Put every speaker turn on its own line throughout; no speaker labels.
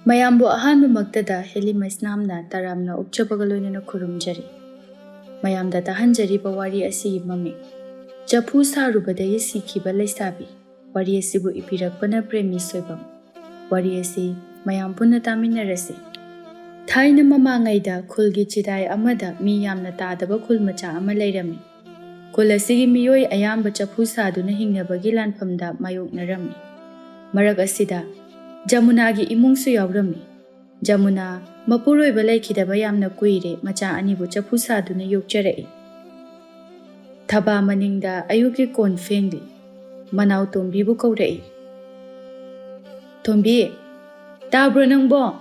ꯃꯌꯥꯝꯕꯨ ꯑꯍꯥꯟꯕꯃꯛꯇꯗ ꯍꯦꯂꯤꯃꯁꯅꯥꯝꯅ ꯇꯔꯥꯝꯅ ꯑꯣꯛꯆꯕꯒ ꯂꯣꯏꯅꯅ ꯈꯨꯔꯨꯝꯖꯔꯤ꯫ ꯃꯌꯥꯝꯗ ꯇꯥꯍꯟꯖꯔꯤꯕ ꯋꯥꯔꯤ ꯑꯁꯤꯒꯤ ꯃꯃꯤꯡ ꯆꯐꯨ ꯁꯥꯔꯨꯕꯗꯒꯤ ꯁꯤꯈꯤꯕ ꯂꯩꯁꯥꯕꯤ꯫ ꯋꯥꯔꯤ ꯑꯁꯤꯕꯨ ꯏꯕꯤꯔꯛꯄꯅ ꯄ꯭ꯔꯦꯃꯤ ꯁꯣꯏꯕꯝ꯫ ꯋꯥꯔꯤ ꯑꯁꯤ ꯃꯌꯥꯝ ꯄꯨꯟꯅ ꯇꯥꯃꯤꯟꯅꯔꯁꯤ꯫ ꯊꯥꯏꯅ ꯃꯃꯥꯡꯉꯩꯗ ꯈꯨꯜꯒꯤ ꯆꯤꯗꯥꯏ ꯑꯃꯗ ꯃꯤ ꯌꯥꯝꯅ ꯇꯥꯗꯕ ꯈꯨꯜ ꯃꯆꯥ ꯑꯃ ꯂꯩꯔꯝꯃꯤ꯫ ꯈꯨꯜ ꯑꯁꯤꯒꯤ ꯃꯤꯑꯣꯏ ꯑꯌꯥꯝꯕ ꯆꯐꯨ ꯁꯥꯗꯨꯅ ꯍꯤꯡꯅꯕꯒꯤ ꯂꯥꯟꯐꯝꯗ ꯃꯥꯌꯣꯛꯅꯔꯝꯃꯤ꯫ ꯃꯔꯛ ꯑꯁꯤꯗ ꯖꯃꯨꯅꯥꯒꯤ ꯏꯃꯨꯡꯁꯨ ꯌꯥꯎꯔꯝꯃꯤ꯫ ꯖꯃꯨꯅꯥ ꯃꯄꯨꯔꯣꯏꯕ ꯂꯩꯈꯤꯗꯕ ꯌꯥꯝꯅ ꯀꯨꯏꯔꯦ ꯃꯆꯥ ꯑꯅꯤꯕꯨ ꯆꯐꯨ ꯁꯥꯗꯨꯅ ꯌꯣꯛꯆꯔꯛꯏ꯫ ꯊꯕꯥ ꯃꯅꯤꯡꯗ ꯑꯌꯨꯛꯀꯤ ꯀꯣꯟ ꯐꯦꯡꯂꯤ꯫ ꯃꯅꯥꯎ ꯇꯣꯝꯕꯤꯕꯨ ꯀꯧꯔꯛꯏ꯫ ꯇꯣꯝꯕꯤ, ꯇꯥꯕ꯭ꯔꯣ ꯅꯪꯕꯣ?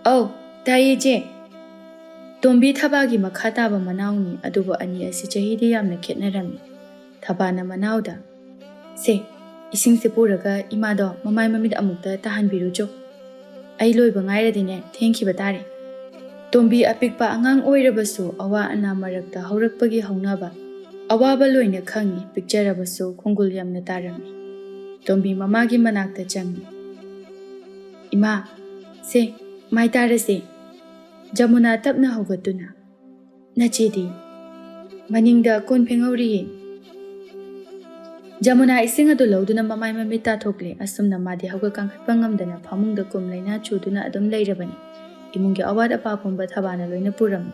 ꯑꯧ, ꯇꯥꯏꯌꯦ ꯏꯆꯦ꯫ ꯇꯣꯝꯕꯤ ꯊꯕꯥꯒꯤ ꯃꯈꯥ ꯇꯥꯕ ꯃꯅꯥꯎꯅꯤ, ꯑꯗꯨꯕꯨ ꯑꯅꯤ ꯑꯁꯤ ꯆꯍꯤꯗꯤ ꯌꯥꯝꯅ ꯈꯦꯠꯅꯔꯝꯃꯤ꯫ ꯊꯕꯥꯅ ꯃꯅꯥꯎꯗ, "ꯁꯦ, ꯏꯁꯤꯡꯁꯦ ꯄꯨꯔꯒ ꯏꯃꯥꯗꯣ ꯃꯃꯥꯏ ꯃꯃꯤꯠ ꯑꯃꯨꯛꯇ ꯇꯥꯍꯟꯕꯤꯔꯨꯆꯣ. ꯑꯩ ꯂꯣꯏꯕ ꯉꯥꯏꯔꯗꯤꯅꯦ ꯊꯦꯡꯈꯤꯕ ꯇꯥꯔꯦ." ꯇꯣꯝꯕꯤ ꯑꯄꯤꯛꯄ ꯑꯉꯥꯡ ꯑꯣꯏꯔꯕꯁꯨ ꯑꯋꯥ ꯑꯅꯥ ꯃꯔꯛꯇ ꯍꯧꯔꯛꯄꯒꯤ ꯍꯧꯅꯕ ꯑꯋꯥꯕ ꯂꯣꯏꯅ ꯈꯪꯉꯤ, ꯄꯤꯛꯆꯔꯕꯁꯨ ꯈꯣꯡꯒꯨꯜ ꯌꯥꯝꯅ ꯇꯥꯔꯝꯃꯤ꯫ ꯇꯣꯝꯕꯤ ꯃꯃꯥꯒꯤ ꯃꯅꯥꯛꯇ ꯆꯪꯉꯤ꯫ "ꯏꯃꯥ, ꯁꯦ, ꯃꯥꯏ ꯇꯥꯔꯁꯦ." ꯖꯃꯨꯅꯥ ꯇꯞꯅ ꯍꯧꯒꯠꯇꯨꯅ, "ꯅꯆꯦꯗꯤ?" "ꯃꯅꯤꯡꯗ ꯀꯣꯟ ꯐꯦꯡꯍꯧꯔꯤꯌꯦ." ꯖꯃꯨꯅꯥ ꯏꯁꯤꯡ ꯑꯗꯨ ꯂꯧꯗꯨꯅ ꯃꯃꯥꯏ ꯃꯃꯤꯠ ꯇꯥꯊꯣꯛꯂꯦ꯫ ꯑꯁꯨꯝꯅ ꯃꯥꯗꯤ ꯍꯧꯒꯠ ꯀꯥꯡꯈꯠꯄ ꯉꯝꯗꯅ ꯐꯃꯨꯡꯗ ꯀꯨꯝ ꯂꯩꯅꯥ ꯆꯨꯗꯨꯅ ꯑꯗꯨꯝ ꯂꯩꯔꯕꯅꯤ꯫ ꯏꯃꯨꯡꯒꯤ ꯑꯋꯥꯠ ꯑꯄꯥ ꯄꯨꯝꯕ ꯊꯕꯥꯅ ꯂꯣꯏꯅ ꯄꯨꯔꯝꯃꯤ꯫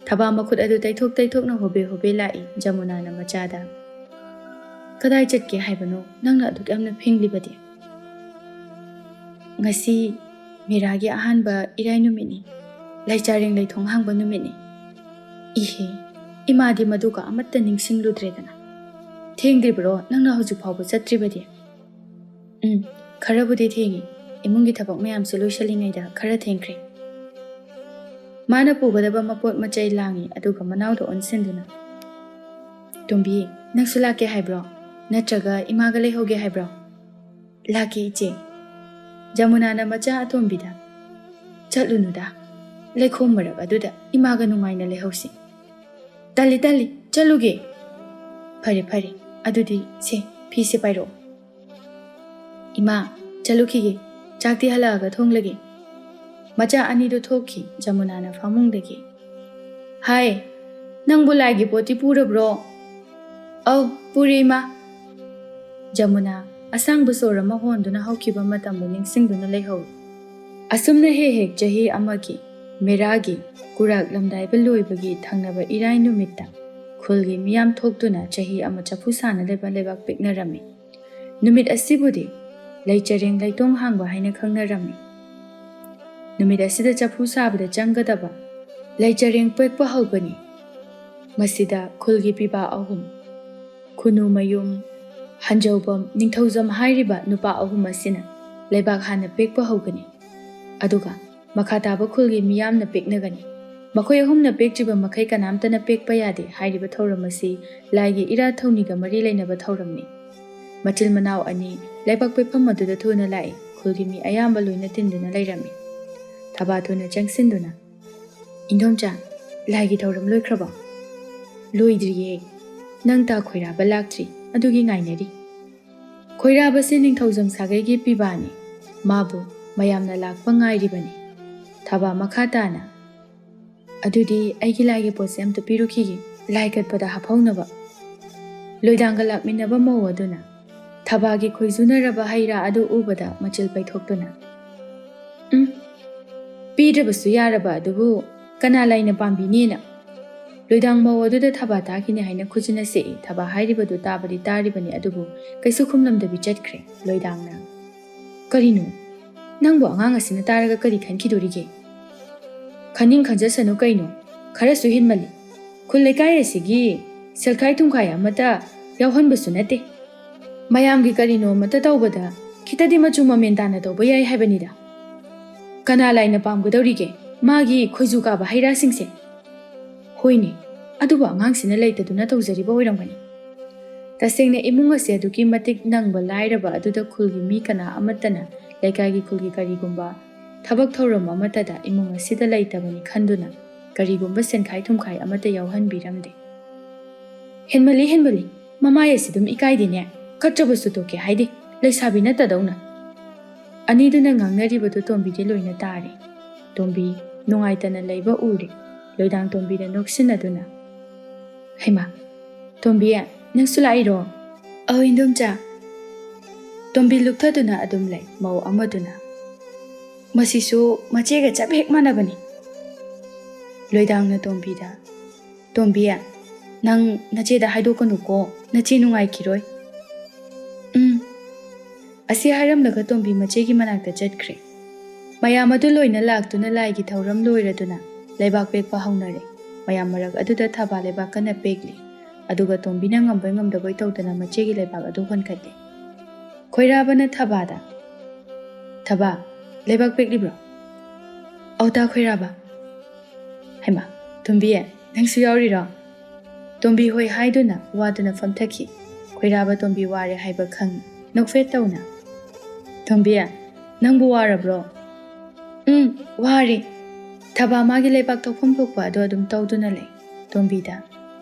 ꯊꯕꯥ ꯃꯈꯨꯠ ꯑꯗꯨ ꯇꯩꯊꯣꯛ ꯇꯩꯊꯣꯛꯅ ꯍꯣꯕꯦ ꯍꯣꯕꯦ ꯂꯥꯛꯏ꯫ ꯖꯃꯨꯅꯥꯅ ꯃꯆꯥꯗ, "ꯀꯗꯥꯏ ꯆꯠꯀꯦ ꯍꯥꯏꯕꯅꯣ ꯅꯪꯅ ꯑꯗꯨꯛ ꯌꯥꯝꯅ ꯐꯦꯡꯂꯤꯕꯗꯤ?" "ꯉꯁꯤ ꯃꯤꯔꯥꯒꯤ ꯑꯍꯥꯟꯕ ꯏꯔꯥꯏ ꯅꯨꯃꯤꯠꯅꯤ, ꯂꯩꯆꯥꯔꯦꯡ ꯂꯩꯊꯣꯡ ꯍꯥꯡꯕ ꯅꯨꯃꯤꯠꯅꯤ." "ꯏꯍꯦ, ꯏꯃꯥꯗꯤ ꯃꯗꯨꯒ ꯑꯃꯠꯇ ꯅꯤꯡꯁꯤꯡꯂꯨꯗ꯭ꯔꯦꯗꯅ꯫ ꯊꯦꯡꯗ꯭ꯔꯤꯕ꯭ꯔꯣ ꯅꯪꯅ ꯍꯧꯖꯤꯛ ꯐꯥꯎꯕ ꯆꯠꯇ꯭ꯔꯤꯕꯗꯤ?" "ꯈꯔꯕꯨꯗꯤ ꯊꯦꯡꯉꯤ, ꯏꯃꯨꯡꯒꯤ ꯊꯕꯛ ꯃꯌꯥꯝꯁꯨ ꯂꯣꯏꯁꯤꯜꯂꯤꯉꯩꯗ ꯈꯔ ꯊꯦꯡꯈ꯭ꯔꯦ." ꯃꯥꯅ ꯄꯨꯒꯗꯕ ꯃꯄꯣꯠ ꯃꯆꯩ ꯂꯥꯡꯉꯤ, ꯑꯗꯨꯒ ꯃꯅꯥꯎꯗ ꯑꯣꯟꯁꯤꯟꯗꯨꯅ, "ꯇꯣꯝꯕꯤ, ꯅꯪꯁꯨ ꯂꯥꯛꯀꯦ ꯍꯥꯏꯕ꯭ꯔꯣ? ꯅꯠꯇ꯭ꯔꯒ ꯏꯃꯥꯒ ꯂꯩꯍꯧꯒꯦ ꯍꯥꯏꯕ꯭ꯔꯣ?" "ꯂꯥꯛꯀꯦ ꯏꯆꯦ." ꯖꯃꯨꯅꯥꯅ ꯃꯆꯥ ꯑꯇꯣꯝꯕꯤꯗ, "ꯆꯠꯂꯨꯅꯨꯗ, ꯂꯩꯈꯣꯝ ꯃꯔꯛ ꯑꯗꯨꯗ ꯏꯃꯥꯒ ꯅꯨꯡꯉꯥꯏꯅ ꯂꯩꯍꯧꯁꯤ." "ꯇꯜꯂꯤ ꯇꯜꯂꯤ, ꯆꯠꯂꯨꯒꯦ." "ꯐꯔꯦ ꯐꯔꯦ, ꯑꯗꯨꯗꯤ ꯁꯦ, ꯐꯤꯁꯦ ꯄꯥꯏꯔꯛꯑꯣ." "ꯏꯃꯥ, ꯆꯠꯂꯨꯈꯤꯒꯦ, ꯆꯥꯛꯇꯤ ꯍꯜꯂꯛꯑꯒ ꯊꯣꯡꯂꯒꯦ." ꯃꯆꯥ ꯑꯅꯤꯗꯨ ꯊꯣꯛꯈꯤ꯫ ꯖꯃꯨꯅꯥꯅ ꯐꯃꯨꯡꯗꯒꯤ, "ꯍꯥꯏ, ꯅꯪꯕꯨ ꯂꯥꯏꯒꯤ ꯄꯣꯠꯇꯤ ꯄꯨꯔꯕ꯭ꯔꯣ?" "ꯑꯧ, ꯄꯨꯔꯦ ꯏꯃꯥ." ꯖꯃꯨꯅꯥ ꯑꯁꯥꯡꯕ ꯁꯣꯔ ꯑꯃ ꯍꯣꯟꯗꯨꯅ ꯍꯧꯈꯤꯕ ꯃꯇꯝꯕꯨ ꯅꯤꯡꯁꯤꯡꯗꯨꯅ ꯂꯩꯍꯧꯏ꯫ ꯑꯁꯨꯝꯅ ꯍꯦꯛ ꯍꯦꯛ ꯆꯍꯤ ꯑꯃꯒꯤ ꯃꯦꯔꯥꯒꯤ ꯀꯨꯔꯥꯛ ꯂꯝꯗꯥꯏꯕ ꯂꯣꯏꯕꯒꯤ ꯊꯪꯅꯕ ꯏꯔꯥꯏ ꯅꯨꯃꯤꯠꯇ ꯈꯨꯜꯒꯤ ꯃꯤꯌꯥꯝ ꯊꯣꯛꯇꯨꯅ ꯆꯍꯤ ꯑꯃ ꯆꯐꯨ ꯁꯥꯅ ꯂꯩꯕꯥꯛ ꯄꯦꯛꯅꯔꯝꯃꯤ꯫ ꯅꯨꯃꯤꯠ ꯑꯁꯤꯕꯨꯗꯤ ꯂꯩꯆꯔꯦꯡ ꯂꯩꯇꯣꯡ ꯍꯥꯡꯕ ꯍꯥꯏꯅ ꯈꯪꯅꯔꯝꯃꯤ꯫ ꯅꯨꯃꯤꯠ ꯑꯁꯤꯗ ꯆꯐꯨ ꯁꯥꯕꯗ ꯆꯪꯒꯗꯕ ꯂꯩꯆꯔꯦꯡ ꯄꯦꯛꯄ ꯍꯧꯒꯅꯤ꯫ ꯃꯁꯤꯗ ꯈꯨꯜꯒꯤ ꯄꯤꯕꯥ ꯑꯍꯨꯝ, ꯈꯨꯅꯨꯃꯌꯨꯝ, ꯍꯟꯖꯧꯕꯝ, ꯅꯤꯡꯊꯧꯖꯝ ꯍꯥꯏꯔꯤꯕ ꯅꯨꯄꯥ ꯑꯍꯨꯝ ꯑꯁꯤꯅ ꯂꯩꯕꯥꯛ ꯍꯥꯟꯅ ꯄꯦꯛꯄ ꯍꯧꯒꯅꯤ꯫ ꯑꯗꯨꯒ ꯃꯈꯥ ꯇꯥꯕ ꯈꯨꯜꯒꯤ ꯃꯤꯌꯥꯝꯅ ꯄꯦꯛꯅꯒꯅꯤ꯫ ꯃꯈꯣꯏ ꯑꯍꯨꯝꯅ ꯄꯦꯛꯇ꯭ꯔꯤꯕ ꯃꯈꯩ ꯀꯅꯥꯝꯇꯅ ꯄꯦꯛꯄ ꯌꯥꯗꯦ꯫ ꯍꯥꯏꯔꯤꯕ ꯊꯧꯔꯝ ꯑꯁꯤ ꯂꯥꯏꯒꯤ ꯏꯔꯥꯠ ꯊꯧꯅꯤꯒ ꯃꯔꯤ ꯂꯩꯅꯕ ꯊꯧꯔꯝꯅꯤ꯫ ꯃꯆꯤꯜ ꯃꯅꯥꯎ ꯑꯅꯤ ꯂꯩꯕꯥꯛ ꯄꯦꯛꯐꯝ ꯑꯗꯨꯗ ꯊꯨꯅ ꯂꯥꯛꯏ꯫ ꯈꯨꯜꯒꯤ ꯃꯤ ꯑꯌꯥꯝꯕ ꯂꯣꯏꯅ ꯇꯤꯟꯗꯨꯅ ꯂꯩꯔꯝꯃꯤ꯫ ꯊꯕꯥ ꯊꯨꯅ ꯆꯪꯁꯤꯟꯗꯨꯅ, "ꯏꯟꯗꯣꯝꯆꯥ, ꯂꯥꯏꯒꯤ ꯊꯧꯔꯝ ꯂꯣꯏꯈ꯭ꯔꯕꯣ?" "ꯂꯣꯏꯗ꯭ꯔꯤꯌꯦ, ꯅꯪ ꯇꯥ ꯈꯣꯏꯔꯥꯕ ꯂꯥꯛꯇ꯭ꯔꯤ, ꯑꯗꯨꯒꯤ ꯉꯥꯏꯅꯔꯤ." ꯈꯣꯏꯔꯥꯕꯁꯤ ꯅꯤꯡꯊꯧꯖꯝ ꯁꯥꯒꯩꯒꯤ ꯄꯤꯕꯥꯅꯤ꯫ ꯃꯥꯕꯨ ꯃꯌꯥꯝꯅ ꯂꯥꯛꯄ ꯉꯥꯏꯔꯤꯕꯅꯤ꯫ ꯊꯕꯥ ꯃꯈꯥ ꯇꯥꯅ, "ꯑꯗꯨꯗꯤ ꯑꯩꯒꯤ ꯂꯥꯏꯒꯤ ꯄꯣꯠꯁꯦ ꯑꯝꯇ ꯄꯤꯔꯨꯈꯤꯒꯦ, ꯂꯥꯏ ꯀꯠꯄꯗ ꯍꯥꯞꯍꯧꯅꯕ." ꯂꯣꯏꯗꯥꯡꯒ ꯂꯥꯛꯃꯤꯟꯅꯕ ꯃꯧ ꯑꯗꯨꯅ ꯊꯕꯥꯒꯤ ꯈꯣꯏꯖꯨꯅꯔꯕ ꯍꯩꯔꯥ ꯑꯗꯨ ꯎꯕꯗ ꯃꯆꯤꯜ ꯄꯩꯊꯣꯛꯇꯨꯅ, "ꯄꯤꯗ꯭ꯔꯕꯁꯨ ꯌꯥꯔꯕ ꯑꯗꯨꯕꯨ ꯀꯅꯥ ꯂꯥꯏꯅ ꯄꯥꯝꯕꯤꯅꯦꯅ." ꯂꯣꯏꯗꯥꯡ ꯃꯧ ꯑꯗꯨꯗ ꯊꯕꯥ ꯇꯥꯈꯤꯅꯤ ꯍꯥꯏꯅ ꯈꯨꯖꯤꯟꯅ ꯁꯦꯛꯏ꯫ ꯊꯕꯥ ꯍꯥꯏꯔꯤꯕꯗꯨ ꯇꯥꯕꯗꯤ ꯇꯥꯔꯤꯕꯅꯤ, ꯑꯗꯨꯕꯨ ꯀꯩꯁꯨ ꯈꯨꯝꯂꯝꯗꯕꯤ ꯆꯠꯈ꯭ꯔꯦ꯫ ꯂꯣꯏꯗꯥꯡꯅ, "ꯀꯔꯤꯅꯣ? ꯅꯪꯕꯨ ꯑꯉꯥꯡ ꯑꯁꯤꯅ ꯇꯥꯔꯒ ꯀꯔꯤ ꯈꯟꯈꯤꯗꯣꯔꯤꯒꯦ?" "ꯈꯟꯅꯤꯡ ꯈꯟꯖꯁꯅꯨ ꯀꯩꯅꯣ, ꯈꯔꯁꯨ ꯍꯦꯟꯃꯜꯂꯤ꯫ ꯈꯨꯜ ꯂꯩꯀꯥꯏ ꯑꯁꯤꯒꯤ ꯁꯦꯜꯈꯥꯏ ꯊꯨꯝꯈꯥꯏ ꯑꯃꯠꯇ ꯌꯥꯎꯍꯟꯕꯁꯨ ꯅꯠꯇꯦ꯫ ꯃꯌꯥꯝꯒꯤ ꯀꯔꯤꯅꯣ ꯑꯃꯠꯇ ꯇꯧꯕꯗ ꯈꯤꯇꯗꯤ ꯃꯆꯨ ꯃꯃꯦꯟ ꯇꯥꯅ ꯇꯧꯕ ꯌꯥꯏ ꯍꯥꯏꯕꯅꯤꯗ꯫ ꯀꯅꯥ ꯂꯥꯏꯅ ꯄꯥꯝꯒꯗꯧꯔꯤꯒꯦ ꯃꯥꯒꯤ ꯈꯣꯏꯖꯨ ꯀꯥꯕ ꯍꯩꯔꯥꯁꯤꯡꯁꯦ?" "ꯍꯣꯏꯅꯦ, ꯑꯗꯨꯕꯨ ꯑꯉꯥꯡꯁꯤꯅ ꯂꯩꯇꯗꯨꯅ ꯇꯧꯖꯔꯤꯕ ꯑꯣꯏꯔꯝꯒꯅꯤ." ꯇꯁꯦꯡꯅ ꯏꯃꯨꯡ ꯑꯁꯤ ꯑꯗꯨꯛꯀꯤ ꯃꯇꯤꯛ ꯅꯪꯕ ꯂꯥꯏꯔꯕ ꯑꯗꯨꯗ ꯈꯨꯜꯒꯤ ꯃꯤ ꯀꯅꯥ ꯑꯃꯠꯇꯅ ꯂꯩꯀꯥꯏꯒꯤ ꯈꯨꯜꯒꯤ ꯀꯔꯤꯒꯨꯝꯕ ꯊꯕꯛ ꯊꯧꯔꯝ ꯑꯃꯠꯇꯗ ꯏꯃꯨꯡ ꯑꯁꯤꯗ ꯂꯩꯇꯕꯅꯤ ꯈꯟꯗꯨꯅ ꯀꯔꯤꯒꯨꯝꯕ ꯁꯦꯟꯈꯥꯏ ꯊꯨꯝꯈꯥꯏ ꯑꯃꯠꯇ ꯌꯥꯎꯍꯟꯕꯤꯔꯝꯗꯦ꯫ "ꯍꯦꯟꯃꯜꯂꯤ ꯍꯦꯟꯃꯜꯂꯤ, ꯃꯃꯥꯏ ꯑꯁꯤ ꯑꯗꯨꯝ ꯏꯀꯥꯏꯗꯦꯅꯦ, ꯀꯠꯇ꯭ꯔꯕꯁꯨ ꯇꯣꯛꯀꯦ ꯍꯥꯏꯗꯦ, ꯂꯩꯁꯥꯕꯤ ꯅꯠꯇꯗꯧꯅ." ꯑꯅꯤꯗꯨꯅ ꯉꯥꯡꯅꯔꯤꯕꯗꯨ ꯇꯣꯝꯕꯤꯗꯤ ꯂꯣꯏꯅ ꯇꯥꯔꯤ꯫ ꯇꯣꯝꯕꯤ ꯅꯨꯡꯉꯥꯏꯇꯅ ꯂꯩꯕ ꯎꯔꯤ꯫ ꯂꯣꯏꯗꯥꯡ ꯇꯣꯝꯕꯤꯗ ꯅꯣꯛꯁꯤꯟꯅꯗꯨꯅ, ꯍꯩꯃꯥ, ꯇꯣꯝꯕꯤ ꯅꯪꯁꯨ ꯂꯥꯛꯏꯔꯣ? ꯑꯧ ꯏꯟꯗꯣꯝꯆꯥ꯫ ꯇꯣꯝꯕꯤ ꯂꯨꯞꯊꯗꯨꯅ ꯑꯗꯨꯝ ꯂꯩ ꯃꯧ ꯑꯃꯗꯨꯅ꯫ ꯃꯁꯤꯁꯨ ꯃꯆꯦꯒ ꯆꯞ ꯍꯦꯛ ꯃꯥꯟꯅꯕꯅꯤ꯫ ꯂꯣꯏꯗꯥꯡꯅ ꯇꯣꯝꯕꯤꯗ, ꯇꯣꯝꯕꯤ ꯅꯪ ꯅꯆꯦꯗ ꯍꯥꯏꯗꯣꯛꯀꯅꯨꯀꯣ, ꯅꯆꯦ ꯅꯨꯡꯉꯥꯏꯈꯤꯔꯣꯏ꯫ ꯑꯁꯤ ꯍꯥꯏꯔꯝꯂꯒ ꯇꯣꯝꯕꯤ ꯃꯆꯦꯒꯤ ꯃꯅꯥꯛꯇ ꯆꯠꯈ꯭ꯔꯦ꯫ ꯃꯌꯥꯝ ꯑꯗꯨ ꯂꯣꯏꯅ ꯂꯥꯛꯇꯨꯅ ꯂꯥꯏꯒꯤ ꯊꯧꯔꯝ ꯂꯣꯏꯔꯗꯨꯅ ꯂꯩꯕꯥꯛ ꯄꯦꯛꯄ ꯍꯧꯅꯔꯦ꯫ ꯃꯌꯥꯝ ꯃꯔꯛ ꯑꯗꯨꯗ ꯊꯕꯥ ꯂꯩꯕꯥꯛ ꯀꯟꯅ ꯄꯦꯛꯂꯤ꯫ ꯑꯗꯨꯒ ꯇꯣꯝꯕꯤꯅ ꯉꯝꯕꯣꯏ ꯉꯝꯗꯕꯣꯏ ꯇꯧꯗꯅ ꯃꯆꯦꯒꯤ ꯂꯩꯕꯥꯛ ꯑꯗꯨ ꯍꯣꯟꯀꯠꯂꯤ꯫ ꯈꯣꯏꯔꯥꯕꯅ ꯊꯕꯥꯗ, ꯊꯕꯥ, ꯂꯩꯕꯥꯛ ꯄꯦꯛꯂꯤꯕ꯭ꯔꯣ? ꯑꯧꯇꯥ ꯈꯣꯏꯔꯥꯕ꯫ ꯍꯩꯃꯥ, ꯇꯣꯝꯕꯤ ꯅꯪꯁꯨ ꯌꯥꯎꯔꯤꯔꯣ? ꯇꯣꯝꯕꯤ ꯍꯣꯏ ꯍꯥꯏꯗꯨꯅ ꯋꯥꯗꯨꯅ ꯐꯝꯊꯈꯤ꯫ ꯈꯣꯏꯔꯥꯕ ꯇꯣꯝꯕꯤ ꯋꯥꯔꯦ ꯍꯥꯏꯕ ꯈꯪꯏ, ꯅꯣꯛꯐꯦꯠ ꯇꯧꯅ, ꯇꯣꯝꯕꯤ ꯅꯪꯕꯨ ꯋꯥꯔꯕ꯭ꯔꯣ? ꯋꯥꯔꯦ꯫ ꯊꯕꯥ ꯃꯥꯒꯤ ꯂꯩꯕꯥꯛ ꯇꯧꯐꯝ ꯊꯣꯛꯄ ꯑꯗꯨ ꯑꯗꯨꯝ ꯇꯧꯗꯨꯅ ꯂꯩ꯫ ꯇꯣꯝꯕꯤꯗ,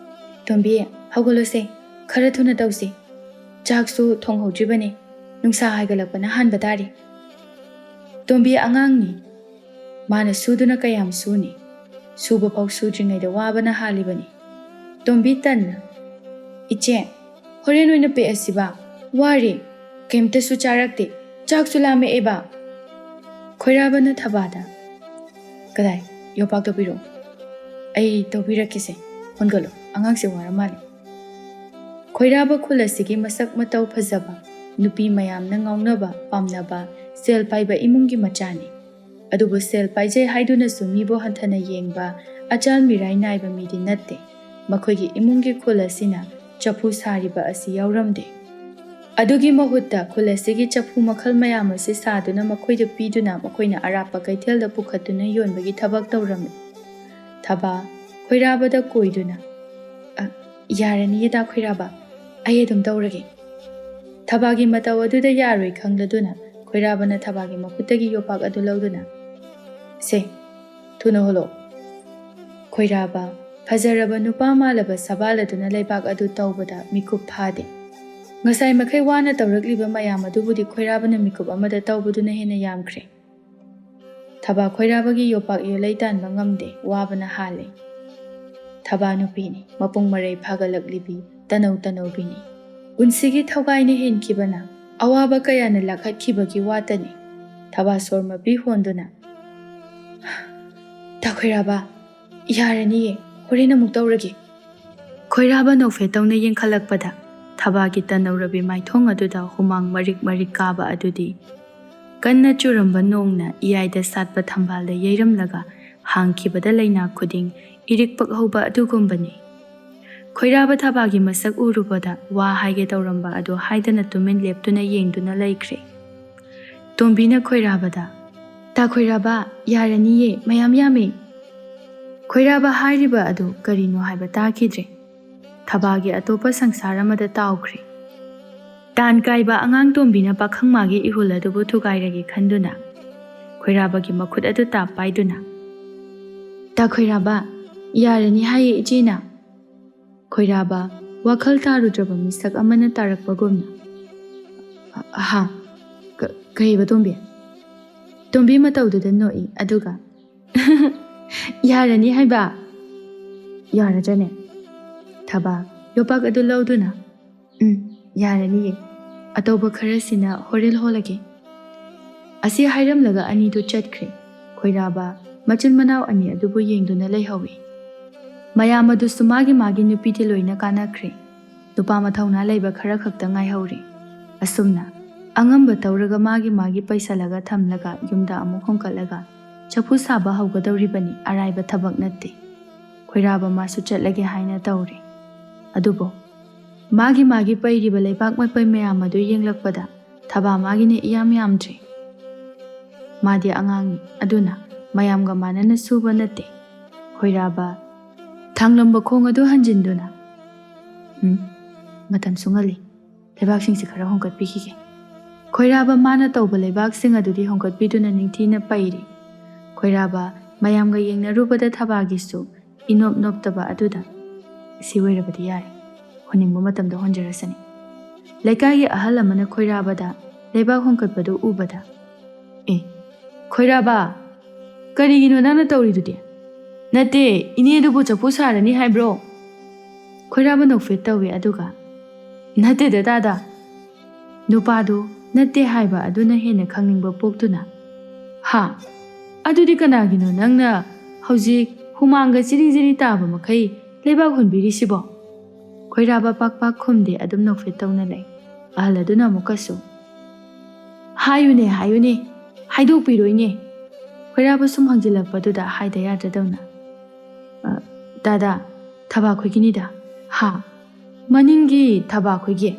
ꯇꯣꯝꯕꯤ ꯍꯧꯒꯠꯂꯨꯁꯦ, ꯈꯔ ꯊꯨꯅ ꯇꯧꯁꯤ꯫ ꯆꯥꯛꯁꯨ ꯊꯣꯡꯍꯧꯗ꯭ꯔꯤꯕꯅꯤ, ꯅꯨꯡꯁꯥ ꯍꯥꯏꯒꯠꯂꯛꯄꯅ ꯍꯥꯟꯕ ꯇꯥꯔꯤ꯫ ꯇꯣꯝꯕꯤ ꯑꯉꯥꯡꯅꯤ, ꯃꯥꯅ ꯁꯨꯗꯨꯅ ꯀꯌꯥꯝ ꯁꯨꯅꯤ? ꯁꯨꯕ ꯐꯥꯎ ꯁꯨꯗ꯭ꯔꯤꯉꯩꯗ ꯋꯥꯕꯅ ꯍꯥꯜꯂꯤꯕꯅꯤ꯫ ꯇꯣꯝꯕꯤ ꯇꯟꯅ, ꯏꯆꯦ, ꯍꯣꯔꯦꯟ ꯑꯣꯏꯅ ꯄꯦꯛꯑꯁꯤꯕ, ꯋꯥꯔꯦ, ꯀꯩꯝꯇꯁꯨ ꯆꯥꯔꯛꯇꯦ, ꯆꯥꯛꯁꯨ ꯂꯥꯝꯃꯛꯑꯦꯕ꯫ ꯈꯣꯏꯔꯥꯕꯅ ꯊꯕꯥꯗ, ꯀꯗꯥꯏ, ꯌꯣꯄꯥꯛ ꯇꯧꯕꯤꯔꯛꯑꯣ꯫ ꯑꯩ ꯇꯧꯕꯤꯔꯛꯀꯦꯁꯦ, ꯍꯣꯟꯒꯠꯂꯣ, ꯑꯉꯥꯡꯁꯦ ꯋꯥꯔ ꯃꯥꯜꯂꯤ꯫ ꯈꯣꯏꯔꯥꯕ ꯈꯨꯜ ꯑꯁꯤꯒꯤ ꯃꯁꯛ ꯃꯇꯧ ꯐꯖꯕ, ꯅꯨꯄꯤ ꯃꯌꯥꯝꯅ ꯉꯥꯎꯅꯕ ꯄꯥꯝꯅꯕ ꯁꯦꯜ ꯄꯥꯏꯕ ꯏꯃꯨꯡꯒꯤ ꯃꯆꯥꯅꯤ꯫ ꯑꯗꯨꯕꯨ ꯁꯦꯜ ꯄꯥꯏꯖꯩ ꯍꯥꯏꯗꯨꯅꯁꯨ ꯃꯤꯕꯨ ꯍꯟꯊꯅ ꯌꯦꯡꯕ, ꯑꯆꯥꯜ ꯃꯤꯔꯥꯏ ꯅꯥꯏꯕ ꯃꯤꯗꯤ ꯅꯠꯇꯦ꯫ ꯃꯈꯣꯏꯒꯤ ꯏꯃꯨꯡꯒꯤ ꯈꯨꯜ ꯑꯁꯤꯅ ꯆꯐꯨ ꯁꯥꯔꯤꯕ ꯑꯁꯤ ꯌꯥꯎꯔꯝꯗꯦ꯫ ꯑꯗꯨꯒꯤ ꯃꯍꯨꯠꯇ ꯈꯨꯜ ꯑꯁꯤꯒꯤ ꯆꯐꯨ ꯃꯈꯜ ꯃꯌꯥꯝ ꯑꯁꯤ ꯁꯥꯗꯨꯅ ꯃꯈꯣꯏꯗ ꯄꯤꯗꯨꯅ ꯃꯈꯣꯏꯅ ꯑꯔꯥꯞꯄ ꯀꯩꯊꯦꯜꯗ ꯄꯨꯈꯠꯇꯨꯅ ꯌꯣꯟꯕꯒꯤ ꯊꯕꯛ ꯇꯧꯔꯝꯃꯤ꯫ ꯊꯕꯥ ꯈꯣꯏꯔꯥꯕꯗ ꯀꯣꯏꯗꯨꯅ, ꯌꯥꯔꯅꯤꯌꯦꯗ ꯈꯣꯏꯔꯥꯕ, ꯑꯩ ꯑꯗꯨꯝ ꯇꯧꯔꯒꯦ꯫ ꯊꯕꯥꯒꯤ ꯃꯇꯧ ꯑꯗꯨꯗ ꯌꯥꯔꯣꯏ ꯈꯪꯂꯗꯨꯅ ꯈꯣꯏꯔꯥꯕꯅ ꯊꯕꯥꯒꯤ ꯃꯈꯨꯠꯇꯒꯤ ꯌꯣꯄꯥꯛ ꯑꯗꯨ ꯂꯧꯗꯨꯅ, ꯁꯦ, ꯊꯨꯅ ꯍꯣꯜꯂꯣ꯫ ꯈꯣꯏꯔꯥꯕ ꯐꯖꯔꯕ ꯅꯨꯄꯥ ꯃꯥꯜꯂꯕ ꯁꯕꯥꯜ ꯑꯗꯨꯅ ꯂꯩꯕꯥꯛ ꯑꯗꯨ ꯇꯧꯕꯗ ꯃꯤꯀꯨꯞ ꯐꯥꯗꯦ꯫ ꯉꯁꯥꯏ ꯃꯈꯩ ꯋꯥꯅ ꯇꯧꯔꯛꯂꯤꯕ ꯃꯌꯥꯝ ꯑꯗꯨꯕꯨꯗꯤ ꯈꯣꯏꯔꯥꯕꯅ ꯃꯤꯀꯨꯞ ꯑꯃꯗ ꯇꯧꯕꯗꯨꯅ ꯍꯦꯟꯅ ꯌꯥꯝꯈ꯭ꯔꯦ꯫ ꯊꯕꯥ ꯈꯣꯏꯔꯥꯕꯒꯤ ꯌꯣꯄꯥꯛ ꯌꯣꯠꯂꯩ ꯇꯥꯟꯕ ꯉꯝꯗꯦ, ꯋꯥꯕꯅ ꯍꯥꯜꯂꯦ꯫ ꯊꯕꯥ ꯅꯨꯄꯤꯅꯤ, ꯃꯄꯨꯡ ꯃꯔꯩ ꯐꯥꯒꯠꯂꯛꯂꯤꯕꯤ, ꯇꯅꯧ ꯇꯅꯧꯕꯤꯅꯤ꯫ ꯄꯨꯟꯁꯤꯒꯤ ꯊꯧꯒꯥꯏꯅ ꯍꯦꯟꯈꯤꯕꯅ, ꯑꯋꯥꯕ ꯀꯌꯥꯅ ꯂꯥꯛꯍꯠꯈꯤꯕꯒꯤ ꯋꯥꯇꯅꯤ꯫ ꯊꯕꯥ ꯁꯣꯔ ꯃꯄꯤ ꯍꯣꯟꯗꯨꯅ, ꯇꯥ ꯈꯣꯏꯔꯥꯕ, ꯌꯥꯔꯅꯤꯌꯦ, ꯍꯣꯔꯦꯟ ꯑꯃꯨꯛ ꯇꯧꯔꯒꯦ꯫ ꯈꯣꯏꯔꯥꯕ ꯅꯣꯛꯐꯦꯠ ꯇꯧꯅ ꯌꯦꯡꯈꯠꯂꯛꯄꯗ ꯊꯕꯥꯒꯤ ꯇꯅꯧꯔꯕꯤ ꯃꯥꯏꯊꯣꯡ ꯑꯗꯨꯗ ꯍꯨꯃꯥꯡ ꯃꯔꯤꯛ ꯃꯔꯤꯛ ꯀꯥꯕ ꯑꯗꯨꯗꯤ ꯀꯟꯅ ꯆꯨꯔꯝꯕ ꯅꯣꯡꯅ ꯏꯌꯥꯏꯗ ꯁꯥꯠꯄ ꯊꯝꯕꯥꯜꯗ ꯌꯩꯔꯝꯂꯒ ꯍꯥꯡꯈꯤꯕꯗ ꯂꯩꯅꯥ ꯈꯨꯗꯤꯡ ꯏꯔꯤꯛ ꯄꯛꯍꯧꯕ ꯑꯗꯨꯒꯨꯝꯕꯅꯤ꯫ ꯈꯣꯏꯔꯥꯕ ꯊꯕꯥꯒꯤ ꯃꯁꯛ ꯎꯔꯨꯕꯗ ꯋꯥ ꯍꯥꯏꯒꯦ ꯇꯧꯔꯝꯕ ꯑꯗꯨ ꯍꯥꯏꯗꯅ ꯇꯨꯃꯤꯟ ꯂꯦꯞꯇꯨꯅ ꯌꯦꯡꯗꯨꯅ ꯂꯩꯈ꯭ꯔꯦ꯫ ꯇꯣꯝꯕꯤꯅ ꯈꯣꯏꯔꯥꯕꯗ, ꯇꯥ ꯈꯣꯏꯔꯥꯕ, ꯌꯥꯔꯅꯤꯌꯦ, ꯃꯌꯥꯝ ꯌꯥꯝꯃꯦ꯫ ꯈꯣꯏꯔꯥꯕ ꯍꯥꯏꯔꯤꯕ ꯑꯗꯨ ꯀꯔꯤꯅꯣ ꯍꯥꯏꯕ ꯇꯥꯈꯤꯗ꯭ꯔꯦ꯫ ꯊꯕꯥꯒꯤ ꯑꯇꯣꯞꯄ ꯁꯪꯁꯥꯔ ꯑꯃꯗ ꯇꯥꯎꯈ꯭ꯔꯦ꯫ ꯇꯥꯟ ꯀꯥꯏꯕ ꯑꯉꯥꯡ ꯇꯣꯝꯕꯤꯅ ꯄꯥꯈꯪ ꯃꯥꯒꯤ ꯏꯍꯨꯜ ꯑꯗꯨꯕꯨ ꯊꯨꯒꯥꯏꯔꯒꯦ ꯈꯟꯗꯨꯅ ꯈꯣꯏꯔꯥꯕꯒꯤ ꯃꯈꯨꯠ ꯑꯗꯨ ꯇꯥꯞ ꯄꯥꯏꯗꯨꯅ, ꯇꯥ ꯈꯣꯏꯔꯥꯕ, ꯌꯥꯔꯅꯤ ꯍꯥꯏꯌꯦ ꯏꯆꯦꯅ꯫ ꯈꯣꯏꯔꯥꯕ ꯋꯥꯈꯜ ꯇꯥꯔꯨꯗ꯭ꯔꯕ ꯃꯤꯁꯛ ꯑꯃꯅ ꯇꯥꯔꯛꯄꯒꯨꯝꯅ, ꯍꯥ, ꯀꯩꯕ ꯇꯣꯝꯕꯤ? ꯇꯣꯝꯕꯤ ꯃꯇꯧꯗꯨꯗ ꯅꯣꯛꯏ, ꯑꯗꯨꯒ ꯌꯥꯔꯅꯤ ꯍꯥꯏꯕ꯫ ꯌꯥꯔꯗ꯭ꯔꯅꯦ? ꯊꯕꯥ ꯌꯣꯄꯥꯛ ꯑꯗꯨ ꯂꯧꯗꯨꯅ, ꯌꯥꯔꯅꯤꯌꯦ, ꯑꯇꯧꯕ ꯈꯔꯁꯤꯅ ꯍꯣꯔꯦꯟ ꯍꯣꯜꯂꯒꯦ꯫ ꯑꯁꯤ ꯍꯥꯏꯔꯝꯂꯒ ꯑꯅꯤꯗꯨ ꯆꯠꯈ꯭ꯔꯦ꯫ ꯈꯣꯏꯔꯥꯕ ꯃꯆꯤꯟ ꯃꯅꯥꯎ ꯑꯅꯤ ꯑꯗꯨꯕꯨ ꯌꯦꯡꯗꯨꯅ ꯂꯩꯍꯧꯏ꯫ ꯃꯌꯥꯝ ꯑꯗꯨꯁꯨ ꯃꯥꯒꯤ ꯃꯥꯒꯤ ꯅꯨꯄꯤꯗꯤ ꯂꯣꯏꯅ ꯀꯥꯟꯅꯈ꯭ꯔꯦ꯫ ꯅꯨꯄꯥ ꯃꯊꯧꯅꯥ ꯂꯩꯕ ꯈꯔ ꯈꯛꯇ ꯉꯥꯏꯍꯧꯔꯦ꯫ ꯑꯁꯨꯝꯅ ꯑꯉꯝꯕ ꯇꯧꯔꯒ ꯃꯥꯒꯤ ꯃꯥꯒꯤ ꯄꯩꯁꯜꯂꯒ ꯊꯝꯂꯒ ꯌꯨꯝꯗ ꯑꯃꯨꯛ ꯍꯣꯡꯀꯠꯂꯒ ꯆꯐꯨ ꯁꯥꯕ ꯍꯧꯒꯗꯧꯔꯤꯕꯅꯤ, ꯑꯔꯥꯏꯕ ꯊꯕꯛ ꯅꯠꯇꯦ꯫ ꯈꯣꯏꯔꯥꯕ ꯃꯥꯁꯨ ꯆꯠꯂꯒꯦ ꯍꯥꯏꯅ ꯇꯧꯔꯦ꯫ ꯑꯗꯨꯕꯨ ꯃꯥꯒꯤ ꯃꯥꯒꯤ ꯄꯩꯔꯤꯕ ꯂꯩꯕꯥꯛ ꯃꯄꯩ ꯃꯌꯥꯝ ꯑꯗꯨ ꯌꯦꯡꯂꯛꯄꯗ ꯊꯕꯥ ꯃꯥꯒꯤꯅ ꯏꯌꯥꯝ ꯌꯥꯝꯗ꯭ꯔꯦ꯫ ꯃꯥꯗꯤ ꯑꯉꯥꯡꯅꯤ, ꯑꯗꯨꯅ ꯃꯌꯥꯝꯒ ꯃꯥꯟꯅꯅ ꯁꯨꯕ ꯅꯠꯇꯦ꯫ ꯈꯣꯏꯔꯥꯕ ꯊꯥꯡꯂꯝꯕ ꯈꯣꯡ ꯑꯗꯨ ꯍꯟꯖꯤꯟꯗꯨꯅ, ꯃꯇꯝꯁꯨ ꯉꯜꯂꯤ, ꯂꯩꯕꯥꯛꯁꯤꯡꯁꯤ ꯈꯔ ꯍꯣꯡꯒꯠꯄꯤꯈꯤꯒꯦ꯫ ꯈꯣꯏꯔꯥꯕ ꯃꯥꯅ ꯇꯧꯕ ꯂꯩꯕꯥꯛꯁꯤꯡ ꯑꯗꯨꯗꯤ ꯍꯣꯡꯒꯠꯄꯤꯗꯨꯅ ꯅꯤꯡꯊꯤꯅ ꯄꯩꯔꯤ꯫ ꯈꯣꯏꯔꯥꯕ ꯃꯌꯥꯝꯒ ꯌꯦꯡꯅꯔꯨꯕꯗ ꯊꯕꯥꯒꯤꯁꯨ ꯏꯅꯣꯞ ꯅꯣꯞꯇꯕ ꯑꯗꯨꯗ, ꯁꯤ ꯑꯣꯏꯔꯕꯗꯤ ꯌꯥꯔꯦ, ꯍꯣꯟꯅꯤꯡꯕ ꯃꯇꯝꯗ ꯍꯣꯟꯖꯔꯁꯅꯤ꯫ ꯂꯩꯀꯥꯏꯒꯤ ꯑꯍꯜ ꯑꯃꯅ ꯈꯣꯏꯔꯥꯕꯗ ꯂꯩꯕꯥꯛ ꯍꯣꯡꯀꯠꯄꯗꯨ ꯎꯕꯗ, ꯑꯦ ꯈꯣꯏꯔꯥꯕ ꯀꯔꯤꯒꯤꯅꯣ ꯅꯪꯅ ꯇꯧꯔꯤꯗꯨꯗꯤ ꯅꯠꯇꯦ ꯏꯅꯦꯗꯨꯕꯨ ꯆꯐꯨ ꯁꯥꯔꯅꯤ ꯍꯥꯏꯕ꯭ꯔꯣ ꯈꯣꯏꯔꯥꯕ ꯅꯣꯛꯐꯦꯠ ꯇꯧꯏ ꯑꯗꯨꯒ ꯅꯠꯇꯦꯗ ꯗꯥꯗꯥ ꯅꯨꯄꯥꯗꯨ ꯅꯠꯇꯦ ꯍꯥꯏꯕ ꯑꯗꯨꯅ ꯍꯦꯟꯅ ꯈꯪꯅꯤꯡꯕ ꯄꯣꯛꯇꯨꯅ ꯍꯥ ꯑꯗꯨꯗꯤ ꯀꯅꯥꯒꯤꯅꯣ ꯅꯪꯅ ꯍꯧꯖꯤꯛ ꯍꯨꯃꯥꯡꯒ ꯖꯤꯔꯤ ꯖꯤꯔꯤ ꯇꯥꯕ ꯃꯈꯩ ꯂꯩꯕꯥꯛ ꯍꯨꯟꯕꯤꯔꯤꯁꯤꯕꯣ ꯈꯣꯏꯔꯥꯕ ꯄꯥꯛ ꯄꯥꯛ ꯈꯨꯝꯗꯦ ꯑꯗꯨꯝ ꯅꯣꯛꯐꯦꯠ ꯇꯧꯅ ꯂꯩ ꯑꯍꯜ ꯑꯗꯨꯅ ꯑꯃꯨꯛꯀꯁꯨ ꯍꯥꯏꯌꯨꯅꯦ ꯍꯥꯏꯌꯨꯅꯦ ꯍꯥꯏꯗꯣꯛꯄꯤꯔꯣꯏꯅꯦ ꯈꯣꯏꯔꯥꯕ ꯁꯨꯝ ꯍꯪꯖꯤꯜꯂꯛꯄꯗꯨꯗ ꯍꯥꯏꯗ ꯌꯥꯗ꯭ꯔꯗꯧꯅ ꯗꯥꯗꯥ ꯊꯕꯥꯈꯣꯏꯒꯤꯅꯤꯗ ꯍꯥ ꯃꯅꯤꯡꯒꯤ ꯊꯕꯥꯈꯣꯏꯒꯤ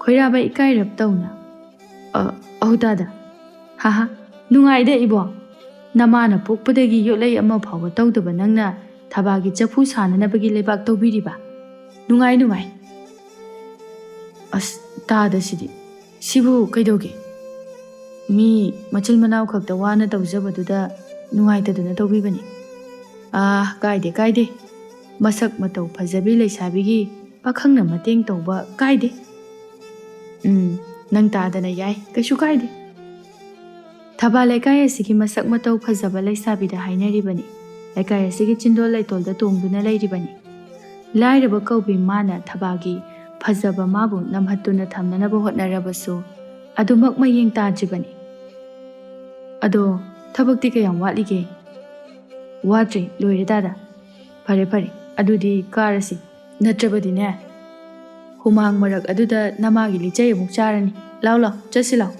ꯈꯣꯏꯔꯥꯕ ꯏꯀꯥꯏꯔꯞ ꯇꯧꯅ ꯑꯧ ꯗꯥꯗꯥ ꯍꯥꯍꯥ ꯅꯨꯡꯉꯥꯏꯗ ꯏꯕꯣ ꯅꯃꯥꯅ ꯄꯣꯛꯄꯗꯒꯤ ꯌꯣꯠꯂꯩ ꯑꯃ ꯐꯥꯎꯕ ꯇꯧꯗꯕ ꯅꯪꯅ ꯊꯕꯥꯒꯤ ꯆꯐꯨ ꯁꯥꯅꯅꯕꯒꯤ ꯂꯩꯕꯥꯛ ꯇꯧꯕꯤꯔꯤꯕ ꯅꯨꯡꯉꯥꯏ ꯅꯨꯡꯉꯥꯏ ꯑꯁ ꯇꯥꯗꯁꯤꯗꯤ ꯁꯤꯕꯨ ꯀꯩꯗꯧꯒꯦ ꯃꯤ ꯃꯆꯤꯜ ꯃꯅꯥꯎ ꯈꯛꯇ ꯋꯥꯅ ꯇꯧꯖꯕꯗꯨꯗ ꯅꯨꯡꯉꯥꯏꯇꯗꯅ ꯇꯧꯕꯤꯕꯅꯤ ꯀꯥꯏꯗꯦ ꯀꯥꯏꯗꯦ ꯃꯁꯛ ꯃꯇꯧ ꯐꯖꯕꯤ ꯂꯩꯁꯥꯕꯤꯒꯤ ꯄꯥꯈꯪꯅ ꯃꯇꯦꯡ ꯇꯧꯕ ꯀꯥꯏꯗꯦ ꯅꯪ ꯇꯥꯗꯅ ꯌꯥꯏ ꯀꯩꯁꯨ ꯀꯥꯏꯗꯦ ꯊꯕꯥ ꯂꯩꯀꯥꯏ ꯑꯁꯤꯒꯤ ꯃꯁꯛ ꯃꯇꯧ ꯐꯖꯕ ꯂꯩꯁꯥꯕꯤꯗ ꯍꯥꯏꯅꯔꯤꯕꯅꯤ ꯂꯩꯀꯥꯏ ꯑꯁꯤꯒꯤ ꯆꯤꯟꯗꯣꯜ ꯂꯩꯇꯣꯜꯗ ꯇꯣꯡꯗꯨꯅ ꯂꯩꯔꯤꯕꯅꯤ ꯂꯥꯏꯔꯕ ꯀꯧꯕꯤ ꯃꯥꯅ ꯊꯕꯥꯒꯤ ꯐꯖꯕ ꯃꯥꯕꯨ ꯅꯝꯍꯠꯇꯨꯅ ꯊꯝꯅꯅꯕ ꯍꯣꯠꯅꯔꯕꯁꯨ ꯑꯗꯨꯃꯛ ꯃꯌꯦꯡ ꯇꯥꯗ꯭ꯔꯤꯕꯅꯤ ꯑꯗꯣ ꯊꯕꯛꯇꯤ ꯀꯌꯥꯝ ꯋꯥꯠꯂꯤꯒꯦ ꯋꯥꯠꯇ꯭ꯔꯤ ꯂꯣꯏꯔꯦ ꯗꯥꯗꯥ ꯐꯔꯦ ꯐꯔꯦ ꯑꯗꯨꯗꯤ ꯀꯥꯔꯁꯤ ꯅꯠꯇ꯭ꯔꯕꯗꯤꯅꯦ ꯍꯨꯃꯥꯡ ꯃꯔꯛ ꯑꯗꯨꯗ ꯅꯃꯥꯒꯤ ꯂꯤꯆꯩ ꯑꯃꯨꯛ ꯆꯥꯔꯅꯤ ꯂꯥꯎ ꯂꯥꯎ ꯆꯠꯁꯤ ꯂꯥꯎ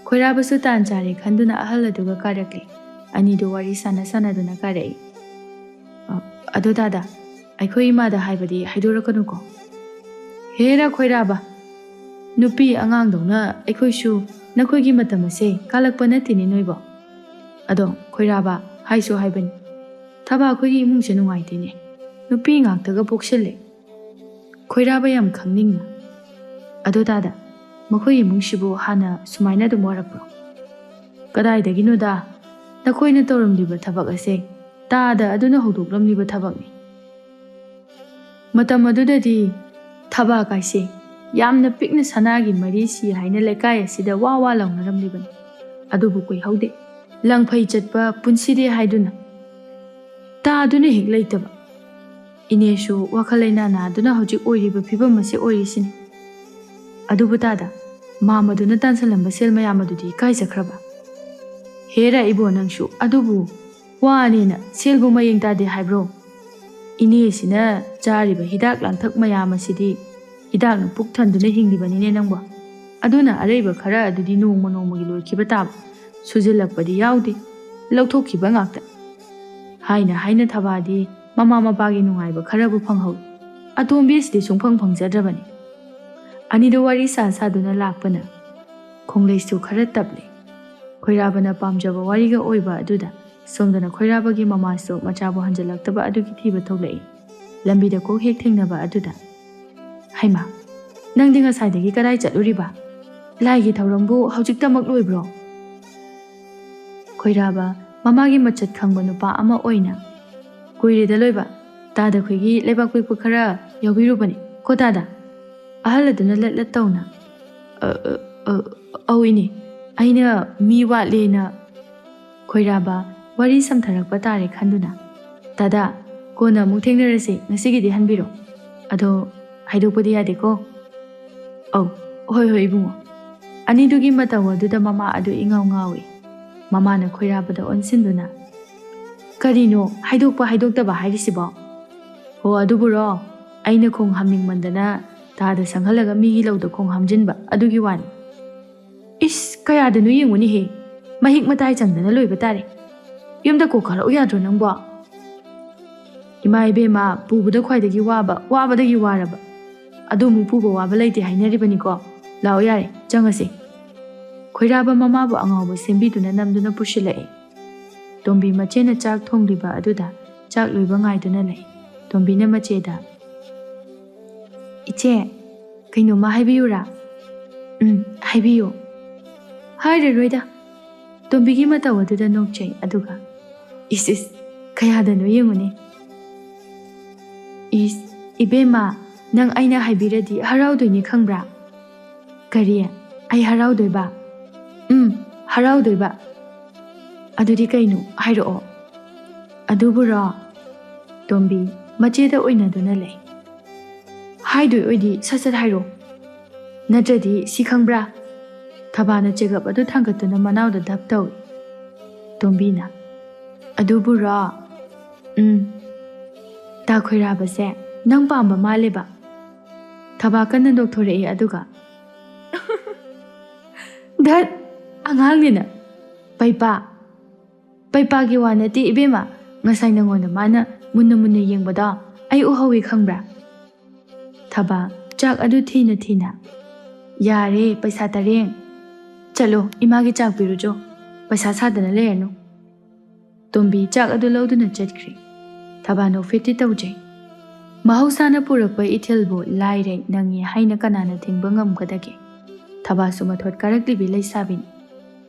ꯈꯣꯏꯔꯥꯕꯁꯨ ꯇꯥꯟ ꯆꯥꯔꯦ ꯈꯟꯗꯨꯅ ꯑꯍꯜ ꯑꯗꯨꯒ ꯀꯥꯔꯛꯂꯦ ꯑꯅꯤꯗꯨ ꯋꯥꯔꯤ ꯁꯥꯟꯅꯗꯨꯅ ꯀꯥꯔꯛꯏ ꯑꯗꯣ ꯗꯥꯗꯥ ꯑꯩꯈꯣꯏ ꯏꯃꯥꯗ ꯍꯥꯏꯕꯗꯤ ꯍꯥꯏꯗꯣꯔꯛꯀꯅꯨꯀꯣ ꯍꯦꯔꯥ ꯈꯣꯏꯔꯥꯕ ꯅꯨꯄꯤ ꯑꯉꯥꯡꯗꯧꯅ ꯑꯩꯈꯣꯏꯁꯨ ꯅꯈꯣꯏꯒꯤ ꯃꯇꯝ ꯑꯁꯦ ꯀꯥꯜꯂꯛꯄ ꯅꯠꯇꯦꯅꯦ ꯅꯣꯏꯕꯣ ꯑꯗꯣ ꯈꯣꯏꯔꯥꯕ ꯍꯥꯏꯁꯨ ꯍꯥꯏꯕꯅꯤ ꯊꯕꯥ ꯑꯩꯈꯣꯏꯒꯤ ꯏꯃꯨꯡꯁꯦ ꯅꯨꯡꯉꯥꯏꯇꯦꯅꯦ ꯅꯨꯄꯤ ꯉꯥꯛꯇꯒ ꯄꯣꯛꯁꯤꯜꯂꯦ ꯈꯣꯏꯔꯥꯕ ꯌꯥꯝ ꯈꯪꯅꯤꯡꯅ ꯑꯗꯣ ꯗꯥꯗꯥ ꯃꯈꯣꯏ ꯏꯃꯨꯡꯁꯤꯕꯨ ꯍꯥꯟꯅ ꯁꯨꯃꯥꯏꯅ ꯑꯗꯨꯝ ꯑꯣꯏꯔꯛꯄ꯭ꯔꯣ ꯀꯗꯥꯏꯗꯒꯤꯅꯣꯗ ꯅꯈꯣꯏꯅ ꯇꯧꯔꯝꯂꯤꯕ ꯊꯕꯛ ꯑꯁꯦ ꯇꯥꯗ ꯑꯗꯨꯅ ꯍꯧꯗꯣꯛꯂꯝꯂꯤꯕ ꯊꯕꯛꯅꯤ ꯃꯇꯝ ꯑꯗꯨꯗꯗꯤ ꯊꯕꯥ ꯀꯥꯏꯁꯦ ꯌꯥꯝꯅ ꯄꯤꯛꯅ ꯁꯅꯥꯒꯤ ꯃꯔꯤꯁꯤ ꯍꯥꯏꯅ ꯂꯩꯀꯥꯏ ꯑꯁꯤꯗ ꯋꯥ ꯋꯥ ꯂꯥꯎꯅꯔꯝꯂꯤꯕꯅꯤ ꯑꯗꯨꯕꯨ ꯀꯨꯏꯍꯧꯗꯦ ꯂꯪꯐꯩ ꯆꯠꯄ ꯄꯨꯟꯁꯤꯗꯦ ꯍꯥꯏꯗꯨꯅ ꯇꯥꯗꯨꯅ ꯍꯦꯛ ꯂꯩꯇꯕ ꯏꯅꯦꯁꯨ ꯋꯥꯈꯜ ꯂꯩꯅꯥ ꯅꯥꯗꯨꯅ ꯍꯧꯖꯤꯛ ꯑꯣꯏꯔꯤꯕ ꯐꯤꯕꯝ ꯑꯁꯤ ꯑꯣꯏꯔꯤꯁꯤꯅꯤ ꯑꯗꯨꯕꯨ ꯗꯥꯗꯥ ꯃꯥꯃꯗꯨꯅ ꯇꯥꯟꯁꯤꯜꯂꯝꯕ ꯁꯦꯜ ꯃꯌꯥꯝ ꯑꯗꯨꯗꯤ ꯀꯥꯏꯖꯈ꯭ꯔꯕ ꯍꯦꯔꯥꯏꯕꯣ ꯅꯪꯁꯨ ꯑꯗꯨꯕꯨ ꯋꯥꯅꯦꯅ ꯁꯦꯜꯕꯨ ꯃꯌꯦꯡ ꯇꯥꯗꯦ ꯍꯥꯏꯕ꯭ꯔꯣ ꯏꯅꯦꯁꯤꯅ ꯆꯥꯔꯤꯕ ꯍꯤꯗꯥꯛ ꯂꯥꯡꯊꯛ ꯃꯌꯥꯝ ꯑꯁꯤꯗꯤ ꯍꯤꯗꯥꯛꯅ ꯄꯨꯛ ꯊꯟꯗꯨꯅ ꯍꯤꯡꯂꯤꯕꯅꯤꯅꯦ ꯅꯪꯕꯣ ꯑꯗꯨꯅ ꯑꯔꯩꯕ ꯈꯔ ꯑꯗꯨꯗꯤ ꯅꯣꯡꯃ ꯅꯣꯡꯃꯒꯤ ꯂꯣꯏꯈꯤꯕ ꯇꯥꯕ ꯁꯨꯖꯤꯜꯂꯛꯄꯗꯤ ꯌꯥꯎꯗꯦ ꯂꯧꯊꯣꯛꯈꯤꯕ ꯉꯥꯛꯇ ꯍꯥꯏꯅ ꯍꯥꯏꯅ ꯊꯕꯥꯗꯤ ꯃꯃꯥ ꯃꯄꯥꯒꯤ ꯅꯨꯡꯉꯥꯏꯕ ꯈꯔꯕꯨ ꯐꯪꯍꯧꯏ ꯑꯇꯣꯝꯕꯤ ꯑꯁꯤꯗꯤ ꯁꯨꯡꯐꯪ ꯐꯪꯖꯗ꯭ꯔꯕꯅꯤ ꯑꯅꯤꯗꯨ ꯋꯥꯔꯤ ꯁꯥꯗꯨꯅ ꯂꯥꯛꯄꯅ ꯈꯣꯡꯂꯩꯁꯨ ꯈꯔ ꯇꯞꯂꯤ ꯈꯣꯏꯔꯥꯕꯅ ꯄꯥꯝꯖꯕ ꯋꯥꯔꯤꯒ ꯑꯣꯏꯕ ꯑꯗꯨꯗ ꯁꯣꯝꯗꯅ ꯈꯣꯏꯔꯥꯕꯒꯤ ꯃꯃꯥꯁꯨ ꯃꯆꯥꯕꯨ ꯍꯟꯖꯤꯜꯂꯛꯇꯕ ꯑꯗꯨꯒꯤ ꯊꯤꯕ ꯊꯣꯛꯂꯛꯏ ꯂꯝꯕꯤꯗ ꯀꯣꯛ ꯍꯦꯛ ꯊꯦꯡꯅꯕ ꯑꯗꯨꯗ ꯍꯩꯃꯥ ꯅꯪꯗꯤ ꯉꯁꯥꯏꯗꯒꯤ ꯀꯗꯥꯏ ꯆꯠꯂꯨꯔꯤꯕ ꯂꯥꯏꯒꯤ ꯊꯧꯔꯝꯕꯨ ꯍꯧꯖꯤꯛꯇꯃꯛ ꯂꯣꯏꯕ꯭ꯔꯣ ꯈꯣꯏꯔꯥꯕ ꯃꯃꯥꯒꯤ ꯃꯆꯠ ꯈꯪꯕ ꯅꯨꯄꯥ ꯑꯃ ꯑꯣꯏꯅ ꯀꯨꯏꯔꯦꯗ ꯂꯣꯏꯕ ꯗꯥꯗꯥ ꯈꯣꯏꯒꯤ ꯂꯩꯕꯥꯛ ꯄꯦꯛꯄ ꯈꯔ ꯌꯥꯎꯕꯤꯔꯨꯕꯅꯤ ꯀꯣ ꯗꯥꯗꯥ ꯑꯍꯜ ꯑꯗꯨꯅ ꯂꯠ ꯇꯧꯅ ꯑꯧ ꯏꯅꯦ ꯑꯩꯅ ꯃꯤ ꯋꯥꯠꯂꯦꯅ ꯈꯣꯏꯔꯥꯕ ꯋꯥꯔꯤ ꯁꯝꯊꯔꯛꯄ ꯇꯥꯔꯦ ꯈꯟꯗꯨꯅ ꯗꯥꯗꯥ ꯀꯣꯟꯅ ꯑꯃꯨꯛ ꯊꯦꯡꯅꯔꯁꯤ ꯉꯁꯤꯒꯤꯗꯤ ꯍꯟꯕꯤꯔꯣ ꯑꯗꯣ ꯍꯥꯏꯗꯣꯛꯄꯗꯤ ꯌꯥꯗꯦꯀꯣ ꯑꯧ ꯍꯣꯏ ꯍꯣꯏ ꯏꯕꯨꯡꯉꯣ ꯑꯅꯤꯗꯨꯒꯤ ꯃꯇꯧ ꯑꯗꯨꯗ ꯃꯃꯥ ꯑꯗꯨ ꯏꯉꯥꯎ ꯉꯥꯎꯏ ꯃꯃꯥꯅ ꯈꯣꯏꯔꯥꯕꯗ ꯑꯣꯟꯁꯤꯟꯗꯨꯅ ꯀꯔꯤꯅꯣ ꯍꯥꯏꯗꯣꯛꯄ ꯍꯥꯏꯗꯣꯛꯇꯕ ꯍꯥꯏꯔꯤꯁꯤꯕꯣ ꯍꯣ ꯑꯗꯨꯕꯨꯔꯣ ꯑꯩꯅ ꯈꯣꯡ ꯍꯥꯝꯅꯤꯡꯃꯟꯗꯅ ꯇꯥꯗ ꯁꯪꯍꯜꯂꯒ ꯃꯤꯒꯤ ꯂꯧꯗ ꯈꯣꯡ ꯍꯥꯝꯖꯤꯟꯕ ꯑꯗꯨꯒꯤ ꯋꯥꯅꯤ ꯏꯁ ꯀꯌꯥꯗꯅꯣ ꯌꯦꯡꯉꯨꯅꯦꯍꯦ ꯃꯍꯤꯛ ꯃꯇꯥꯏ ꯆꯪꯗꯅ ꯂꯣꯏꯕ ꯇꯥꯔꯦ ꯌꯨꯝꯗ ꯀꯣꯛꯈꯠꯂꯛꯎ ꯌꯥꯗ꯭ꯔꯣ ꯅꯪꯕꯣ ꯏꯃꯥ ꯏꯕꯦꯝꯃ ꯄꯨꯕꯗ ꯈ꯭ꯋꯥꯏꯗꯒꯤ ꯋꯥꯕꯗꯒꯤ ꯋꯥꯔꯕ ꯑꯗꯨꯃꯨꯛ ꯄꯨꯕ ꯋꯥꯕ ꯂꯩꯇꯦ ꯍꯥꯏꯅꯔꯤꯕꯅꯤꯀꯣ ꯂꯥꯛꯑꯣ ꯌꯥꯔꯦ ꯆꯪꯉꯁꯤ ꯈꯣꯏꯔꯥꯕ ꯃꯃꯥꯕꯨ ꯑꯉꯥꯎꯕ ꯁꯦꯝꯕꯤꯗꯨꯅ ꯅꯝꯗꯨꯅ ꯄꯨꯁꯤꯜꯂꯛꯏ ꯇꯣꯝꯕꯤ ꯃꯆꯦꯅ ꯆꯥꯛ ꯊꯣꯡꯂꯤꯕ ꯑꯗꯨꯗ ꯆꯥꯛ ꯂꯣꯏꯕ ꯉꯥꯏꯗꯨꯅ ꯂꯩ ꯇꯣꯝꯕꯤꯅ ꯃꯆꯦꯗ ꯏꯆꯦ ꯀꯩꯅꯣꯝꯃ ꯍꯥꯏꯕꯤꯌꯨꯔꯥ ꯍꯥꯏꯕꯤꯌꯨ ꯍꯥꯏꯔꯔꯣꯏꯗ ꯇꯣꯝꯕꯤꯒꯤ ꯃꯇꯧ ꯑꯗꯨꯗ ꯅꯣꯛꯆꯩ ꯑꯗꯨꯒ ꯏꯁ ꯀꯌꯥꯗꯅꯣ ꯌꯦꯡꯉꯨꯅꯦ ꯏꯁ ꯏꯕꯦꯝꯃ ꯅꯪ ꯑꯩꯅ ꯍꯥꯏꯕꯤꯔꯗꯤ ꯍꯔꯥꯎꯗꯣꯏꯅꯤ ꯈꯪꯕ꯭ꯔꯥ ꯀꯔꯤ ꯑꯩ ꯍꯔꯥꯎꯗꯣꯏꯕ ꯍꯔꯥꯎꯗꯣꯏꯕ ꯑꯗꯨꯗꯤ ꯀꯩꯅꯣ ꯍꯥꯏꯔꯛꯑꯣ ꯑꯗꯨꯕꯨꯔꯣ ꯇꯣꯝꯕꯤ ꯃꯆꯦꯗ ꯑꯣꯏꯅꯗꯨꯅ ꯂꯩ ꯍꯥꯏꯗꯣꯏ ꯑꯣꯏꯗꯤ ꯁꯠ ꯁꯠ ꯍꯥꯏꯔꯣ ꯅꯠꯇ꯭ꯔꯗꯤ ꯁꯤ ꯈꯪꯕ꯭ꯔꯥ ꯊꯕꯥꯅ ꯆꯦꯒꯞ ꯑꯗꯨ ꯊꯥꯡꯒꯠꯇꯨꯅ ꯃꯅꯥꯎꯗ ꯙꯞ ꯇꯧꯏ ꯇꯣꯝꯕꯤꯅ ꯑꯗꯨꯕꯨꯔꯣ ꯇꯥ ꯈꯣꯏꯔꯥꯕꯁꯦ ꯅꯪ ꯄꯥꯝꯕ ꯃꯥꯜꯂꯦꯕ ꯊꯕꯥ ꯀꯟꯅ ꯅꯣꯛꯊꯣꯔꯛꯏ ꯑꯗꯨꯒ ꯙꯠ ꯑꯉꯥꯡꯅꯤꯅ ꯄꯩꯄꯥꯒꯤ ꯋꯥ ꯅꯠꯇꯦ ꯏꯕꯦꯝꯃ ꯉꯁꯥꯏ ꯅꯉꯣꯟꯗ ꯃꯥꯅ ꯃꯨꯟꯅ ꯃꯨꯟꯅ ꯌꯦꯡꯕꯗꯣ ꯑꯩ ꯎꯍꯧꯋꯤ ꯈꯪꯕ꯭ꯔꯥ ꯊꯕꯥ ꯆꯥꯛ ꯑꯗꯨ ꯊꯤꯅ ꯌꯥꯔꯦ ꯄꯩꯁꯥ ꯇꯔꯦꯡ ꯆꯠꯂꯣ ꯏꯃꯥꯒꯤ ꯆꯥꯛ ꯄꯤꯔꯨꯆꯣ ꯄꯩꯁꯥ ꯁꯥꯗꯅ ꯂꯩꯔꯅꯨ ꯇꯣꯝꯕꯤ ꯆꯥꯛ ꯑꯗꯨ ꯂꯧꯗꯨꯅ ꯆꯠꯈ꯭ꯔꯤ ꯊꯕꯥ ꯅꯣꯛꯐꯦꯠꯇꯤ ꯇꯧꯖꯩ ꯃꯍꯧꯁꯥꯅ ꯄꯨꯔꯛꯄ ꯏꯊꯤꯜꯕꯨ ꯂꯥꯏꯔꯩ ꯅꯪꯉꯤ ꯍꯥꯏꯅ ꯀꯅꯥꯅ ꯊꯤꯡꯕ ꯉꯝꯒꯗꯒꯦ ꯊꯕꯥꯁꯨ ꯃꯊꯣꯠ ꯀꯥꯔꯛꯂꯤꯕꯤ ꯂꯩꯁꯥꯕꯤꯅꯤ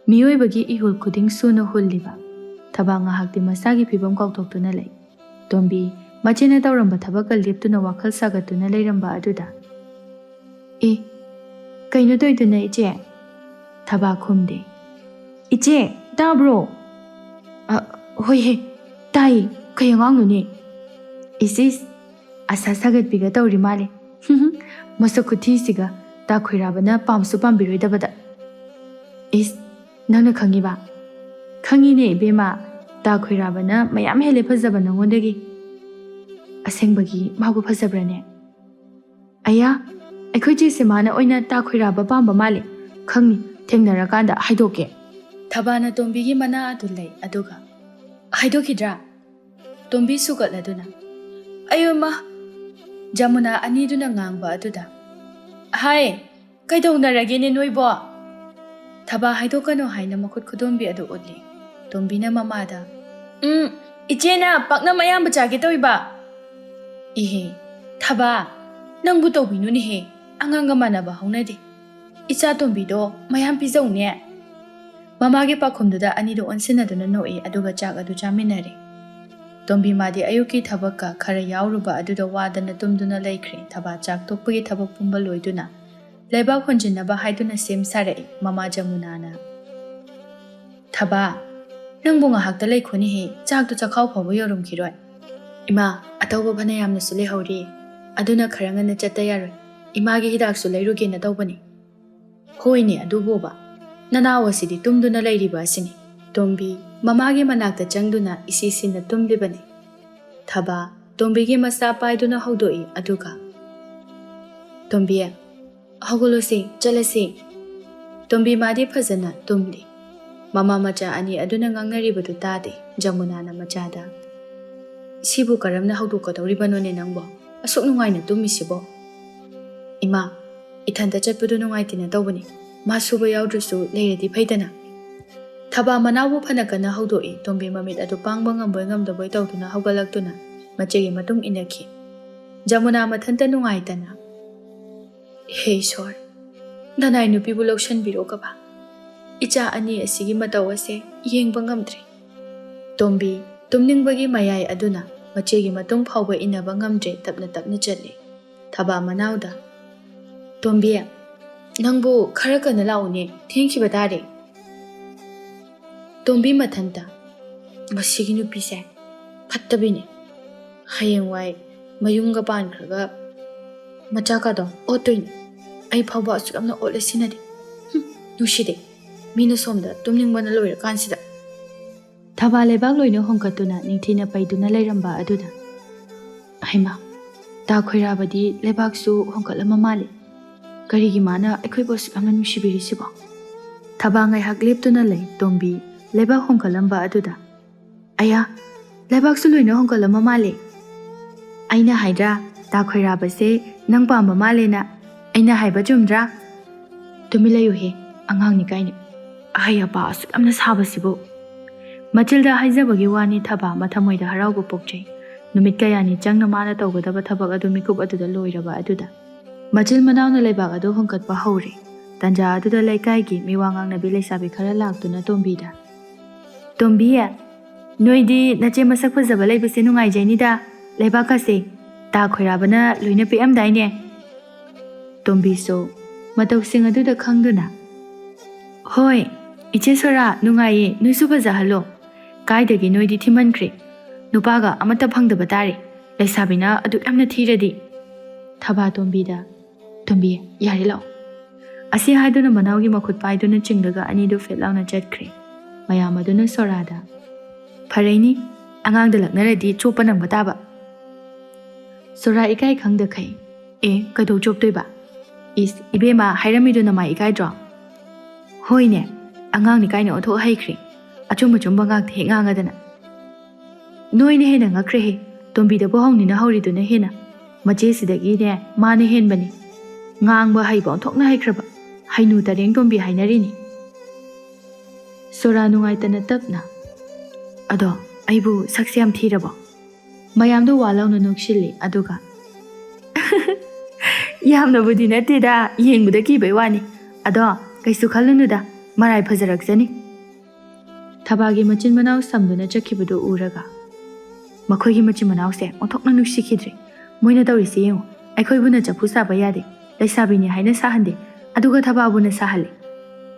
ꯃꯤꯑꯣꯏꯕꯒꯤ ꯏꯍꯨꯜ ꯈꯨꯗꯤꯡ ꯁꯨꯅ ꯍꯨꯜꯂꯤꯕ ꯊꯕꯥ ꯉꯥꯏꯍꯥꯛꯇꯤ ꯃꯁꯥꯒꯤ ꯐꯤꯕꯝ ꯀꯥꯎꯊꯣꯛꯇꯨꯅ ꯂꯩ ꯇꯣꯝꯕꯤ ꯃꯆꯦꯅ ꯇꯧꯔꯝꯕ ꯊꯕꯛꯀ ꯂꯦꯞꯇꯨꯅ ꯋꯥꯈꯜ ꯁꯥꯒꯠꯇꯨꯅ ꯂꯩꯔꯝꯕ ꯑꯗꯨꯗ ꯀꯩꯅꯣ ꯇꯧꯏꯗꯨꯅ ꯏꯆꯦ ꯊꯕꯥ ꯈꯨꯝꯗꯦ ꯏꯆꯦ ꯇꯥꯕ꯭ꯔꯣ ꯍꯣꯏꯍꯦ ꯇꯥꯏ ꯀꯩ ꯑꯉꯥꯡꯅꯣꯅꯦ ꯏꯁ ꯑꯁꯥ ꯁꯥꯒꯠꯄꯤꯒ ꯇꯧꯔꯤ ꯃꯥꯜꯂꯦ ꯃꯁꯛ ꯈꯨꯊꯤꯁꯤꯒ ꯇꯥ ꯈꯣꯏꯔꯥꯕꯅ ꯄꯥꯝꯁꯨ ꯄꯥꯝꯕꯤꯔꯣꯏꯗꯕꯗ ꯅꯪꯅ ꯈꯪꯉꯤꯕ ꯈꯪꯉꯤꯅꯦ ꯏꯕꯦꯝꯃ ꯇꯥ ꯈꯣꯏꯔꯥꯕꯅ ꯃꯌꯥꯝ ꯍꯦꯜꯂꯦ ꯐꯖꯕ ꯅꯉꯣꯟꯗꯒꯤ ꯑꯁꯦꯡꯕꯒꯤ ꯃꯥꯕꯨ ꯐꯖꯕ꯭ꯔꯅꯦ ꯑꯌꯥ ꯑꯩꯈꯣꯏ ꯆꯦꯁꯦ ꯃꯥꯅ ꯑꯣꯏꯅ ꯇꯥ ꯈꯣꯏꯔꯥꯕ ꯄꯥꯝꯕ ꯃꯥꯜꯂꯦ ꯈꯪꯅꯤ ꯊꯦꯡꯅꯔꯀꯥꯟꯗ ꯍꯥꯏꯗꯣꯛꯀꯦ ꯊꯕꯥꯅ ꯇꯣꯝꯕꯤꯒꯤ ꯃꯅꯥ ꯑꯗꯨ ꯂꯩ ꯑꯗꯨꯒ ꯍꯥꯏꯗꯣꯛꯈꯤꯗ꯭ꯔꯥ ꯇꯣꯝꯕꯤ ꯁꯨꯒꯠꯂꯗꯨꯅ ꯑꯌꯣꯃ ꯖꯃꯨꯅꯥ ꯑꯅꯤꯗꯨꯅ ꯉꯥꯡꯕ ꯑꯗꯨꯗ ꯍꯥꯏ ꯀꯩꯗꯧꯅꯔꯒꯦꯅꯦ ꯅꯣꯏꯕꯣ ꯊꯕꯥ ꯍꯥꯏꯗꯣꯛꯀꯅꯣ ꯍꯥꯏꯅ ꯃꯈꯨꯠ ꯈꯨꯗꯣꯝꯕꯤ ꯑꯗꯨ ꯎꯠꯂꯤ ꯇꯣꯝꯕꯤꯅ ꯃꯃꯥꯗ ꯏꯆꯦꯅ ꯄꯥꯛꯅꯝ ꯑꯌꯥꯝꯕ ꯆꯥꯒꯦ ꯇꯧꯏꯕ ꯏꯍꯦ ꯊꯕꯥ ꯅꯪꯕꯨ ꯇꯧꯕꯤꯅꯨꯅꯦꯍꯦ ꯑꯉꯥꯡꯒ ꯃꯥꯟꯅꯕ ꯍꯧꯅꯗꯦ ꯏꯆꯥ ꯇꯣꯝꯕꯤꯗꯣ ꯃꯌꯥꯝ ꯄꯤꯖꯧꯅꯦ ꯃꯃꯥꯒꯤ ꯄꯥꯈꯨꯝꯗꯨꯗ ꯑꯅꯤꯗꯣ ꯑꯣꯟꯁꯤꯟꯅꯗꯨꯅ ꯅꯣꯛꯏ ꯑꯗꯨꯒ ꯆꯥꯛ ꯑꯗꯨ ꯆꯥꯃꯤꯟꯅꯔꯦ ꯇꯣꯝꯕꯤ ꯃꯥꯗꯤ ꯑꯌꯨꯛꯀꯤ ꯊꯕꯛꯀ ꯈꯔ ꯌꯥꯎꯔꯨꯕ ꯑꯗꯨꯗ ꯋꯥꯗꯅ ꯇꯨꯝꯗꯨꯅ ꯂꯩꯈ꯭ꯔꯦ ꯊꯕꯥ ꯆꯥꯛ ꯇꯣꯛꯄꯒꯤ ꯊꯕꯛ ꯄꯨꯝꯕ ꯂꯣꯏꯗꯨꯅ ꯂꯩꯕꯥꯛ ꯍꯣꯟꯖꯤꯟꯅꯕ ꯍꯥꯏꯗꯨꯅ ꯁꯦꯝ ꯁꯥꯔꯛꯏ ꯃꯃꯥ ꯖꯃꯨꯅꯥꯅ ꯊꯕꯥ ꯅꯪꯕꯨ ꯉꯥꯏꯍꯥꯛꯇ ꯂꯩꯈꯣꯅꯦꯍꯦ ꯆꯥꯛꯇꯨ ꯆꯈꯥꯎ ꯐꯥꯎꯕ ꯌꯧꯔꯝꯈꯤꯔꯣꯏ ꯏꯃꯥ ꯑꯇꯧꯕ ꯐꯅ ꯌꯥꯝꯅꯁꯨ ꯂꯩꯍꯧꯔꯤ ꯑꯗꯨꯅ ꯈꯔ ꯉꯟꯅ ꯆꯠꯇ ꯌꯥꯔꯣꯏ ꯏꯃꯥꯒꯤ ꯍꯤꯗꯥꯛꯁꯨ ꯂꯩꯔꯨꯒꯦꯅ ꯇꯧꯕꯅꯤ ꯍꯣꯏꯅꯦ ꯑꯗꯨꯕꯨꯕ ꯅꯅꯥꯎ ꯑꯁꯤꯗꯤ ꯇꯨꯝꯗꯨꯅ ꯂꯩꯔꯤꯕ ꯑꯁꯤꯅꯤ ꯇꯣꯝꯕꯤ ꯃꯃꯥꯒꯤ ꯃꯅꯥꯛꯇ ꯆꯪꯗꯨꯅ ꯏꯁꯤꯁꯤꯅ ꯇꯨꯝꯂꯤꯕꯅꯤ ꯊꯕꯥ ꯇꯣꯝꯕꯤꯒꯤ ꯃꯆꯥ ꯄꯥꯏꯗꯨꯅ ꯍꯧꯗꯣꯛꯏ ꯑꯗꯨꯒ ꯇꯣꯝꯕꯤ ꯍꯧꯒꯠꯂꯨꯁꯤ ꯆꯠꯂꯁꯤ ꯇꯣꯝꯕꯤ ꯃꯥꯗꯤ ꯐꯖꯅ ꯇꯨꯝꯂꯤ ꯃꯃꯥ ꯃꯆꯥ ꯑꯅꯤ ꯑꯗꯨꯅ ꯉꯥꯡꯅꯔꯤꯕꯗꯨ ꯇꯥꯗꯦ ꯖꯃꯨꯅꯥꯅ ꯃꯆꯥꯗ ꯁꯤꯕꯨ ꯀꯔꯝꯅ ꯍꯧꯗꯣꯛꯀꯗꯧꯔꯤꯕꯅꯣꯅꯦ ꯅꯪꯕꯣ ꯑꯁꯨꯛ ꯅꯨꯡꯉꯥꯏꯅ ꯇꯨꯝꯃꯤꯁꯤꯕꯣ ꯏꯃꯥ ꯏꯊꯟꯇ ꯆꯠꯄꯗꯨ ꯅꯨꯡꯉꯥꯏꯇꯦꯅ ꯇꯧꯕꯅꯤ ꯃꯥ ꯁꯨꯕ ꯌꯥꯎꯗ꯭ꯔꯁꯨ ꯂꯩꯔꯗꯤ ꯐꯩꯗꯅ ꯊꯕꯥ ꯃꯅꯥꯎꯕꯨ ꯐꯅ ꯀꯟꯅ ꯍꯧꯗꯣꯛꯏ ꯇꯣꯝꯕꯤ ꯃꯃꯤꯠ ꯑꯗꯨ ꯄꯥꯡꯕ ꯉꯝꯕꯣꯏ ꯉꯝꯗꯕꯣꯏ ꯇꯧꯗꯨꯅ ꯍꯧꯒꯠꯂꯛꯇꯨꯅ ꯃꯆꯦꯒꯤ ꯃꯇꯨꯡ ꯏꯟꯅꯈꯤ ꯖꯃꯨꯅꯥ ꯃꯊꯟꯇ ꯅꯨꯡꯉꯥꯏꯇꯅ ꯍꯦ ꯏꯁꯣꯔ ꯅꯅꯥꯏ ꯅꯨꯄꯤꯕꯨ ꯂꯧꯁꯟꯕꯤꯔꯣꯀꯕ ꯏꯆꯥ ꯑꯅꯤ ꯑꯁꯤꯒꯤ ꯃꯇꯧ ꯑꯁꯦ ꯌꯦꯡꯕ ꯉꯝꯗ꯭ꯔꯦ ꯇꯣꯝꯕꯤ ꯇꯨꯝꯅꯤꯡꯕꯒꯤ ꯃꯌꯥꯏ ꯑꯗꯨꯅ ꯃꯆꯦꯒꯤ ꯃꯇꯨꯡ ꯐꯥꯎꯕ ꯏꯟꯅꯕ ꯉꯝꯗ꯭ꯔꯦ ꯇꯞꯅ ꯇꯞꯅ ꯆꯠꯂꯤ ꯊꯕꯥ ꯃꯅꯥꯎꯗ ꯇꯣꯝꯕꯤ ꯅꯪꯕꯨ ꯈꯔ ꯀꯟꯅ ꯂꯥꯛꯎꯅꯦ ꯊꯦꯡꯈꯤꯕ ꯇꯥꯔꯦ ꯇꯣꯝꯕꯤ ꯃꯊꯟꯇ ꯃꯁꯤꯒꯤ ꯅꯨꯄꯤꯁꯦ ꯐꯠꯇꯕꯤꯅꯤ ꯍꯌꯦꯡꯋꯥꯏ ꯃꯌꯨꯝꯒ ꯄꯥꯟꯈ꯭ꯔꯒ ꯃꯆꯥꯀꯗꯣ ꯑꯣꯠꯇꯣꯏꯅꯤ ꯑꯩ ꯐꯥꯎꯕ ꯑꯁꯨꯛ ꯌꯥꯝꯅ ꯑꯣꯠꯂꯁꯤꯅꯗꯤ ꯅꯨꯡꯁꯤꯗꯦ ꯃꯤꯅ ꯁꯣꯝꯗ ꯇꯨꯝꯅꯤꯡꯕꯅ ꯂꯣꯏꯔꯀꯥꯟꯁꯤꯗ ꯊꯕꯥ ꯂꯩꯕꯥꯛ ꯂꯣꯏꯅ ꯍꯣꯡꯀꯠꯇꯨꯅ ꯅꯤꯡꯊꯤꯅ ꯄꯩꯗꯨꯅ ꯂꯩꯔꯝꯕ ꯑꯗꯨꯗ ꯍꯩꯃꯥ ꯇꯥ ꯈꯣꯏꯔꯥꯕꯗꯤ ꯂꯩꯕꯥꯛꯁꯨ ꯍꯣꯡꯀꯠꯂꯝꯃ ꯃꯥꯜꯂꯤ ꯀꯔꯤꯒꯤ ꯃꯥꯅ ꯑꯩꯈꯣꯏꯕꯨ ꯑꯁꯨꯛ ꯌꯥꯝꯅ ꯅꯨꯡꯁꯤꯕꯤꯔꯤꯁꯤꯕꯣ ꯊꯕꯥ ꯉꯥꯏꯍꯥꯛ ꯂꯦꯞꯇꯨꯅ ꯂꯩ ꯇꯣꯝꯕꯤ ꯂꯩꯕꯥꯛ ꯍꯣꯡꯀꯠꯂꯝꯕ ꯑꯗꯨꯗ ꯑꯌꯥ ꯂꯩꯕꯥꯛꯁꯨ ꯂꯣꯏꯅ ꯍꯣꯡꯀꯠꯂꯝꯃ ꯃꯥꯜꯂꯤ ꯑꯩꯅ ꯍꯥꯏꯗ꯭ꯔꯥ ꯇꯥ ꯈꯣꯏꯔꯥꯕꯁꯦ ꯅꯪ ꯄꯥꯝꯕ ꯃꯥꯜꯂꯦꯅ ꯑꯩꯅ ꯍꯥꯏꯕ ꯆꯨꯝꯗ꯭ꯔꯥ ꯇꯨꯃꯤꯟ ꯂꯩꯌꯨꯍꯦ ꯑꯉꯥꯡꯅꯤ ꯀꯥꯏꯅ ꯑꯍꯩ ꯑꯄꯥ ꯑꯁꯨꯛ ꯌꯥꯝꯅ ꯁꯥꯕꯁꯤꯕꯨ ꯃꯆꯤꯜꯗ ꯍꯥꯏꯖꯕꯒꯤ ꯋꯥꯅꯤ ꯊꯕꯥ ꯃꯊꯃꯣꯏꯗ ꯍꯔꯥꯎꯕ ꯄꯣꯛꯆꯩ ꯅꯨꯃꯤꯠ ꯀꯌꯥꯅꯤ ꯆꯪꯅ ꯃꯥꯅ ꯇꯧꯒꯗꯕ ꯊꯕꯛ ꯑꯗꯨ ꯃꯤꯀꯨꯞ ꯑꯗꯨꯗ ꯂꯣꯏꯔꯕ ꯑꯗꯨꯗ ꯃꯆꯤꯜ ꯃꯅꯥꯎꯅ ꯂꯩꯕꯥꯛ ꯑꯗꯨ ꯍꯣꯡꯀꯠꯄ ꯍꯧꯔꯦ ꯇꯟꯖꯥ ꯑꯗꯨꯗ ꯂꯩꯀꯥꯏꯒꯤ ꯃꯤꯋꯥ ꯉꯥꯡꯅꯕꯤ ꯂꯩꯁꯥꯕꯤ ꯈꯔ ꯂꯥꯛꯇꯨꯅ ꯇꯣꯝꯕꯤꯗ ꯇꯣꯝꯕꯤ ꯅꯣꯏꯗꯤ ꯅꯆꯦ ꯃꯁꯛ ꯐꯖꯕ ꯂꯩꯕꯁꯦ ꯅꯨꯡꯉꯥꯏꯖꯩꯅꯤꯗ ꯂꯩꯕꯥꯛꯀꯁꯦ ꯇꯥ ꯈꯣꯏꯔꯥꯕꯅ ꯂꯣꯏꯅ ꯄꯤꯑꯝꯗꯥꯏꯅꯦ ꯇꯣꯝꯕꯤꯁꯨ ꯃꯇꯧꯁꯤꯡ ꯑꯗꯨꯗ ꯈꯪꯗꯨꯅ ꯍꯣꯏ Iche Sora nungaye nuisu fazahalo. Kaidagi noidi thimankhre. Nupaga amata phangdaba tare. Laisabina adu yamna thiradi. Thaba Tombida. Tombi yari lao. Asi haiduna manaugi makhut paiduna chingdaga anidu fetlauna chatkre. Mayamaduna Sorada. Pharaini angangda laknaradi chopa nangba taba. Sora ikai khangda khai. Kadau chop toiba. Is ibema hairamiduna mai ikai draw. Hoine angang ni kaina otho haikre. Achumba chumba ngak the ngangadana. Noine hena ngakre he. Tombida bohong ni na hauriduna hena. Mache sidagi ne mane hen bani. Ngangba haiba thokna haikraba. Hainu tareng tombi hainarini. Sora nungai tana tapna. Ado aibu saksiam thirabo. Mayamdu walauna nukshili aduga. Yamna budi natida yengbuda kibai wani. Ado kaisu khalunuda marai phajarakjani. Thabagi machin manau samduna chakibadu uraga. Makhoigi machin manau se onthokna nukshikidre. Moina tawrisi yengo. Aikhoibuna chapu saba yade. Laisabini haina sahande. Aduga thababuna sahale.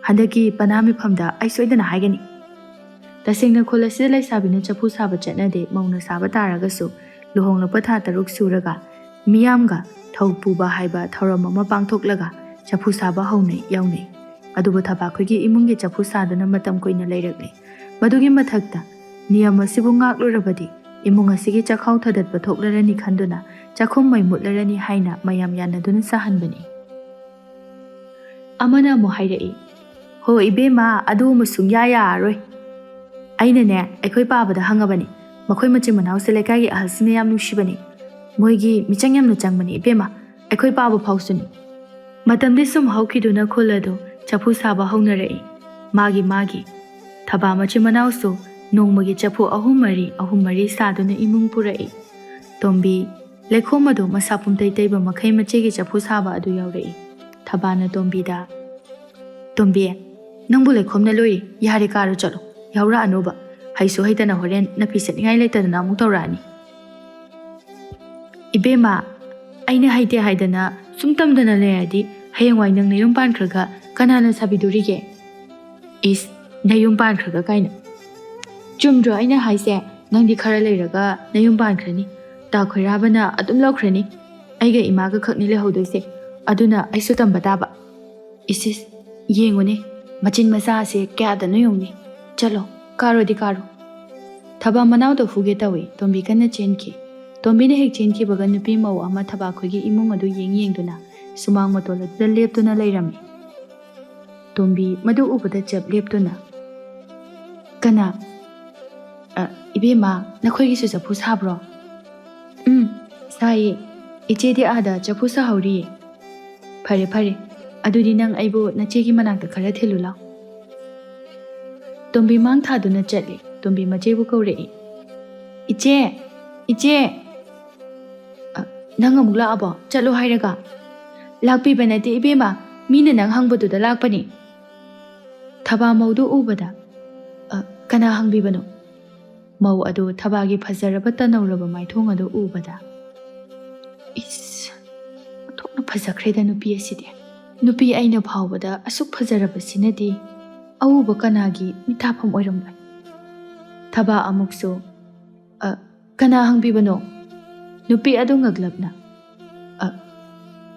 Handaki panami phamda ai soidana haigani. Tasingna kholasida laisabina chapu saba chatnade mauna saba taragasu luhongna patha taruk suraga miyamga thaupuba haiba thauramama pangthoklaga chapu saba haunai yaunai. Aduba thaba khoigi imungi chapu saduna matam koina leirakle. Madugi mathakta niyam asibu ngaklurabadi imung asigi chakhau thadat pathoklarani khanduna chakhum mai mutlarani haina mayam yanaduna sahanbani. Amana mo hairai. Ho ibema adu musung ya aroi. Aina ne aikhoi pabada hangabani. Makhoi machin manau se lekai gi ahalsine yam nushibani. Moigi michang yam nuchangmani ibema aikhoi paba phausuni. Matamde sum haukiduna kholado chapu saba haunarai. Magi. Thaba machin manau so nongmagi chapu ahum mari saduna imung purai. Tombi lekhomado masapum taiba makhai machegi chapu saba adu yaurai. Thabana Tombida. Tombi nangbu lekhomna loi yari karu chalo. Yaura anuba. Haisu haitana horen napiset ngai leitadana amuk tawrani. Ibema aina haite haidana sumtamdana layadi hayangwai nang nayum pankhraga kanana sabidurige. Is nayum pankhraga kaina. Chumdro aina haise nangdi khara leiraga nayum pankrani. Ta khoirabana adum laukrani. Aiga imaga khakni lehodoise. Aduna aisu tamba taba. Isis yengone machin masa se kya da noyongni. Chalo karo di karo. Thaba manau da fuge tawi Tombi kana chenki. Tombi ne hek chenki baga nupi mau ama thaba khoigi imung adu yengduna sumang matola da leptuna leirami. Tombi madu ubada chap leptuna. Kana ibema nakhoigi su chapu sabro. Sai iche di ada chapu sa hauri. Phare adudi nang aibu nachegi manakta khara thelula. Tombi mang thaduna chatli. Tombi machebu kaurei. Iche nang amuk laabo chatlo hairaga. Lakpi banati ibema mina nang hangbadu da lakpani. Thaba maudu ubada. Kana hangbi bano. Mau adu thabagi phazaraba tanauraba maithong adu ubada. Is thokna phazakreda nupi asidi. Nupi aina phawbada asuk phazaraba sinadi auba kanagi mithapam oirambai. Thaba amukso kana hangbibano. Nupi adu ngaglabna.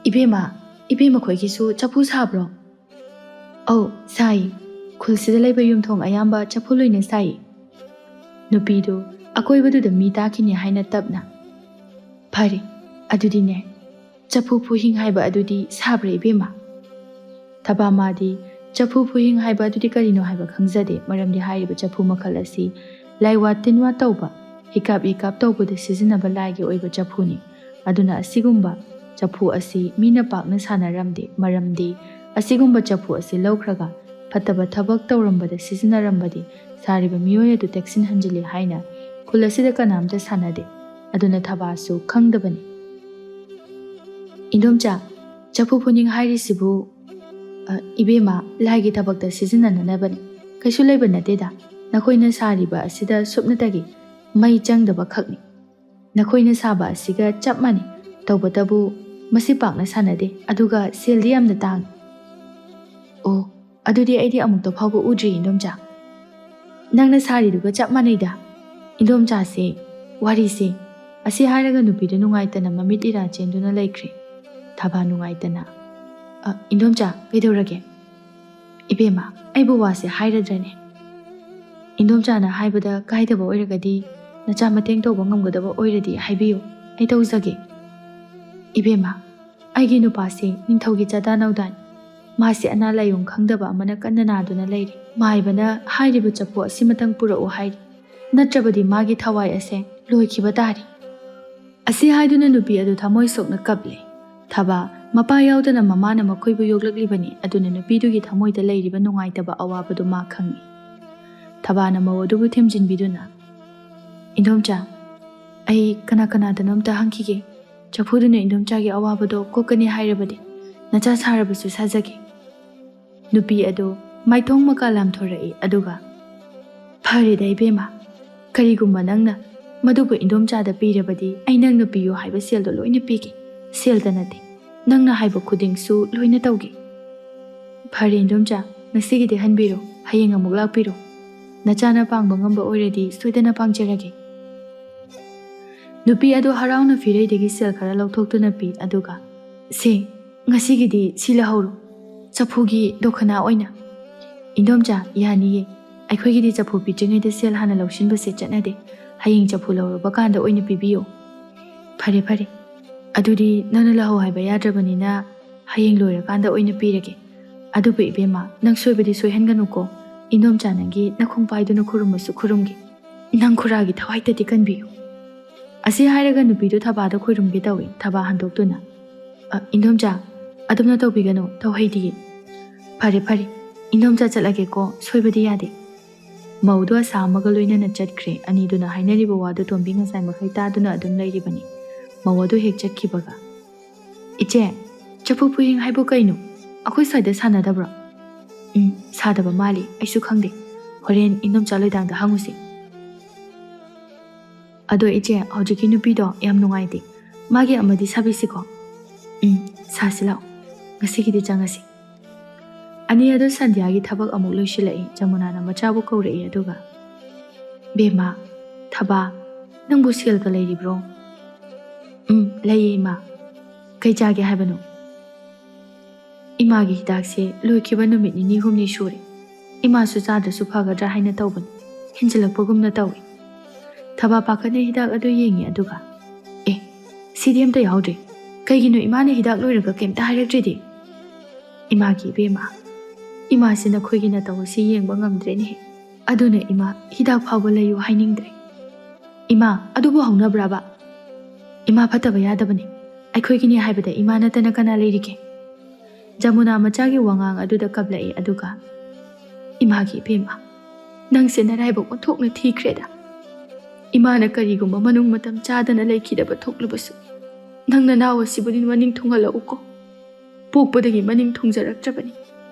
Ibema khoigisu chapu sabro. Sai khulsida laiba yumthong ayamba chapu loina sai. Nupi do akoibadu da mi takini haina tapna. Phari adudi ne chapu puhing haiba adudi sabre ibema. Thaba madi chapu puhing haiba adudi karino haiba khangjade maramdi hairiba chapu makhal asi laiwa tinwa tauba hikap tauba sizinaba laigi oiba chapuni. Aduna asigumba chapu asi mina pakna sanaramde maramdi asigumba chapu asi laukraga fataba thabak tauramada sizinarambadi sariba miyoya du teksin hanjili haina kulasida kanamta sanade. Aduna thabasu khangdabani. Indomcha chapu puning hairisibu ibema laigi thabakta sizinananabani kaisu leiba nateda. Nakoina sariba asida supnatagi mai changdaba khakni. Nakoina saba asiga chapmani taubatabu masipakna sanade aduga seldi yamna tang. ꯑꯗꯨꯗꯤ ꯑꯩꯗꯤ ꯑꯃꯨꯛꯇ ꯐꯥꯎꯕ ꯎꯗ꯭ꯔꯤ ꯏꯟꯗꯣꯝꯆꯥ ꯅꯪꯅ ꯁꯥꯔꯤꯗꯨꯒ ꯆꯞ ꯃꯥꯟꯅꯩꯗ ꯏꯟꯗꯣꯝꯆꯥꯁꯦ ꯋꯥꯔꯤꯁꯦ ꯑꯁꯤ ꯍꯥꯏꯔꯒ ꯅꯨꯄꯤꯗꯨ ꯅꯨꯡꯉꯥꯏꯇꯅ ꯃꯃꯤꯠ ꯏꯔꯥ ꯆꯦꯟꯗꯨꯅ ꯂꯩꯈ꯭ꯔꯦ ꯊꯕꯥ ꯅꯨꯡꯉꯥꯏꯇꯅ ꯏꯟꯗꯣꯝꯆꯥ ꯀꯩꯗꯧꯔꯒꯦ ꯏꯕꯦꯝꯃ ꯑꯩꯕꯨ ꯋꯥꯁꯦ ꯍꯥꯏꯔꯗ꯭ꯔꯅꯦ ꯏꯟꯗꯣꯝꯆꯥꯅ ꯍꯥꯏꯕꯗ ꯀꯥꯏꯗꯕ ꯑꯣꯏꯔꯒꯗꯤ ꯅꯆꯥ ꯃꯇꯦꯡ ꯇꯧꯕ ꯉꯝꯒꯗꯕ ꯑꯣꯏꯔꯗꯤ ꯍꯥꯏꯕꯤꯌꯨ ꯑꯩ ꯇꯧꯖꯒꯦ ꯏꯕꯦꯝꯃ ꯑꯩꯒꯤ ꯅꯨꯄꯥꯁꯦ ꯅꯤꯡꯊꯧꯒꯤ ꯆꯥꯗꯥ ꯅꯧꯗꯥꯅꯤ ꯃꯥꯁꯦ ꯑꯅꯥ ꯂꯥꯏꯌꯣꯡ ꯈꯪꯗꯕ ꯑꯃꯅ ꯀꯟꯅ ꯅꯥꯗꯨꯅ ꯂꯩꯔꯤ ꯃꯥꯏꯕꯅ ꯍꯥꯏꯔꯤꯕ ꯆꯐꯨ ꯑꯁꯤꯃꯇꯪ ꯄꯨꯔꯛꯎ ꯍꯥꯏꯔꯤ ꯅꯠꯇ꯭ꯔꯕꯗꯤ ꯃꯥꯒꯤ ꯊꯋꯥꯏ ꯑꯁꯦ ꯂꯣꯏꯈꯤꯕ ꯇꯥꯔꯤ ꯑꯁꯤ ꯍꯥꯏꯗꯨꯅ ꯅꯨꯄꯤ ꯑꯗꯨ ꯊꯃꯣꯏ ꯁꯣꯛꯅ ꯀꯞꯂꯦ ꯊꯕꯥ ꯃꯄꯥ ꯌꯥꯎꯗꯅ ꯃꯃꯥꯅ ꯃꯈꯣꯏꯕꯨ ꯌꯣꯛꯂꯛꯂꯤꯕꯅꯤ ꯑꯗꯨꯅ ꯅꯨꯄꯤꯗꯨꯒꯤ ꯊꯃꯣꯏꯗ ꯂꯩꯔꯤꯕ ꯅꯨꯡꯉꯥꯏꯇꯕ ꯑꯋꯥꯕꯗꯨ ꯃꯥ ꯈꯪꯏ ꯊꯕꯥꯅ ꯃꯧ ꯑꯗꯨꯕꯨ ꯊꯦꯝꯖꯤꯟꯕꯤꯗꯨꯅ ꯏꯟꯗꯣꯝꯆꯥ ꯑꯩ ꯀꯅꯥꯗꯅꯣ ꯑꯝꯇ ꯍꯪꯈꯤꯒꯦ ꯆꯐꯨꯗꯨꯅ ꯏꯟꯗꯣꯝꯆꯥꯒꯤ ꯑꯋꯥꯕꯗꯣ ꯀꯣꯛꯀꯅꯤ ꯍꯥꯏꯔꯕꯗꯤ ꯅꯆꯥ ꯁꯥꯔꯕꯁꯨ ꯁꯥꯖꯒꯦ ꯅꯨꯄꯤ ꯑꯗꯨ ꯃꯥꯏꯊꯣꯡ ꯃꯀꯥ ꯂꯥꯝꯊꯣꯔꯛꯏ ꯑꯗꯨꯒ ꯐꯔꯦꯗ ꯏꯕꯦꯝꯃ ꯀꯔꯤꯒꯨꯝꯕ ꯅꯪꯅ ꯃꯗꯨꯕꯨ ꯏꯟꯗꯣꯝꯆꯥꯗ ꯄꯤꯔꯕꯗꯤ ꯑꯩ ꯅꯪꯅ ꯄꯤꯌꯨ ꯍꯥꯏꯕ ꯁꯦꯜꯗꯣ ꯂꯣꯏꯅ ꯄꯤꯒꯦ ꯁꯦꯜꯗ ꯅꯠꯇꯦ ꯅꯪꯅ ꯍꯥꯏꯕ ꯈꯨꯗꯤꯡꯁꯨ ꯂꯣꯏꯅ ꯇꯧꯒꯦ ꯐꯔꯦ ꯏꯟꯗꯣꯝꯆꯥ ꯉꯁꯤꯒꯤꯗꯤ ꯍꯟꯕꯤꯔꯣ ꯍꯌꯦꯡ ꯑꯃꯨꯛ ꯂꯥꯛꯄꯤꯔꯣ ꯅꯆꯥꯅ ꯄꯥꯡꯕ ꯉꯝꯕ ꯑꯣꯏꯔꯗꯤ ꯁꯣꯏꯗꯅ ꯄꯥꯡꯖꯔꯒꯦ ꯅꯨꯄꯤ ꯑꯗꯨ ꯍꯔꯥꯎꯅ ꯐꯤꯔꯩꯗꯒꯤ ꯁꯦꯜ ꯈꯔ ꯂꯧꯊꯣꯛꯇꯨꯅ ꯄꯤ ꯑꯗꯨꯒ ꯁꯦ ꯉꯁꯤꯒꯤꯗꯤ ꯁꯤ ꯂꯧꯍꯧꯔꯣ ꯆꯐꯨꯒꯤ ꯗꯣꯈꯅꯥ ꯑꯣꯏꯅ ꯏꯟꯗꯣꯝꯆꯥ ꯌꯥꯅꯤꯌꯦ ꯑꯩꯈꯣꯏꯒꯤꯗꯤ ꯆꯐꯨ ꯄꯤꯗ꯭ꯔꯤꯉꯩꯗ ꯁꯦꯜ ꯍꯥꯟꯅ ꯂꯧꯁꯤꯟꯕꯁꯦ ꯆꯠꯅꯗꯦ ꯍꯌꯦꯡ ꯆꯐꯨ ꯂꯧꯔꯕ ꯀꯥꯟꯗ ꯑꯣꯏꯅ ꯄꯤꯕꯤꯌꯣ ꯐꯔꯦ ꯐꯔꯦ ꯑꯗꯨꯗꯤ ꯅꯪꯅ ꯂꯧꯍꯧ ꯍꯥꯏꯕ ꯌꯥꯗ꯭ꯔꯕꯅꯤꯅ ꯍꯌꯦꯡ ꯂꯣꯏꯔꯀꯥꯟꯗ ꯑꯣꯏꯅ ꯄꯤꯔꯒꯦ ꯑꯗꯨꯕꯨ ꯏꯕꯦꯝꯃ ꯅꯪ ꯁꯣꯏꯕꯗꯤ ꯁꯣꯏꯍꯟꯒꯅꯨꯀꯣ ꯏꯟꯗꯣꯝꯆꯥ ꯅꯪꯒꯤ ꯅꯈꯣꯡ ꯄꯥꯏꯗꯨꯅ ꯈꯨꯔꯨꯝꯃꯁꯨ ꯈꯨꯔꯨꯝꯒꯦ ꯅꯪ ꯈꯨꯔꯥꯒꯤ ꯊꯋꯥꯏꯇꯗꯤ ꯀꯟꯕꯤꯌꯨ ꯑꯁꯤ ꯍꯥꯏꯔꯒ ꯅꯨꯄꯤꯗꯨ ꯊꯕꯥꯗ ꯈꯨꯔꯨꯝꯒꯦ ꯇꯧꯏ ꯊꯕꯥ ꯍꯟꯗꯣꯛꯇꯨꯅ ꯏꯟꯗꯣꯝꯆꯥ ꯑꯗꯨꯝꯅ ꯇꯧꯕꯤꯒꯅꯨ ꯇꯧꯍꯩꯗꯤꯌꯦ ꯐꯔꯦ ꯐꯔꯦ ꯏꯟꯗꯣꯝꯆꯥ ꯆꯠꯂꯒꯦꯀꯣ ꯁꯣꯏꯕꯗꯤ ꯌꯥꯗꯦ ꯃꯧꯗꯨ ꯑꯁꯥ ꯑꯃꯒ ꯂꯣꯏꯅꯅ ꯆꯠꯈ꯭ꯔꯦ ꯑꯅꯤꯗꯨꯅ ꯍꯥꯏꯅꯔꯤꯕ ꯋꯥꯗꯨ ꯇꯣꯝꯕꯤ ꯉꯁꯥꯏ ꯃꯈꯩ ꯇꯥꯗꯨꯅ ꯑꯗꯨꯝ ꯂꯩꯔꯤꯕꯅꯤ ꯃꯧ ꯑꯗꯨ ꯍꯦꯛ ꯆꯠꯈꯤꯕꯒ ꯏꯆꯦ ꯆꯐꯨ ꯄꯨꯌꯦꯡ ꯍꯥꯏꯕꯨ ꯀꯩꯅꯣ ꯑꯩꯈꯣꯏ ꯁ꯭ꯋꯥꯏꯗ ꯁꯥꯟꯅꯗꯕ꯭ꯔꯣ ꯁꯥꯗꯕ ꯃꯥꯜꯂꯤ ꯑꯩꯁꯨ ꯈꯪꯗꯦ ꯍꯣꯔꯦꯟ ꯏꯟꯗꯣꯝꯆꯥ ꯂꯣꯏꯗꯥꯡꯗ ꯍꯪꯉꯨꯁꯤ ꯑꯗꯣ ꯏꯆꯦ ꯍꯧꯖꯤꯛꯀꯤ ꯅꯨꯄꯤꯗꯣ ꯌꯥꯝ ꯅꯨꯡꯉꯥꯏꯇꯦ ꯃꯥꯒꯤ ꯑꯃꯗꯤ ꯁꯥꯕꯤꯁꯤꯀꯣ ꯁꯥꯁꯤ ꯂꯥꯛꯑꯣ ꯉꯁꯤꯒꯤꯗꯤ ꯆꯪꯉꯁꯤ ꯑꯅꯤ ꯑꯗꯨ ꯁꯟꯙ꯭ꯌꯥꯒꯤ ꯊꯕꯛ ꯑꯃꯨꯛ ꯂꯣꯏꯁꯤꯜꯂꯛꯏ ꯖꯃꯨꯅꯥꯅ ꯃꯆꯥꯕꯨ ꯀꯧꯔꯛꯏ ꯑꯗꯨꯒ ꯕꯦꯝꯃ ꯊꯕꯥ ꯅꯪꯕꯨ ꯁꯦꯜꯒ ꯂꯩꯔꯤꯕ꯭ꯔꯣ ꯂꯩꯌꯦ ꯏꯃꯥ ꯀꯩ ꯆꯥꯒꯦ ꯍꯥꯏꯕꯅꯣ ꯏꯃꯥꯒꯤ ꯍꯤꯗꯥꯛꯁꯦ ꯂꯣꯏꯈꯤꯕ ꯅꯨꯃꯤꯠ 2-3 ꯁꯨꯔꯦ ꯏꯃꯥꯁꯨ ꯆꯥꯗ꯭ꯔꯁꯨ ꯐꯒꯗ꯭ꯔꯥ ꯍꯥꯏꯅ ꯇꯧꯕꯅꯤ ꯍꯦꯟꯖꯤꯜꯂꯛꯄꯒꯨꯝꯅ ꯇꯧꯏ ꯊꯕꯥ ꯄꯥꯈꯠꯅ ꯍꯤꯗꯥꯛ ꯑꯗꯨ ꯌꯦꯡꯉꯤ ꯑꯗꯨꯒ ꯁꯤꯗꯤ ꯑꯝꯇ ꯌꯥꯎꯗ꯭ꯔꯦ ꯀꯩꯒꯤꯅꯣ ꯏꯃꯥꯅ ꯍꯤꯗꯥꯛ ꯂꯣꯏꯔꯒ ꯀꯩꯝꯇ ꯍꯥꯏꯔꯛꯇ꯭ꯔꯤꯗꯤ ꯏꯃꯥꯒꯤ ꯏꯕꯦꯝꯃ ꯏꯃꯥꯁꯤ ꯅꯈꯣꯏꯒꯤ ꯅꯇꯧ ꯑꯁꯤ ꯌꯦꯡꯕ ꯉꯝꯗ꯭ꯔꯦꯅꯦꯍꯦ ꯑꯗꯨꯅ ꯏꯃꯥ ꯍꯤꯗꯥꯛ ꯐꯥꯎꯕ ꯂꯩꯌꯨ ꯍꯥꯏꯅꯤꯡꯗ꯭ꯔꯦ ꯏꯃꯥ ꯑꯗꯨꯕꯨ ꯍꯧꯅꯕ꯭ꯔꯥꯕ ꯏꯃꯥ ꯐꯠꯇꯕ ꯌꯥꯗꯕꯅꯤ ꯑꯩꯈꯣꯏꯒꯤꯅꯤ ꯍꯥꯏꯕꯗ ꯏꯃꯥ ꯅꯠꯇꯅ ꯀꯅꯥ ꯂꯩꯔꯤꯒꯦ ꯖꯃꯨꯅꯥ ꯃꯆꯥꯒꯤ ꯋꯥꯉꯥꯡ ꯑꯗꯨꯗ ꯀꯞꯂꯛꯏ ꯑꯗꯨꯒ ꯏꯃꯥꯒꯤ ꯏꯕꯦꯝꯃ ꯅꯪꯁꯦ ꯅꯔꯥꯏꯕꯛ ꯑꯣꯟꯊꯣꯛꯅ ꯊꯤꯈ꯭ꯔꯦꯗ ꯏꯃꯥꯅ ꯀꯔꯤꯒꯨꯝꯕ ꯃꯅꯨꯡ ꯃꯇꯝ ꯆꯥꯗꯅ ꯂꯩꯈꯤꯗꯕ ꯊꯣꯛꯂꯕꯁꯨ ꯅꯪ ꯅꯅꯥꯎ ꯑꯁꯤꯕꯨꯗꯤ ꯃꯅꯤꯡ ꯊꯨꯡꯍꯜꯂꯛꯎꯀꯣ ꯄꯣꯛꯄꯗꯒꯤ ꯃꯅꯤꯡ ꯊꯨꯡꯖꯔꯛꯇ꯭ꯔꯕꯅꯤ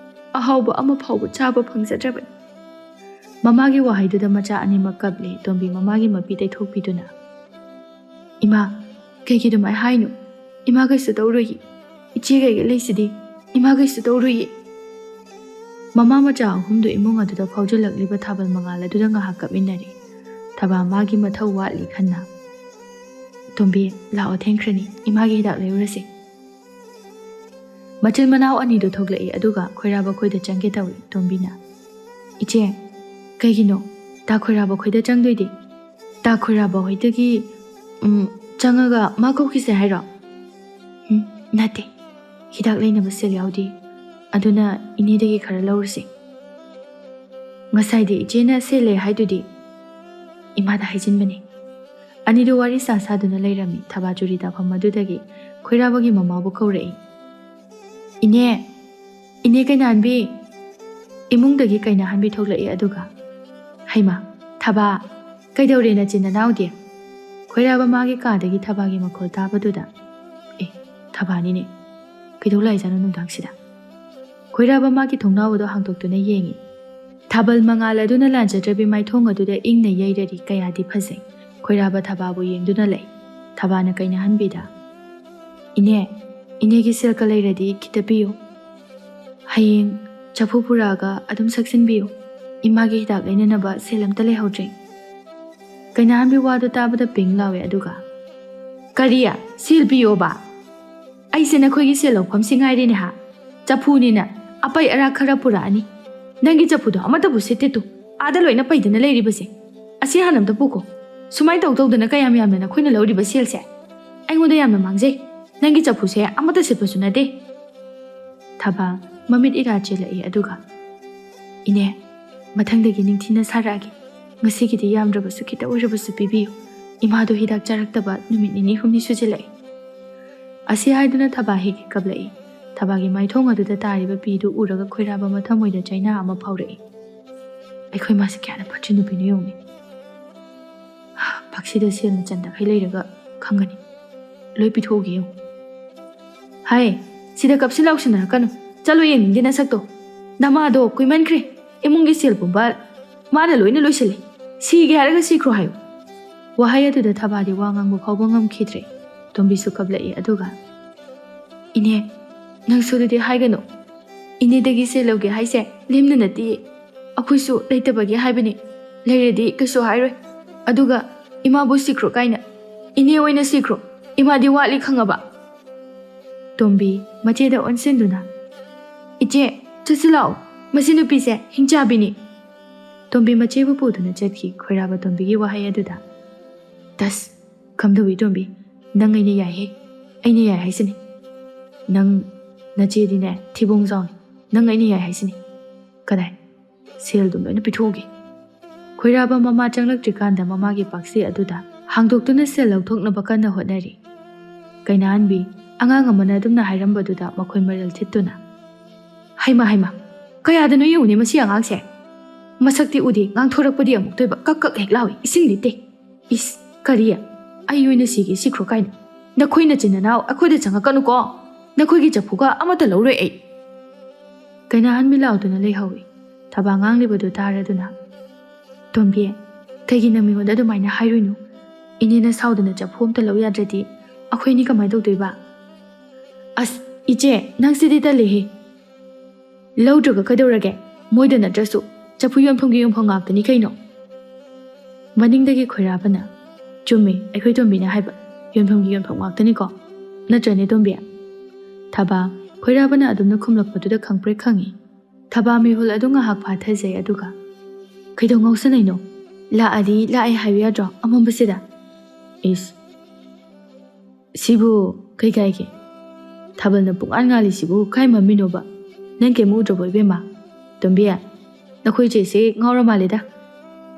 ꯑꯍꯥꯎꯕ ꯑꯃ ꯐꯥꯎꯕ ꯆꯥꯕ ꯐꯪꯖꯗ꯭ꯔꯕꯅꯤ ꯃꯃꯥꯒꯤ ꯋꯥꯍꯩꯗꯨꯗ ꯃꯆꯥ ꯑꯅꯤꯃꯛ ꯀꯞꯂꯦ ꯇꯣꯝꯕꯤ ꯃꯃꯥꯒꯤ ꯃꯄꯤ ꯇꯩꯊꯣꯛꯄꯤꯗꯨꯅ ꯏꯃꯥ ꯀꯩꯒꯤ ꯑꯗꯨꯃꯥꯏ ꯍꯥꯏꯅꯣ ꯏꯃꯥ ꯀꯩꯁꯨ ꯇꯧꯔꯣꯏꯌꯦ ꯏꯆꯦ ꯀꯩꯒ ꯂꯩꯁꯤꯗꯤ ꯏꯃꯥ ꯀꯩꯁꯨ ꯇꯧꯔꯣꯏꯌꯦ ꯃꯃꯥ ꯃꯆꯥ ꯑꯍꯨꯝꯗꯨ ꯏꯃꯨꯡ ꯑꯗꯨꯗ ꯐꯥꯎꯖꯤꯜꯂꯛꯂꯤꯕ ꯊꯥꯕꯜ ꯃꯉꯥꯜ ꯑꯗꯨꯗ ꯉꯥꯏꯍꯥꯛ ꯀꯞꯃꯤꯟꯅꯔꯤ ꯊꯕꯥ ꯃꯥꯒꯤ ꯃꯊꯧ ꯋꯥꯠꯂꯤ ꯈꯟꯅ ꯇꯣꯝꯕꯤ ꯂꯥꯛꯑꯣ ꯊꯦꯡꯈ꯭ꯔꯅꯤ ꯏꯃꯥꯒꯤ ꯍꯤꯗꯥꯛ ꯂꯩꯔꯨꯔꯁꯤ ꯃꯆꯤꯟ ꯃꯅꯥꯎ ꯑꯅꯤꯗꯨ ꯊꯣꯛꯂꯛꯏ ꯑꯗꯨꯒ ꯈꯣꯏꯔꯥꯕ ꯈꯣꯏꯗ ꯆꯪꯒꯦ ꯇꯧꯏ ꯇꯣꯝꯕꯤꯅ ꯏꯆꯦ ꯀꯩꯒꯤꯅꯣ ꯇꯥ ꯈꯣꯏꯔꯥꯕ ꯈꯣꯏꯗ ꯆꯪꯗꯣꯏꯗꯤ ꯇꯥ ꯈꯣꯏꯔꯥꯕ ꯍꯣꯏꯗꯒꯤ ꯆꯪꯉꯒ ꯃꯥ ꯀꯧꯈꯤꯁꯦ ꯍꯥꯏꯔꯣ ꯅꯠꯇꯦ ꯍꯤꯗꯥꯛ ꯂꯩꯅꯕ ꯁꯦꯜ ꯌꯥꯎꯗꯦ ꯑꯗꯨꯅ ꯏꯅꯦꯗꯒꯤ ꯈꯔ ꯂꯧꯔꯁꯤ ꯉꯁꯥꯏꯗꯤ ꯏꯆꯦꯅ ꯁꯦꯜ ꯂꯩ ꯍꯥꯏꯗꯨꯗꯤ ꯏꯃꯥꯗ ꯍꯥꯏꯖꯤꯟꯕꯅꯤ ꯑꯅꯤꯗꯨ ꯋꯥꯔꯤ ꯁꯥꯗꯨꯅ ꯂꯩꯔꯝꯃꯤ ꯊꯕꯥ ꯆꯨꯔꯤ ꯇꯥꯐꯝ ꯑꯗꯨꯗꯒꯤ ꯈꯣꯏꯔꯥꯕꯒꯤ ꯃꯃꯥꯕꯨ ꯀꯧꯔꯛꯏ ꯏꯅꯦ ꯀꯩꯅꯥꯟꯕꯤ ꯏꯃꯨꯡꯗꯒꯤ ꯀꯩꯅꯥꯍꯟꯕꯤ ꯊꯣꯛꯂꯛꯏ ꯑꯗꯨꯒ ꯍꯩꯃꯥ ꯊꯕꯥ ꯀꯩꯗꯧꯔꯦ ꯅꯆꯤꯟ ꯅꯅꯥꯎꯗꯤ ꯈꯣꯏꯔꯥꯕ ꯃꯥꯒꯤ ꯀꯥꯗꯒꯤ ꯊꯕꯥꯒꯤ ꯃꯈꯣꯜ ꯇꯥꯕꯗꯨꯗ ꯊꯕꯥꯅꯤꯅꯦ ꯀꯩꯗꯧ ꯂꯥꯛꯏꯖꯥꯠꯅꯣ ꯅꯨꯡꯗꯥꯡꯁꯤꯗ ꯈꯣꯏꯔꯥꯕ ꯃꯥꯒꯤ ꯊꯣꯡꯅꯥꯎꯗꯣ ꯍꯥꯡꯗꯣꯛꯇꯨꯅ ꯌꯦꯡꯉꯤ ꯊꯥꯕꯜ ꯃꯉꯥꯜ ꯑꯗꯨꯅ ꯂꯥꯟꯖꯗ꯭ꯔꯕꯤ ꯃꯥꯏꯊꯣꯡ ꯑꯗꯨꯗ ꯏꯪꯅ ꯌꯩꯔꯔꯤ ꯀꯌꯥꯗꯤ ꯐꯖꯩ ꯈꯣꯏꯔꯥꯕ ꯊꯕꯥꯕꯨ ꯌꯦꯡꯗꯨꯅ ꯂꯩ ꯊꯕꯥꯅ ꯀꯩꯅꯥꯍꯟꯕꯤꯗ ꯏꯅꯦꯒꯤ ꯁꯦꯜꯀ ꯂꯩꯔꯗꯤ ꯈꯤꯇ ꯄꯤꯌꯨ ꯍꯌꯦꯡ ꯆꯐꯨ ꯄꯨꯔꯛꯑꯒ ꯑꯗꯨꯝ ꯁꯛꯆꯤꯟꯕꯤꯌꯨ ꯏꯃꯥꯒꯤ ꯍꯤꯗꯥꯛ ꯂꯩꯅꯅꯕ ꯁꯦꯜ ꯑꯝꯇ ꯂꯩꯍꯧꯗ꯭ꯔꯦ ꯀꯩꯅꯥꯍꯟꯕꯤ ꯋꯥꯗꯨ ꯇꯥꯕꯗ ꯄꯤꯡ ꯂꯥꯎꯋꯦ ꯑꯗꯨꯒ ꯀꯔꯤ ꯁꯦꯜ ꯄꯤꯌꯣꯕ ꯑꯩꯁꯦ ꯅꯈꯣꯏꯒꯤ ꯁꯦꯜ ꯂꯧꯐꯝꯁꯤ ꯉꯥꯏꯔꯦꯅꯦ ꯍꯥ ꯆꯐꯨꯅꯤꯅ ꯑꯄꯩ ꯑꯔꯥꯛ ꯈꯔ ꯄꯨꯔꯛꯑꯅꯤ ꯅꯪꯒꯤ ꯆꯐꯨꯗꯣ ꯑꯃꯠꯇꯕꯨ ꯁꯤꯠꯇꯦ ꯑꯥꯗ ꯂꯣꯏꯅ ꯄꯩꯗꯅ ꯂꯩꯔꯤꯕꯁꯦ ꯑꯁꯤ ꯍꯥꯟꯅ ꯑꯝꯇ ꯄꯨꯈꯣ ꯁꯨꯃꯥꯏꯅ ꯇꯧꯗꯅ ꯀꯌꯥꯝ ꯌꯥꯝꯅ ꯅꯈꯣꯏꯅ ꯂꯧꯔꯤꯕ ꯁꯦꯜꯁꯦ ꯑꯩꯉꯣꯟꯗ ꯌꯥꯝꯅ ꯃꯥꯡꯖꯩ ꯅꯪꯒꯤ ꯆꯐꯨꯁꯦ ꯑꯃꯠꯇ ꯁꯤꯠꯄꯁꯨ ꯅꯠꯇꯦ ꯊꯕꯥ ꯃꯃꯤꯠ ꯏꯔꯥ ꯆꯦꯜꯂꯛꯏ ꯑꯗꯨꯒ ꯏꯅꯦ ꯃꯊꯪꯗꯒꯤ ꯅꯤꯡꯊꯤꯅ ꯁꯥꯔꯛꯑꯒꯦ ꯉꯁꯤꯒꯤꯗꯤ ꯌꯥꯝꯗ꯭ꯔꯕꯁꯨ ꯈꯤꯇ ꯑꯣꯏꯔꯕꯁꯨ ꯄꯤꯕꯤꯌꯨ ꯏꯃꯥꯗꯣ ꯍꯤꯗꯥꯛ ꯆꯥꯔꯛꯇꯕ ꯅꯨꯃꯤꯠ 2-3 ꯁꯨꯖꯤꯜꯂꯛꯏ ꯑꯁꯤ ꯍꯥꯏꯗꯨꯅ ꯊꯕꯥ ꯍꯦꯛ ꯀꯞꯂꯛꯏ ꯊꯕꯥꯒꯤ ꯃꯥꯏꯊꯣꯡ ꯑꯗꯨꯗ ꯇꯥꯔꯤꯕ ꯄꯤꯗꯨ ꯎꯔꯒ ꯈꯣꯏꯔꯥꯕ ꯃꯊꯃꯣꯏꯗ ꯆꯩꯅꯥ ꯑꯃ ꯐꯥꯎꯔꯛꯏ ꯑꯩꯈꯣꯏ ꯃꯥꯁꯤ ꯀꯌꯥꯅ ꯐꯠꯇ꯭ꯔꯤ ꯅꯨꯄꯤꯅꯣ ꯌꯦꯡꯉꯨꯅꯦ ꯐꯛꯁꯤꯗ ꯁꯦꯜ ꯃꯆꯟꯗꯈꯩ ꯂꯩꯔꯒ ꯈꯪꯒꯅꯤ ꯂꯣꯏ ꯄꯤꯊꯣꯛꯎꯒꯦ ꯌꯦꯡꯉꯨ ꯍꯥꯏ ꯁꯤꯗ ꯀꯞꯁꯤ ꯂꯥꯎꯁꯤꯟꯅꯔꯛꯀꯅꯨ ꯆꯠꯂꯣ ꯌꯦꯡꯅꯤꯡꯗꯦ ꯅꯁꯛꯇꯣ ꯅꯃꯥꯗꯣ ꯀꯨꯏꯃꯟꯈ꯭ꯔꯦ ꯏꯃꯨꯡꯒꯤ ꯁꯦꯜ ꯄꯨꯝꯕ ꯃꯥꯅ ꯂꯣꯏꯅ ꯂꯣꯏꯁꯤꯜꯂꯦ ꯁꯤꯒꯦ ꯍꯥꯏꯔꯒ ꯁꯤꯈ꯭ꯔꯣ ꯍꯥꯏꯌꯨ ꯋꯥꯍꯩ ꯑꯗꯨꯗ ꯊꯕꯥꯗꯤ ꯋꯥ ꯉꯥꯡꯕ ꯐꯥꯎꯕ ꯉꯝꯈꯤꯗ꯭ꯔꯦ ꯇꯣꯝꯕꯤꯁꯨ ꯀꯞꯂꯛꯏ ꯑꯗꯨꯒ ꯏꯅꯦ ꯅꯪꯁꯨ ꯑꯗꯨꯗꯤ ꯍꯥꯏꯒꯅꯨ ꯏꯅꯦꯗꯒꯤ ꯁꯦꯜ ꯂꯧꯒꯦ ꯍꯥꯏꯁꯦ ꯂꯦꯝꯅ ꯅꯠꯇꯤꯌꯦ ꯑꯩꯈꯣꯏꯁꯨ ꯂꯩꯇꯕꯒꯤ ꯍꯥꯏꯕꯅꯤ ꯂꯩꯔꯗꯤ ꯀꯩꯁꯨ ꯍꯥꯏꯔꯣꯏ ꯑꯗꯨꯒ ꯏꯃꯥꯕꯨ ꯁꯤꯈ꯭ꯔꯣ ꯀꯥꯏꯅ ꯏꯅꯦ ꯑꯣꯏꯅ ꯁꯤꯈ꯭ꯔꯣ ꯏꯃꯥꯗꯤ ꯋꯥꯠꯂꯤ ꯈꯪꯉꯕ ꯇꯣꯝꯕꯤ ꯃꯆꯦꯗ ꯑꯣꯟꯁꯤꯟꯗꯨꯅ ꯏꯆꯦ ꯆꯠꯁꯤꯜꯂꯛꯑꯣ ꯃꯁꯤ ꯅꯨꯄꯤꯁꯦ ꯍꯤꯡꯆꯥꯕꯤꯅꯤ ꯇꯣꯝꯕꯤ ꯃꯆꯦꯕꯨ ꯄꯨꯗꯨꯅ ꯆꯠꯈꯤ ꯈꯣꯏꯔꯥꯕ ꯇꯣꯝꯕꯤꯒꯤ ꯋꯥꯍꯩ ꯑꯗꯨꯗ ꯇꯁ ꯀꯝꯗꯧꯏ ꯇꯣꯝꯕꯤ ꯅꯪ ꯑꯩꯅ ꯌꯥꯏꯍꯦ ꯑꯩꯅ ꯌꯥꯏ ꯍꯥꯏꯁꯤꯅꯤ ꯅꯪ ꯅꯆꯦꯗꯤꯅꯦ ꯊꯤꯕꯣꯡ ꯆꯥꯎꯅꯤ ꯅꯪ ꯑꯩꯅ ꯌꯥꯏ ꯍꯥꯏꯁꯤꯅꯤ ꯀꯗꯥꯏ ꯁꯦꯜꯗꯨ ꯂꯣꯏꯅ ꯄꯤꯊꯣꯛꯎꯒꯦ ꯈꯣꯏꯔꯥꯕ ꯃꯃꯥ ꯆꯪꯂꯛꯇ꯭ꯔꯤꯀꯥꯟꯗ ꯃꯃꯥꯒꯤ ꯄꯥꯛꯁꯤ ꯑꯗꯨꯗ ꯍꯥꯡꯗꯣꯛꯇꯨꯅ ꯁꯦꯜ ꯂꯧꯊꯣꯛꯅꯕ ꯀꯟꯅ ꯍꯣꯠꯅꯔꯤ ꯀꯩꯅꯥꯍꯟꯕꯤ ꯑꯉꯥꯡ ꯑꯃꯅ ꯑꯗꯨꯝꯅ ꯍꯥꯏꯔꯝꯕꯗꯨꯗ ꯃꯈꯣꯏ ꯃꯔꯜ ꯊꯤꯠꯇꯨꯅ ꯍꯩꯃ ꯀꯌꯥꯗꯅꯣ ꯌꯦꯡꯉꯨꯅꯦ ꯃꯁꯤ ꯑꯉꯥꯡꯁꯦ ꯃꯁꯛꯇꯤ ꯎꯗꯦ ꯉꯥꯡꯊꯣꯔꯛꯄꯗꯤ ꯑꯃꯨꯛ ꯇꯣꯏꯕ ꯀꯛ ꯍꯦꯛ ꯂꯥꯎꯏ ꯏꯁꯤꯡ ꯂꯤꯠꯇꯦ ꯏꯁ ꯀꯔꯤ ꯑꯩ ꯑꯣꯏꯅ ꯁꯤꯒꯦ ꯁꯤꯈ꯭ꯔꯣ ꯀꯥꯏꯅ ꯅꯈꯣꯏ ꯅꯆꯤꯟ ꯅꯅꯥꯎ ꯑꯩꯈꯣꯏꯗ ꯆꯪꯉꯛꯀꯅꯨꯀꯣ ꯅꯈꯣꯏꯒꯤ ꯆꯐꯨꯒ ꯑꯃꯠꯇ ꯂꯧꯔꯣꯏ ꯑꯩ ꯀꯩꯅꯥꯍꯟꯕꯤ ꯂꯥꯎꯗꯨꯅ ꯂꯩꯍꯧꯏ ꯊꯕꯥ ꯉꯥꯡꯂꯤꯕꯗꯨ ꯇꯥꯔꯗꯨꯅ ꯇꯣꯝꯕꯤ ꯀꯩꯒꯤ ꯅꯪ ꯃꯤꯉꯣꯟꯗ ꯑꯗꯨꯃꯥꯏꯅ ꯍꯥꯏꯔꯣꯏꯅꯣ ꯏꯅꯦꯅ ꯁꯥꯎꯗꯅ ꯆꯐꯨ ꯑꯝꯇ ꯂꯧ ꯌꯥꯗ꯭ꯔꯗꯤ ꯑꯩꯈꯣꯏꯅꯤ ꯀꯃꯥꯏꯅ ꯇꯧꯗꯣꯏꯕ ꯑꯁ ꯏꯆꯦ ꯅꯪꯁꯤꯗꯤ ꯇꯜꯂꯤꯍꯦ ꯂꯧꯗ꯭ꯔꯒ ꯀꯩꯗꯧꯔꯒꯦ ꯃꯣꯏꯗ ꯅꯠꯇ꯭ꯔꯁꯨ ꯆꯐꯨ ꯌꯣꯟꯐꯝꯒꯤ ꯌꯣꯟꯐꯝ ꯉꯥꯛꯇꯅꯤ ꯀꯩꯅꯣ ꯃꯅꯤꯡꯗꯒꯤ ꯈꯣꯏꯔꯥꯕꯅ ꯆꯨꯝꯃꯤ ꯑꯩꯈꯣꯏ ꯇꯣꯝꯕꯤꯅ ꯍꯥꯏꯕ ꯌꯣꯟꯐꯝꯒꯤ ꯌꯣꯟꯐꯝ ꯉꯥꯛꯇꯅꯤꯀꯣ ꯅꯠꯇ꯭ꯔꯅꯦ ꯇꯣꯝꯕꯤ ꯊꯕꯥ ꯈꯣꯏꯔꯥꯕꯅ ꯑꯗꯨꯝꯅ ꯈꯨꯝꯂꯛꯄꯗꯨꯗ ꯈꯪꯄ꯭ꯔꯦꯛ ꯈꯪꯏ ꯊꯕꯥ ꯃꯤꯍꯨꯜ ꯑꯗꯨ ꯉꯥꯏꯍꯥꯛ ꯐꯥꯊꯖꯩ ꯑꯗꯨꯒ ꯀꯩꯗꯧ ꯉꯥꯎꯁꯟꯅꯩꯅꯣ ꯂꯥꯛꯑꯗꯤ ꯂꯥꯛꯑꯦ ꯍꯥꯏꯕ ꯌꯥꯗ꯭ꯔꯣ ꯑꯃꯝꯕꯁꯤꯗ ꯏꯁ ꯁꯤꯕꯨ ꯀꯩ ꯀꯥꯏꯒꯦ ꯊꯥꯕꯜꯅ ꯄꯨꯡꯉꯥꯟ ꯉꯥꯜꯂꯤꯁꯤꯕꯨ ꯀꯥꯏ ꯃꯝꯃꯤꯅꯣꯕ ꯅꯪ ꯀꯩꯝ ꯎꯗ꯭ꯔꯕꯣ ꯏꯕꯦꯝꯃ ꯇꯣꯝꯕꯤ ꯅꯈꯣꯏ ꯆꯦꯁꯦ ꯉꯥꯎꯔ ꯃꯥꯜꯂꯦꯗ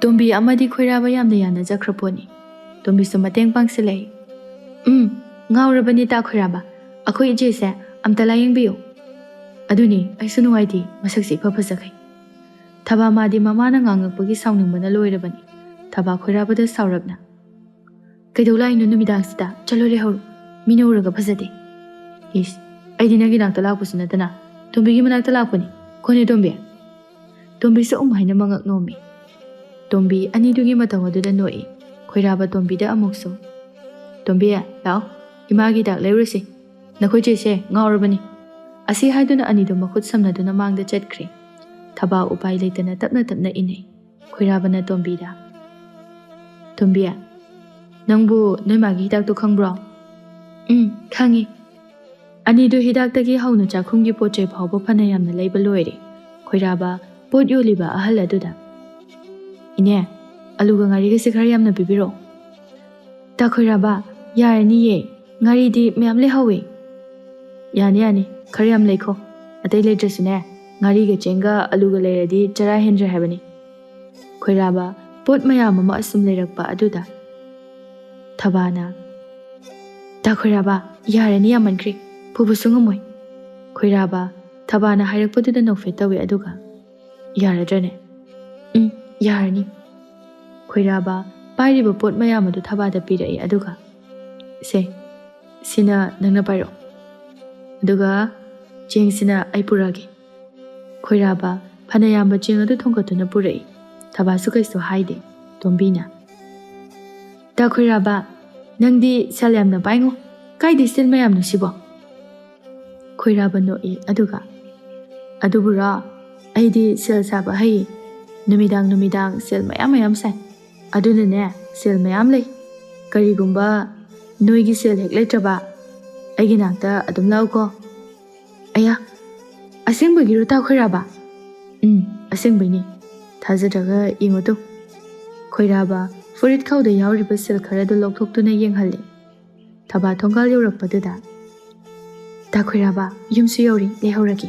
ꯇꯣꯝꯕꯤ ꯑꯃꯗꯤ ꯈꯣꯏꯔꯥꯕ ꯌꯥꯝꯅ ꯌꯥꯅꯖꯈ꯭ꯔ ꯄꯣꯠꯅꯤ ꯇꯣꯝꯕꯤꯁꯨ ꯃꯇꯦꯡ ꯄꯥꯡꯁꯤꯜꯂꯛꯏ ꯉꯥꯎꯔꯕꯅꯤ ꯇꯥ ꯈꯣꯏꯔꯥꯕ ꯑꯩꯈꯣꯏ ꯏꯆꯦꯁꯦ ꯑꯝꯇ ꯂꯥꯌꯦꯡꯕꯤꯌꯨ ꯑꯗꯨꯅꯤ ꯑꯩꯁꯨ ꯅꯨꯡꯉꯥꯏꯇꯦ ꯃꯁꯛꯁꯤ ꯏꯐ ꯐꯖꯈꯩ ꯊꯕꯥ ꯃꯥꯗꯤ ꯃꯃꯥꯅ ꯉꯥꯡꯉꯛꯄꯒꯤ ꯁꯥꯎꯅꯤꯡꯕꯅ ꯂꯣꯏꯔꯕꯅꯤ ꯊꯕꯥ ꯈꯣꯏꯔꯥꯕꯗ ꯁꯥꯎꯔꯞꯅ ꯀꯩꯗꯧ ꯂꯥꯛꯏꯅꯣ ꯅꯨꯃꯤꯗꯥꯡꯁꯤꯗ ꯆꯠꯂꯣ ꯂꯩꯍꯧꯔꯣ ꯃꯤꯅ ꯎꯔꯒ ꯐꯖꯗꯦ ꯏꯁ ꯑꯩꯗꯤ ꯅꯪꯒꯤ ꯅꯥꯛꯇ ꯂꯥꯛꯄꯁꯨ ꯅꯠꯇꯅ ꯇꯣꯝꯕꯤꯒꯤ ꯃꯅꯥꯛꯇ ꯂꯥꯛꯄꯅꯤ ꯀꯣꯅꯦ ꯇꯣꯝꯕꯤ ꯇꯣꯝꯕꯤꯁꯨ ꯍꯥꯏꯅ ꯃꯉꯛ ꯅꯣꯝꯃꯤ ꯇꯣꯝꯕꯤ ꯑꯅꯤꯗꯨꯒꯤ ꯃꯇꯧ ꯑꯗꯨꯗ ꯅꯣꯛꯏ ꯈꯣꯏꯔꯥꯕ ꯇꯣꯝꯕꯤꯗ ꯑꯃꯨꯛꯁꯨ ꯇꯣꯝꯕꯤ ꯂꯥꯛꯑꯣ ꯏꯃꯥꯒꯤ ꯍꯤꯗꯥꯛ ꯂꯩꯔꯨꯁꯤ ꯅꯈꯣꯏ ꯆꯦꯁꯦ ꯉꯥꯎꯔꯕꯅꯤ ꯑꯁꯤ ꯍꯥꯏꯗꯨꯅ ꯑꯅꯤꯗꯨ ꯃꯈꯨꯠ ꯁꯝꯅꯗꯨꯅ ꯃꯥꯡꯗ ꯆꯠꯈ꯭ꯔꯦ ꯊꯕꯥ ꯎꯄꯥꯏ ꯂꯩꯇꯅ ꯇꯞꯅ ꯏꯟꯅꯩ ꯈꯣꯏꯔꯥꯕꯅ ꯇꯣꯝꯕꯤꯗ ꯇꯣꯝꯕꯤ ꯅꯪꯕꯨ ꯅꯣꯏ ꯃꯥꯒꯤ ꯍꯤꯗꯥꯛꯇꯣ ꯈꯪꯕ꯭ꯔꯣ ꯈꯪꯉꯤ ꯑꯅꯤꯗꯨ ꯍꯤꯗꯥꯛꯇꯒꯤ ꯍꯧꯅ ꯆꯥꯛꯈꯨꯝꯒꯤ ꯄꯣꯠ ꯆꯩ ꯐꯥꯎꯕ ꯐꯅ ꯌꯥꯝꯅ ꯂꯩꯕ ꯂꯣꯏꯔꯦ ꯈꯣꯏꯔꯥꯕ ꯄꯣꯠ ꯌꯣꯜꯂꯤꯕ ꯑꯍꯜ ꯑꯗꯨꯗ ꯏꯅꯦ ꯑꯂꯨꯒ ꯉꯥꯔꯤꯒꯁꯦ ꯈꯔ ꯌꯥꯝꯅ ꯄꯤꯕꯤꯔꯛꯑꯣ ꯇꯥ ꯈꯣꯏꯔꯥꯕ ꯌꯥꯔꯅꯤꯌꯦ ꯉꯥꯔꯤꯗꯤ ꯃꯌꯥꯝ ꯂꯩꯍꯧꯋꯦ ꯌꯥꯅꯤ ꯈꯔ ꯌꯥꯝ ꯂꯩꯈꯣ ꯑꯇꯩ ꯂꯩꯇ꯭ꯔꯁꯨꯅꯦ ꯉꯥꯔꯤꯒ ꯆꯦꯡꯒ ꯑꯂꯨꯒ ꯂꯩꯔꯗꯤ ꯆꯔꯥ ꯍꯦꯟꯗ꯭ꯔꯦ ꯍꯥꯏꯕꯅꯤ ꯈꯣꯏꯔꯥꯕ ꯄꯣꯠ ꯃꯌꯥꯝ ꯑꯃ ꯑꯁꯨꯝ ꯂꯩꯔꯛꯄ ꯑꯗꯨꯗ ꯊꯕꯥꯅ ꯇꯥ ꯈꯣꯏꯔꯥꯕ ꯌꯥꯔꯅꯤ ꯌꯥꯝꯃꯟꯈ꯭ꯔꯦ ꯄꯨꯕꯁꯨ ꯉꯝꯃꯣꯏ ꯈꯣꯏꯔꯥꯕ ꯊꯕꯥꯅ ꯍꯥꯏꯔꯛꯄꯗꯨꯗ ꯅꯣꯛꯐꯦꯠ ꯇꯧꯏ ꯑꯗꯨꯒ ꯌꯥꯔꯗ꯭ꯔꯅꯦ ꯌꯥꯔꯅꯤ ꯈꯣꯏꯔꯥꯕ ꯄꯥꯏꯔꯤꯕ ꯄꯣꯠ ꯃꯌꯥꯝ ꯑꯗꯨ ꯊꯕꯥꯗ ꯄꯤꯔꯛꯏ ꯑꯗꯨꯒ ꯁꯤꯅ ꯅꯪꯅ ꯄꯥꯏꯔꯛꯑꯣ ꯑꯗꯨꯒ ꯆꯦꯡꯁꯤꯅ ꯑꯩ ꯄꯨꯔꯛꯑꯒꯦ ꯈꯣꯏꯔꯥꯕ ꯐꯅꯌꯥꯝꯕ ꯆꯦꯡ ꯑꯗꯨ ꯊꯣꯡꯒꯠꯇꯨꯅ ꯄꯨꯔꯛꯏ ꯊꯕꯥꯁꯨ ꯀꯩꯁꯨ ꯍꯥꯏꯗꯦ ꯇꯣꯝꯕꯤꯅ ꯇꯥ ꯈꯣꯏꯔꯥꯕ ꯅꯪꯗꯤ ꯁꯦꯜ ꯌꯥꯝꯅ ꯄꯥꯏꯉꯣ ꯀꯥꯏꯗꯩ ꯁꯦꯜ ꯃꯌꯥꯝꯅꯣ ꯁꯤꯕꯣ ꯈꯣꯏꯔꯥꯕ ꯅꯣꯛꯏ ꯑꯗꯨꯒ ꯑꯗꯨꯕꯨꯔꯣ ꯑꯩꯗꯤ ꯁꯦꯜ ꯁꯥꯕ ꯍꯩ ꯅꯨꯃꯤꯗꯥꯡ ꯁꯦꯜ ꯃꯌꯥꯝ ꯁꯥꯏ ꯑꯗꯨꯅꯅꯦ ꯁꯦꯜ ꯃꯌꯥꯝ ꯂꯩ ꯀꯔꯤꯒꯨꯝꯕ ꯅꯣꯏꯒꯤ ꯁꯦꯜ ꯍꯦꯛ ꯂꯩꯇ꯭ꯔꯕ ꯑꯩꯒꯤ ꯅꯥꯛꯇ ꯑꯗꯨꯝ ꯂꯥꯛꯎꯀꯣ ꯑꯌꯥ ꯑꯁꯦꯡꯕꯒꯤꯔꯣ ꯇꯥ ꯈꯣꯏꯔꯥꯕ ꯑꯁꯦꯡꯕꯩꯅꯤ ꯊꯥꯖꯗ꯭ꯔꯒ ꯌꯦꯡꯉꯨ ꯇꯨ ꯈꯣꯏꯔꯥꯕ ꯐꯨꯔꯤꯠ ꯈꯥꯎꯗ ꯌꯥꯎꯔꯤꯕ ꯁꯦꯜ ꯈꯔꯗꯨ ꯂꯧꯊꯣꯛꯇꯨꯅ ꯌꯦꯡꯍꯜꯂꯤ ꯊꯕꯥ ꯊꯣꯡꯒꯥꯜ ꯌꯧꯔꯛꯄꯗꯨꯗ ꯇꯥ ꯈꯣꯏꯔꯥꯕ ꯌꯨꯝꯁꯨ ꯌꯧꯔꯤ ꯂꯩꯍꯧꯔꯒꯦ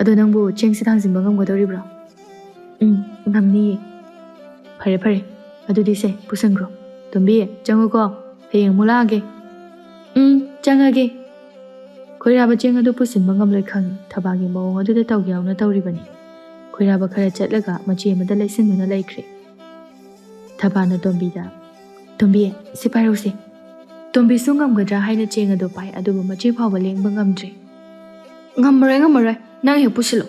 ꯑꯗꯣ ꯅꯪꯕꯨ ꯆꯦꯡꯁꯤ ꯊꯥꯡꯖꯤꯟꯕ ꯉꯝꯒꯗꯧꯔꯤꯕ꯭ꯔꯣ ꯉꯝꯅꯤꯌꯦ ꯐꯔꯦ ꯑꯗꯨꯗꯤ ꯁꯦ ꯄꯨꯁꯟꯈ꯭ꯔꯣ ꯇꯣꯝꯕꯤ ꯆꯪꯉꯨꯀꯣ ꯍꯌꯦꯡ ꯑꯃꯨꯛ ꯂꯥꯛꯑꯒꯦ ꯆꯪꯉꯒꯦ ꯈꯣꯏꯔꯥꯕ ꯆꯦꯡ ꯑꯗꯨ ꯄꯨꯁꯤꯟꯕ ꯉꯝꯂꯣꯏ ꯈꯪꯉꯤ ꯊꯕꯥꯒꯤ ꯃꯑꯣꯡ ꯑꯗꯨꯗ ꯇꯧꯒꯦ ꯌꯥꯎꯅ ꯇꯧꯔꯤꯕꯅꯤ ꯈꯣꯏꯔꯥꯕ ꯈꯔ ꯆꯠꯂꯒ ꯃꯆꯤ ꯑꯃꯗ ꯂꯩꯁꯤꯟꯗꯨꯅ ꯂꯩꯈ꯭ꯔꯦ ꯊꯕꯥꯅ ꯇꯣꯝꯕꯤꯗ ꯇꯣꯝꯕꯤ ꯁꯤ ꯄꯥꯏꯔꯧꯁꯦ ꯇꯣꯝꯕꯤꯁꯨ ꯉꯝꯒꯗ꯭ꯔꯥ ꯍꯥꯏꯅ ꯆꯦꯡ ꯑꯗꯨ ꯄꯥꯏ ꯑꯗꯨꯕꯨ ꯃꯆꯤ ꯐꯥꯎꯕ ꯂꯦꯡꯕ ꯉꯝꯗ꯭ꯔꯦ ꯉꯝꯃꯔꯣꯏ ꯅꯪ ꯍꯦꯛ ꯄꯨꯁꯤꯜꯂꯣ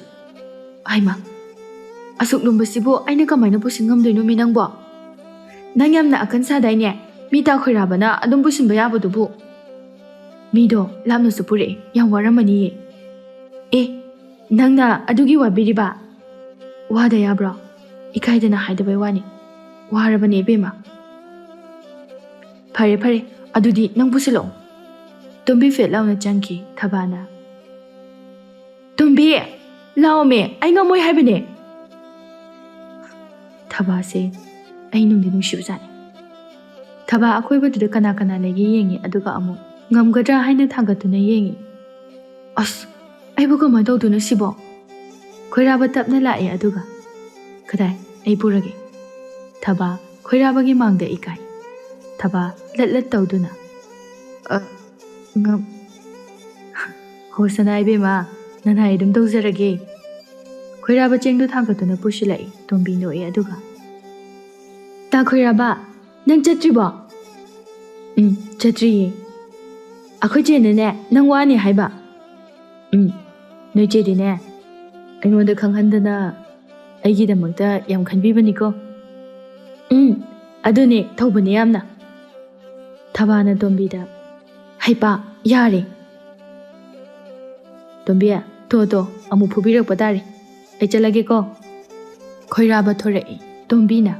ꯍꯩꯃꯥ ꯑꯁꯨꯛ ꯂꯨꯝꯕꯁꯤꯕꯨ ꯑꯩꯅ ꯀꯃꯥꯏꯅ ꯄꯨꯁꯤꯟ ꯉꯝꯗꯣꯏꯅꯣ ꯃꯤ ꯅꯪꯕꯣ ꯅꯪ ꯌꯥꯝꯅ ꯑꯀꯟ ꯁꯥꯗꯥꯏꯅꯦ ꯃꯤ ꯇꯥ ꯈꯣꯏꯔꯥꯕꯅ ꯑꯗꯨꯝ ꯄꯨꯁꯤꯟꯕ ꯌꯥꯕꯗꯨꯕꯨ ꯃꯤꯗꯣ ꯂꯥꯞꯅꯁꯨ ꯄꯨꯔꯛꯑꯦ ꯌꯥꯝ ꯋꯥꯔꯝꯃꯅꯤꯌꯦ ꯅꯪꯅ ꯑꯗꯨꯒꯤ ꯋꯥꯕꯤꯔꯤꯕ ꯋꯥꯗ ꯌꯥꯕ꯭ꯔꯣ ꯏꯀꯥꯏꯗꯅ ꯍꯥꯏꯗꯕꯩ ꯋꯥꯅꯤ ꯋꯥꯔꯕꯅꯦ ꯏꯕꯦꯝꯃ ꯐꯔꯦ ꯑꯗꯨꯗꯤ ꯅꯪ ꯄꯨꯁꯤꯜꯂꯛꯑꯣ ꯇꯣꯝꯕꯤ ꯐꯦꯠ ꯂꯥꯎꯅ ꯆꯪꯈꯤ ꯊꯕꯥꯅ ꯇꯣꯝꯕꯤ ꯂꯥꯛꯑꯣꯃꯦ ꯑꯩ ꯉꯝꯃꯣꯏ ꯍꯥꯏꯕꯅꯦ ꯊꯕꯥꯁꯦ ꯑꯩ ꯅꯨꯡꯗꯤ ꯅꯨꯡꯁꯤꯕꯖꯥꯠꯅꯤ ꯊꯕꯥ ꯑꯀꯣꯏꯕꯗꯨꯗ ꯀꯅꯥ ꯂꯩꯒꯦ ꯌꯦꯡꯉꯤ ꯑꯗꯨꯒ ꯑꯃꯨꯛ ꯉꯝꯒꯗ꯭ꯔꯥ ꯍꯥꯏꯅ ꯊꯥꯡꯒꯠꯇꯨꯅ ꯌꯦꯡꯉꯤ ꯑꯁ ꯑꯩꯕꯨ ꯀꯃꯥꯏꯅ ꯇꯧꯗꯣꯏꯅꯣ ꯁꯤꯕꯣ ꯈꯣꯏꯔꯥꯕ ꯇꯞꯅ ꯂꯥꯛꯑꯦ ꯑꯗꯨꯒ ꯀꯗꯥꯏ ꯑꯩ ꯄꯨꯔꯒꯦ ꯊꯕꯥ ꯈꯣꯏꯔꯥꯕꯒꯤ ꯃꯥꯡꯗ ꯏꯀꯥꯏ ꯊꯕꯥ ꯂꯠ ꯇꯧꯗꯨꯅ ꯍꯣꯁꯅꯥ ꯏꯕꯦꯝꯃ ꯅꯅꯥꯏ ꯑꯗꯨꯝ ꯇꯧꯖꯔꯒꯦ ꯈꯣꯏꯔꯥꯕ ꯆꯦꯡꯗꯨ ꯊꯥꯡꯒꯠꯇꯨꯅ ꯄꯨꯁꯤꯜꯂꯛꯏ ꯇꯣꯝꯕꯤ ꯅꯣꯛꯑꯦ ꯑꯗꯨꯒ ꯇꯥ ꯈꯣꯏꯔꯥꯕ ꯅꯪ ꯆꯠꯇ꯭ꯔꯤꯕꯣ ꯆꯠꯇ꯭ꯔꯤꯌꯦ ꯑꯩꯈꯣꯏ ꯆꯦꯅꯅꯦ ꯅꯪ ꯋꯥꯅꯤ ꯍꯥꯏꯕ ꯅꯣꯏ ꯆꯦꯗꯤꯅꯦ ꯑꯩꯉꯣꯟꯗ ꯈꯪꯍꯟꯗꯅ ꯑꯩꯒꯤꯗꯃꯛꯇ ꯌꯥꯝ ꯈꯟꯕꯤꯕꯅꯤꯀꯣ ꯑꯗꯨꯅꯦ ꯊꯧꯕꯅꯦ ꯌꯥꯝꯅ ꯊꯕꯥꯅ ꯇꯣꯝꯕꯤꯗ ꯍꯩꯄꯥ ꯌꯥꯔꯦ ꯇꯣꯝꯕꯤ ꯇꯣ ꯑꯃꯨꯛ ꯐꯨꯕꯤꯔꯛꯄ ꯇꯥꯔꯦ ꯑꯩ ꯆꯠꯂꯒꯦꯀꯣ ꯈꯣꯏꯔꯥꯕ ꯊꯣꯔꯛꯏ ꯇꯣꯝꯕꯤꯅ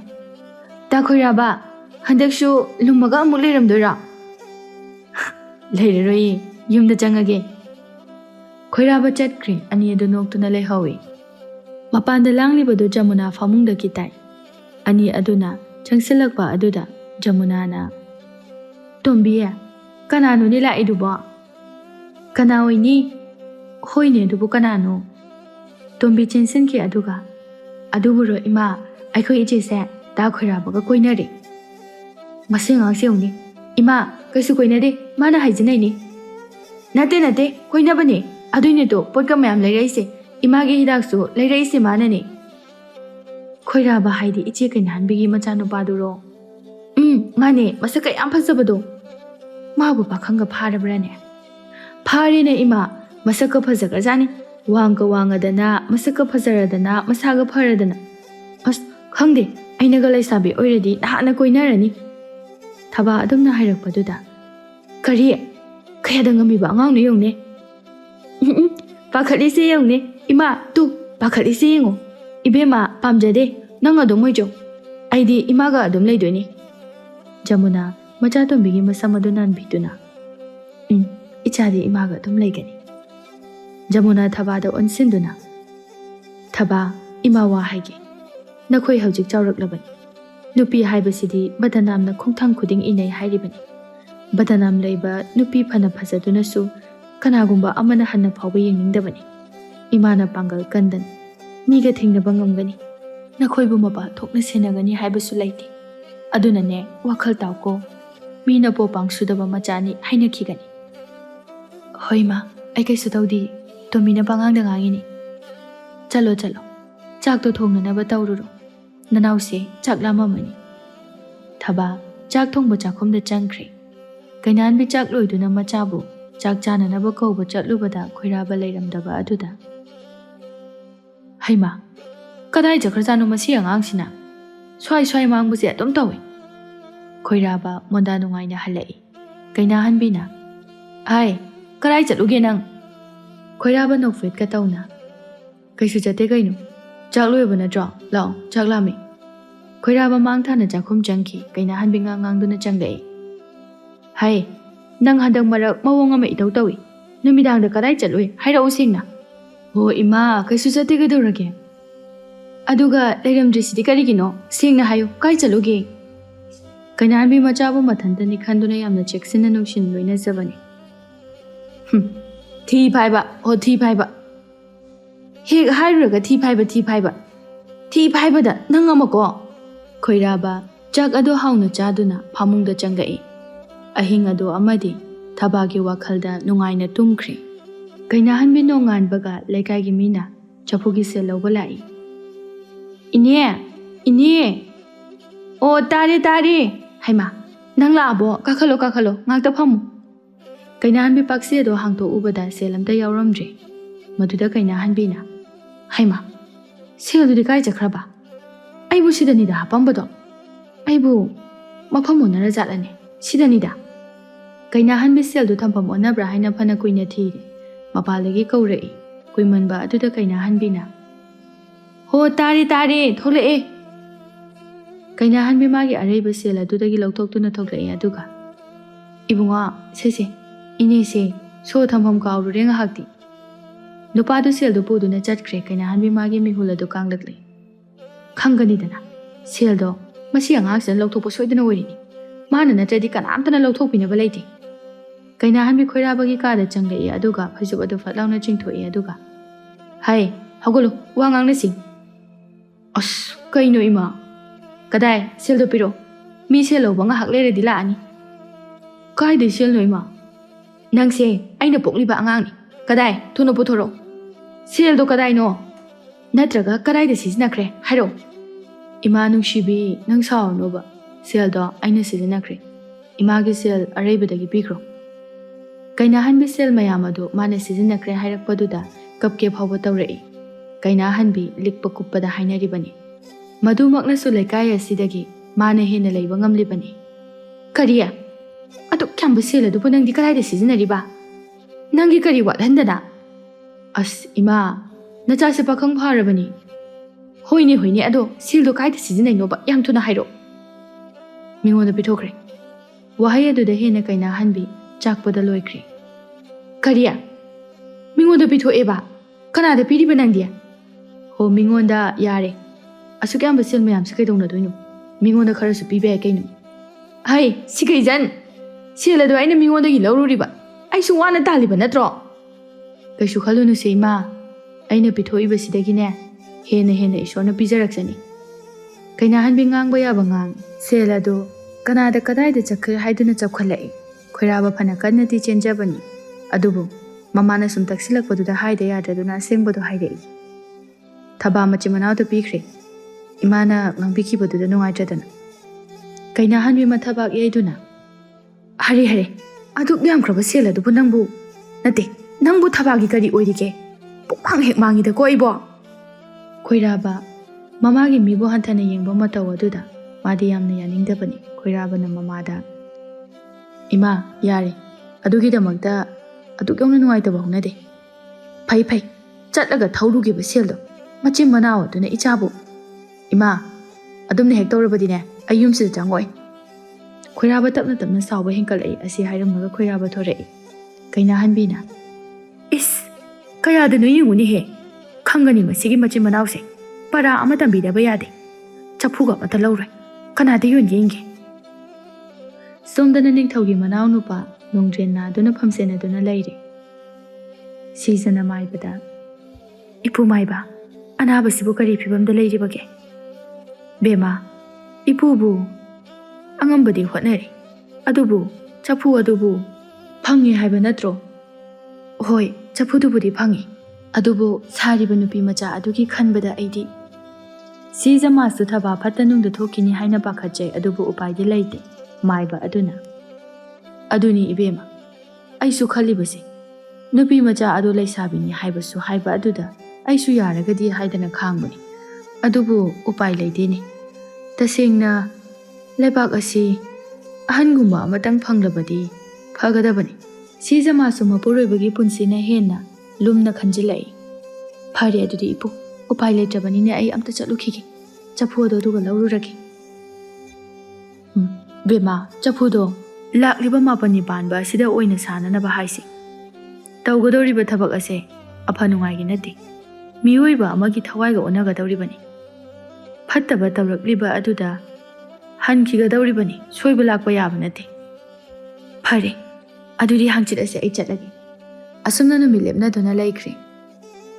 ꯇꯥ ꯈꯣꯏꯔꯥꯕ ꯍꯟꯗꯛꯁꯨ ꯂꯨꯝꯃꯒ ꯑꯃꯨꯛ ꯂꯩꯔꯝꯗꯣꯏꯔꯣ ꯂꯩꯔꯔꯣꯏꯌꯦ ꯌꯨꯝꯗ ꯆꯪꯉꯒꯦ ꯈꯣꯏꯔꯥꯕ ꯆꯠꯈ꯭ꯔꯦ ꯑꯅꯤ ꯑꯗꯨ ꯅꯣꯛꯇꯨꯅ ꯂꯩꯍꯧꯏ ꯃꯄꯥꯟꯗ ꯂꯥꯡꯂꯤꯕꯗꯨ ꯖꯃꯨꯅꯥ ꯐꯃꯨꯡꯗꯒꯤ ꯇꯥꯏ ꯑꯅꯤ ꯑꯗꯨꯅ ꯆꯪꯁꯤꯜꯂꯛꯄ ꯑꯗꯨꯗ ꯖꯃꯨꯅꯥꯅ ꯇꯣꯝꯕꯤ ꯀꯅꯥꯅꯣꯅꯦ ꯂꯥꯛꯏꯗꯨꯕꯣ ꯀꯅꯥ ꯑꯣꯏꯅꯤ ꯍꯣꯏꯅꯦ ꯑꯗꯨꯕꯨ ꯀꯅꯥꯅꯣ ꯇꯣꯝꯕꯤ ꯆꯦꯟꯁꯤꯟꯈꯤ ꯑꯗꯨꯒ ꯑꯗꯨꯕꯨꯔꯣ ꯏꯃꯥ ꯑꯩꯈꯣꯏ ꯏꯆꯦꯁꯦ ꯇꯥ ꯈꯣꯏꯔꯥꯕꯒ ꯀꯣꯏꯅꯔꯦ ꯃꯁꯤ ꯑꯉꯥꯡꯁꯦ ꯌꯦꯡꯎꯅꯦ ꯏꯃꯥ ꯀꯩꯁꯨ ꯀꯣꯏꯅꯗꯦ ꯃꯥꯅ ꯍꯥꯏꯖꯤꯟꯅꯩꯅꯤ ꯅꯠꯇꯦ ꯀꯣꯏꯅꯕꯅꯦ ꯑꯗꯨꯏꯅꯦꯗꯣ ꯄꯣꯠꯀ ꯃꯌꯥꯝ ꯂꯩꯔꯛꯏꯁꯦ ꯏꯃꯥꯒꯤ ꯍꯤꯗꯥꯛꯁꯨ ꯂꯩꯔꯛꯏꯁꯦ ꯃꯥꯅꯅꯦ ꯈꯣꯏꯔꯥꯕ ꯍꯥꯏꯗꯤ ꯏꯆꯦ ꯀꯩꯅꯥꯍꯟꯕꯤꯒꯤ ꯃꯆꯥꯅꯨꯄꯥꯗꯨꯔꯣ ꯃꯥꯅꯦ ꯃꯁꯛꯀ ꯌꯥꯝ ꯐꯖꯕꯗꯣ ꯃꯥꯕꯨ ꯄꯥꯈꯪꯒ ꯐꯥꯔꯕ꯭ꯔꯥꯅꯦ ꯐꯥꯔꯦꯅꯦ ꯏꯃꯥ ꯃꯁꯛꯀ ꯐꯖꯈ꯭ꯔꯖꯥꯠꯅꯤ ꯋꯥꯡꯒ ꯋꯥꯡꯉꯗꯅ ꯃꯁꯛꯀ ꯐꯖꯔꯗꯅ ꯃꯁꯥꯒ ꯐꯔꯗꯅ ꯑꯁ ꯈꯪꯗꯦ ꯑꯩꯅꯒ ꯂꯩꯁꯥꯕꯤ ꯑꯣꯏꯔꯗꯤ ꯅꯍꯥꯟꯅ ꯀꯣꯏꯅꯔꯅꯤ ꯊꯕꯥ ꯑꯗꯨꯝꯅ ꯍꯥꯏꯔꯛꯄꯗꯨꯗ ꯀꯔꯤ ꯀꯌꯥꯗ ꯉꯝꯃꯤꯕ ꯑꯉꯥꯡꯅꯣ ꯌꯦꯡꯎꯅꯦ ꯄꯥꯈꯠꯂꯤꯁꯦ ꯌꯦꯡꯎꯅꯦ ꯏꯃꯥ ꯇꯨ ꯄꯥꯈꯠꯂꯤꯁꯦ ꯌꯦꯡꯉꯨ ꯏꯕꯦꯝꯃ ꯄꯥꯝꯖꯗꯦ ꯅꯪ ꯑꯗꯨꯝ ꯑꯣꯏꯖꯧ ꯑꯩꯗꯤ ꯏꯃꯥꯒ ꯑꯗꯨꯝ ꯂꯩꯗꯣꯏꯅꯤ ꯖꯃꯨꯅꯥ ꯃꯆꯥꯇꯣꯝꯕꯤꯒꯤ ꯃꯁꯝ ꯑꯗꯨ ꯅꯥꯟꯕꯤꯗꯨꯅ ꯏꯆꯥꯗꯤ ꯏꯃꯥꯒ ꯑꯗꯨꯝ ꯂꯩꯒꯅꯤ ꯖꯃꯨꯅꯥ ꯊꯕꯥꯗ ꯑꯣꯟꯁꯤꯟꯗꯨꯅ ꯊꯕꯥ ꯏꯃꯥ ꯋꯥ ꯍꯥꯏꯒꯦ ꯅꯈꯣꯏ ꯍꯧꯖꯤꯛ ꯆꯥꯎꯔꯛꯂꯕꯅꯤ ꯅꯨꯄꯤ ꯍꯥꯏꯕꯁꯤꯗꯤ ꯕꯗꯅꯥꯝꯅ ꯈꯣꯡꯊꯥꯡ ꯈꯨꯗꯤꯡ ꯏꯅꯩ ꯍꯥꯏꯔꯤꯕꯅꯤ ꯕꯗꯅꯥꯝ ꯂꯩꯕ ꯅꯨꯄꯤ ꯐꯅ ꯐꯖꯗꯨꯅꯁꯨ ꯀꯅꯥꯒꯨꯝꯕ ꯑꯃꯅ ꯍꯟꯅ ꯐꯥꯎꯕ ꯌꯦꯡꯅꯤꯡꯗꯕꯅꯤ ꯏꯃꯥꯅ ꯄꯥꯡꯒꯜ ꯀꯟꯗꯅ ꯃꯤꯒ ꯊꯦꯡꯅꯕ ꯉꯝꯒꯅꯤ ꯅꯈꯣꯏꯕꯨ ꯃꯄꯥ ꯊꯣꯛꯅ ꯁꯦꯟꯅꯒꯅꯤ ꯍꯥꯏꯕꯁꯨ ꯂꯩꯇꯦ ꯑꯗꯨꯅꯅꯦ ꯋꯥꯈꯜ ꯇꯥꯎꯀꯣ ꯃꯤꯅ ꯄꯣꯄꯥꯡ ꯁꯨꯗꯕ ꯃꯆꯥꯅꯤ ꯍꯥꯏꯅꯈꯤꯒꯅꯤ ꯍꯣꯏ ꯃꯥ ꯑꯩ ꯀꯩꯁꯨ ꯇꯧꯗꯦ ꯇꯣꯝꯕꯤꯅ ꯄꯉꯥꯡꯗ ꯉꯥꯡꯉꯤꯅꯤ ꯆꯠꯂꯣ ꯆꯥꯛꯇꯣ ꯊꯣꯡꯅꯅꯕ ꯇꯧꯔꯨꯔꯣ ꯅꯅꯥꯎꯁꯦ ꯆꯥꯛ ꯂꯥꯝꯃꯝꯃꯅꯤ ꯊꯕꯥ ꯆꯥꯛ ꯊꯣꯡꯕ ꯆꯥꯛꯈꯨꯝꯗ ꯆꯪꯈ꯭ꯔꯦ ꯀꯩꯅꯥꯟꯕꯤ ꯆꯥꯛ ꯂꯣꯏꯗꯨꯅ ꯃꯆꯥꯕꯨ ꯆꯥꯛ ꯆꯥꯅꯅꯕ ꯀꯧꯕ ꯆꯠꯂꯨꯕꯗ ꯈꯣꯏꯔꯥꯕ ꯂꯩꯔꯝꯗꯕ ꯑꯗꯨꯗ ꯍꯩꯃꯥ ꯀꯗꯥꯏ ꯆꯠꯈ꯭ꯔꯖꯥꯠꯅꯣ ꯃꯁꯤ ꯑꯉꯥꯡꯁꯤꯅ ꯁ꯭ꯋꯥꯏ ꯃꯥꯡꯕꯁꯦ ꯑꯗꯨꯝ ꯇꯧꯏ ꯈꯣꯏꯔꯥꯕ ꯃꯣꯟꯗꯥ ꯅꯨꯡꯉꯥꯏꯅ ꯍꯜꯂꯛꯏ ꯀꯩꯅꯥꯍꯟꯕꯤꯅ ꯀꯗꯥꯏ ꯆꯠꯂꯨꯒꯦ ꯅꯪ ꯈꯣꯏꯔꯥꯕ ꯅꯣꯛꯐꯦꯠꯀ ꯇꯧꯅ Kaisu chate kainu. Chak loiba natro. Lao, chak lami. Khoiraba mang thana chakhum changki. Kaina hanbi ngang duna changlei. Hai, nang handang marak mawong ama itaw tawi. Numidang da kadai chalui. Haira using na. Oh ima, kaisu chate kadurage. Aduga leiram sidi karigino. Sing na hayo. Kai chaluge. Kaina hanbi machabu mathantani khanduna yamna cheksina nungshin loina zabani. Thi phaiba, ho thi phaiba. Hek hairaga thi phaiba. Thi phaiba da nang amako. Khoiraba chak ado hauna chaduna phamungda changai. Ahing ado amadi thabagi wakhalda nungaina tumkhri. Kaina hanbi nongan baga laikai gi mina chapugi se lawba lai. Ine. O tare. Haima, nang la abo kakhalo ngakta phamu. Kaina hanbi paksi ado hangto ubada selamta yawramdre. Maduda kaina hanbi na. Haima, sel du kai chakraba. Aibu sidani da hapambado. Aibu maphamu nara jatlane. Sidani da. Kaina hanbi sel du thampam onabra haina phana kuina thiri. Mapalagi kaurei. Kuimanba aduda kaina hanbi na. Ho tare thole. Kaina hanbi magi areba sel adudagi lautoktuna thoklei aduga. Ibunga sese ine se so thampam kauru renga hakti. Nupadu sel du puduna chatkre kaina hanbi magi mihula du kanglakle. Khangani dana sel do masi angak san lauthokpo soidana orini. Mana natradi kanamtana lauthokpinaba leite. Kaina hanbi khoirabagi kada changlei aduga phajub adu fatlauna chingthoi aduga. Hai, hagolo wangang na sing. As kaino ima. Kadai sel do piro. Mi sel lo banga haklere dila ani. Kai de sel no ima. Nang se aina pokliba angang ni. Kadai thuno puthoro. Sel do kadai no. Natraga kadai de sizinakre hairo. Ima nungshibi nang saw no ba. Sel do aina sizinakre. Ima gi sel arebadagi pikro. Kaina hanbi sel mayam adu mana sizinakre hairakpaduda kapke phawba tawrei. Kaina hanbi likpa kuppada hainaribani. Madumakna su laikai asidagi mana hena leiba ngamlibani. Kariya aduk kyamba sel adu nangdi kadai de sizinariba. Nangi kari wathandana. As ima nacha se pakhang pharabani. Hoine ado sel do kai de sizinai no ba yam thuna hairo. Mingoda pithokre. Wahai adu de hena kaina hanbi chakpada loikre. Kariya mingoda pitho eba kana da piriba nangdia. Ho mingonda yare. Asukyam basel mayam se kaidong na doino. Mingonda khara su pibe kaino. Hai sikaijan. Sel adu aina mingonda gi lawruriba. Ai su wana taliba natro. Kaisu khalunu se ima aina pithoiba sidagine hena isona pijaraksani. Kaina hanbi ngangba yaba ngang sel adu kana da kadai da chakhir haiduna chapkhalai. Khoiraba phana kannati chenjabani. Adubu mamana sum taksilakpaduda haida yadraduna sengbadu haidei. Thaba machi manau da pikre. Imana ngangbikibaduda nungaitradana. Kaina hanbi mathabak yaiduna. Hare aduk yamkraba sel adubu nangbu. Nate nangbu thabagi kari oirike. Pukhang hek mangida ko ibo. Khoiraba mamagi mibo hantana yengba mataw aduda madi yamna yaningdabani. Khoiraba na mamada Ima yare adugidamakta aduk yongna nungaitaba honade. Phai chatlaga thaurugiba seldo machim manaw aduna ichabu. Ima adumna hek tawrabadine ayumsida changoi. Khoiraba tapna sawba henkalai asi hairamnaga khoiraba thorei. Kaina hanbina. Is kaya danu yinguni he. Khangani masigi machim manawse. Para amatambidaba yade. Chaphuga mata lawroi. Kanada yun yenge. Somdana ningthaugi manaw nupa nongdrenna duna phamsena duna leire. Seasona maibada. Ipu maiba. Anaba sibu kari phibamda leiribage. Bema. Ipubu. Angambadi hotnari. Adubu. Chaphu adubu. Phangi haiba natro. Hoi. Chaphu dubudi phangi. Adubu sariba nupi macha adugi khanbada aidi. Siza masu thaba phatanungda thokini haina pakhajai adubu upaidi leite. Maiba aduna. Aduni ibema. Aisu khalibasi. Nupi macha adu laisabini haibasu haiba aduda. Aisu yaragadi haidana khangbani. Adubu upai leideni. Tasengna lebak asi ahanguma amatang phanglabadi phagadabani. Siza masu mapuroibagi punsina henna lumna khanjilai. ꯐꯔꯦ ꯑꯗꯨꯗꯤ ꯏꯄꯨ ꯎꯄꯥꯏ ꯂꯩꯇ꯭ꯔꯕꯅꯤꯅ ꯑꯩ ꯑꯝꯇ ꯆꯠꯂꯨꯈꯤꯒꯦ ꯆꯐꯨꯗꯣ ꯑꯗꯨꯒ ꯂꯧꯔꯨꯔꯒꯦ ꯕꯦꯃꯥ ꯆꯐꯨꯗꯣ ꯂꯥꯛꯂꯤꯕ ꯃꯥꯄꯟꯅꯤ ꯄꯥꯟꯕ ꯑꯁꯤꯗ ꯑꯣꯏꯅ ꯁꯥꯅꯅꯕ ꯍꯥꯏꯁꯤ ꯇꯧꯒꯗꯧꯔꯤꯕ ꯊꯕꯛ ꯑꯁꯦ ꯑꯐ ꯅꯨꯡꯉꯥꯏꯒꯤ ꯅꯠꯇꯦ ꯃꯤꯑꯣꯏꯕ ꯑꯃꯒꯤ ꯊꯋꯥꯏꯒ ꯑꯣꯟꯅꯒꯗꯧꯔꯤꯕꯅꯤ ꯐꯠꯇꯕ ꯇꯧꯔꯛꯂꯤꯕ ꯑꯗꯨꯗ ꯍꯟꯈꯤꯒꯗꯧꯔꯤꯕꯅꯤ ꯁꯣꯏꯕ ꯂꯥꯛꯄ ꯌꯥꯕ ꯅꯠꯇꯦ ꯐꯔꯦ ꯑꯗꯨꯗꯤ ꯍꯥꯡꯆꯤꯠ ꯑꯁꯦ ꯑꯩ ꯆꯠꯂꯒꯦ ꯑꯁꯨꯝꯅ ꯅꯨꯃꯤꯠ ꯂꯦꯞꯅꯗꯨꯅ ꯂꯩꯈ꯭ꯔꯦ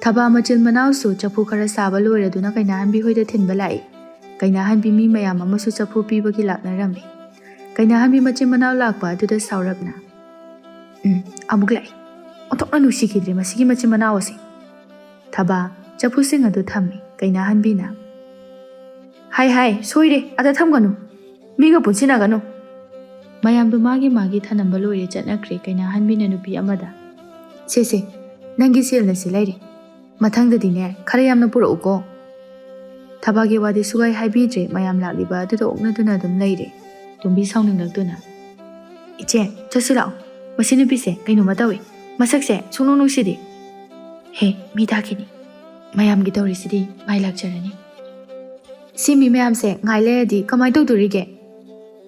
ꯊꯕꯥ ꯃꯆꯤꯜ ꯃꯅꯥꯎꯁꯨ ꯆꯐꯨ ꯈꯔ ꯁꯥꯕ ꯂꯣꯏꯔꯗꯨꯅ ꯀꯩꯅꯥꯍꯟꯕꯤ ꯍꯣꯏꯗ ꯊꯤꯟꯕ ꯂꯥꯛꯏ ꯀꯩꯅꯥꯍꯟꯕꯤ ꯃꯤ ꯃꯌꯥꯝ ꯑꯃꯁꯨ ꯆꯐꯨ ꯄꯤꯕꯒꯤ ꯂꯥꯛꯅꯔꯝꯃꯤ ꯀꯩꯅꯥꯍꯟꯕꯤ ꯃꯆꯤꯟ ꯃꯅꯥꯎ ꯂꯥꯛꯄ ꯑꯗꯨꯗ ꯁꯥꯎꯔꯞꯅ ꯑꯃꯨꯛ ꯂꯥꯛꯏ ꯑꯣꯟꯊꯣꯛꯅ ꯅꯨꯡꯁꯤꯈꯤꯗ꯭ꯔꯦ ꯃꯁꯤꯒꯤ ꯃꯆꯤꯟ ꯃꯅꯥꯎ ꯑꯁꯤ ꯊꯕꯥ ꯆꯐꯨꯁꯤꯡ ꯑꯗꯨ ꯊꯝꯃꯤ ꯀꯩꯅꯥꯍꯟꯕꯤꯅ ꯍꯥꯏ ꯁꯣꯏꯔꯦ ꯑꯗ ꯊꯝꯒꯅꯨ ꯃꯤꯒ ꯄꯨꯟꯁꯤꯟꯅꯒꯅꯨ ꯃꯌꯥꯝꯗꯨ ꯃꯥꯒꯤ ꯊꯅꯝꯕ ꯂꯣꯏꯔꯦ ꯆꯠꯅꯈ꯭ꯔꯦ ꯀꯩꯅꯥꯍꯟꯕꯤꯅ ꯅꯨꯄꯤ ꯑꯃꯗ ꯁꯦ ꯅꯪꯒꯤ ꯁꯦꯜꯅ ꯁꯤ ꯂꯩꯔꯦ ꯃꯊꯪꯗꯗꯤꯅꯦ ꯈꯔ ꯌꯥꯝꯅ ꯄꯨꯔꯛꯎꯀꯣ ꯊꯕꯥꯒꯤ ꯋꯥꯗꯤ ꯁꯨꯒꯥꯏ ꯍꯥꯏꯕꯤꯗ꯭ꯔꯦ ꯃꯌꯥꯝ ꯂꯥꯛꯂꯤꯕ ꯑꯗꯨꯗ ꯑꯣꯛꯅꯗꯨꯅ ꯑꯗꯨꯝ ꯂꯩꯔꯦ ꯇꯣꯝꯕꯤ ꯁꯥꯎꯅꯤꯡꯂꯛꯇꯨꯅ ꯏꯆꯦ ꯆꯠꯁꯤ ꯂꯥꯛꯑꯣ ꯃꯁꯤ ꯅꯨꯄꯤꯁꯦ ꯀꯩꯅꯣꯝꯃ ꯇꯧꯏ ꯃꯁꯛꯁꯦ ꯁꯨꯡꯅꯨꯡ ꯅꯨꯡꯁꯤꯗꯦ ꯍꯦ ꯃꯤ ꯇꯥꯈꯤꯅꯤ ꯃꯌꯥꯝꯒꯤ ꯇꯧꯔꯤꯁꯤꯗꯤ ꯃꯥꯏ ꯂꯥꯛꯆꯔꯅꯤ ꯁꯤ ꯃꯤ ꯃꯌꯥꯝꯁꯦ ꯉꯥꯏ ꯂꯩꯔꯗꯤ ꯀꯃꯥꯏꯅ ꯇꯧꯗꯣꯔꯤꯒꯦ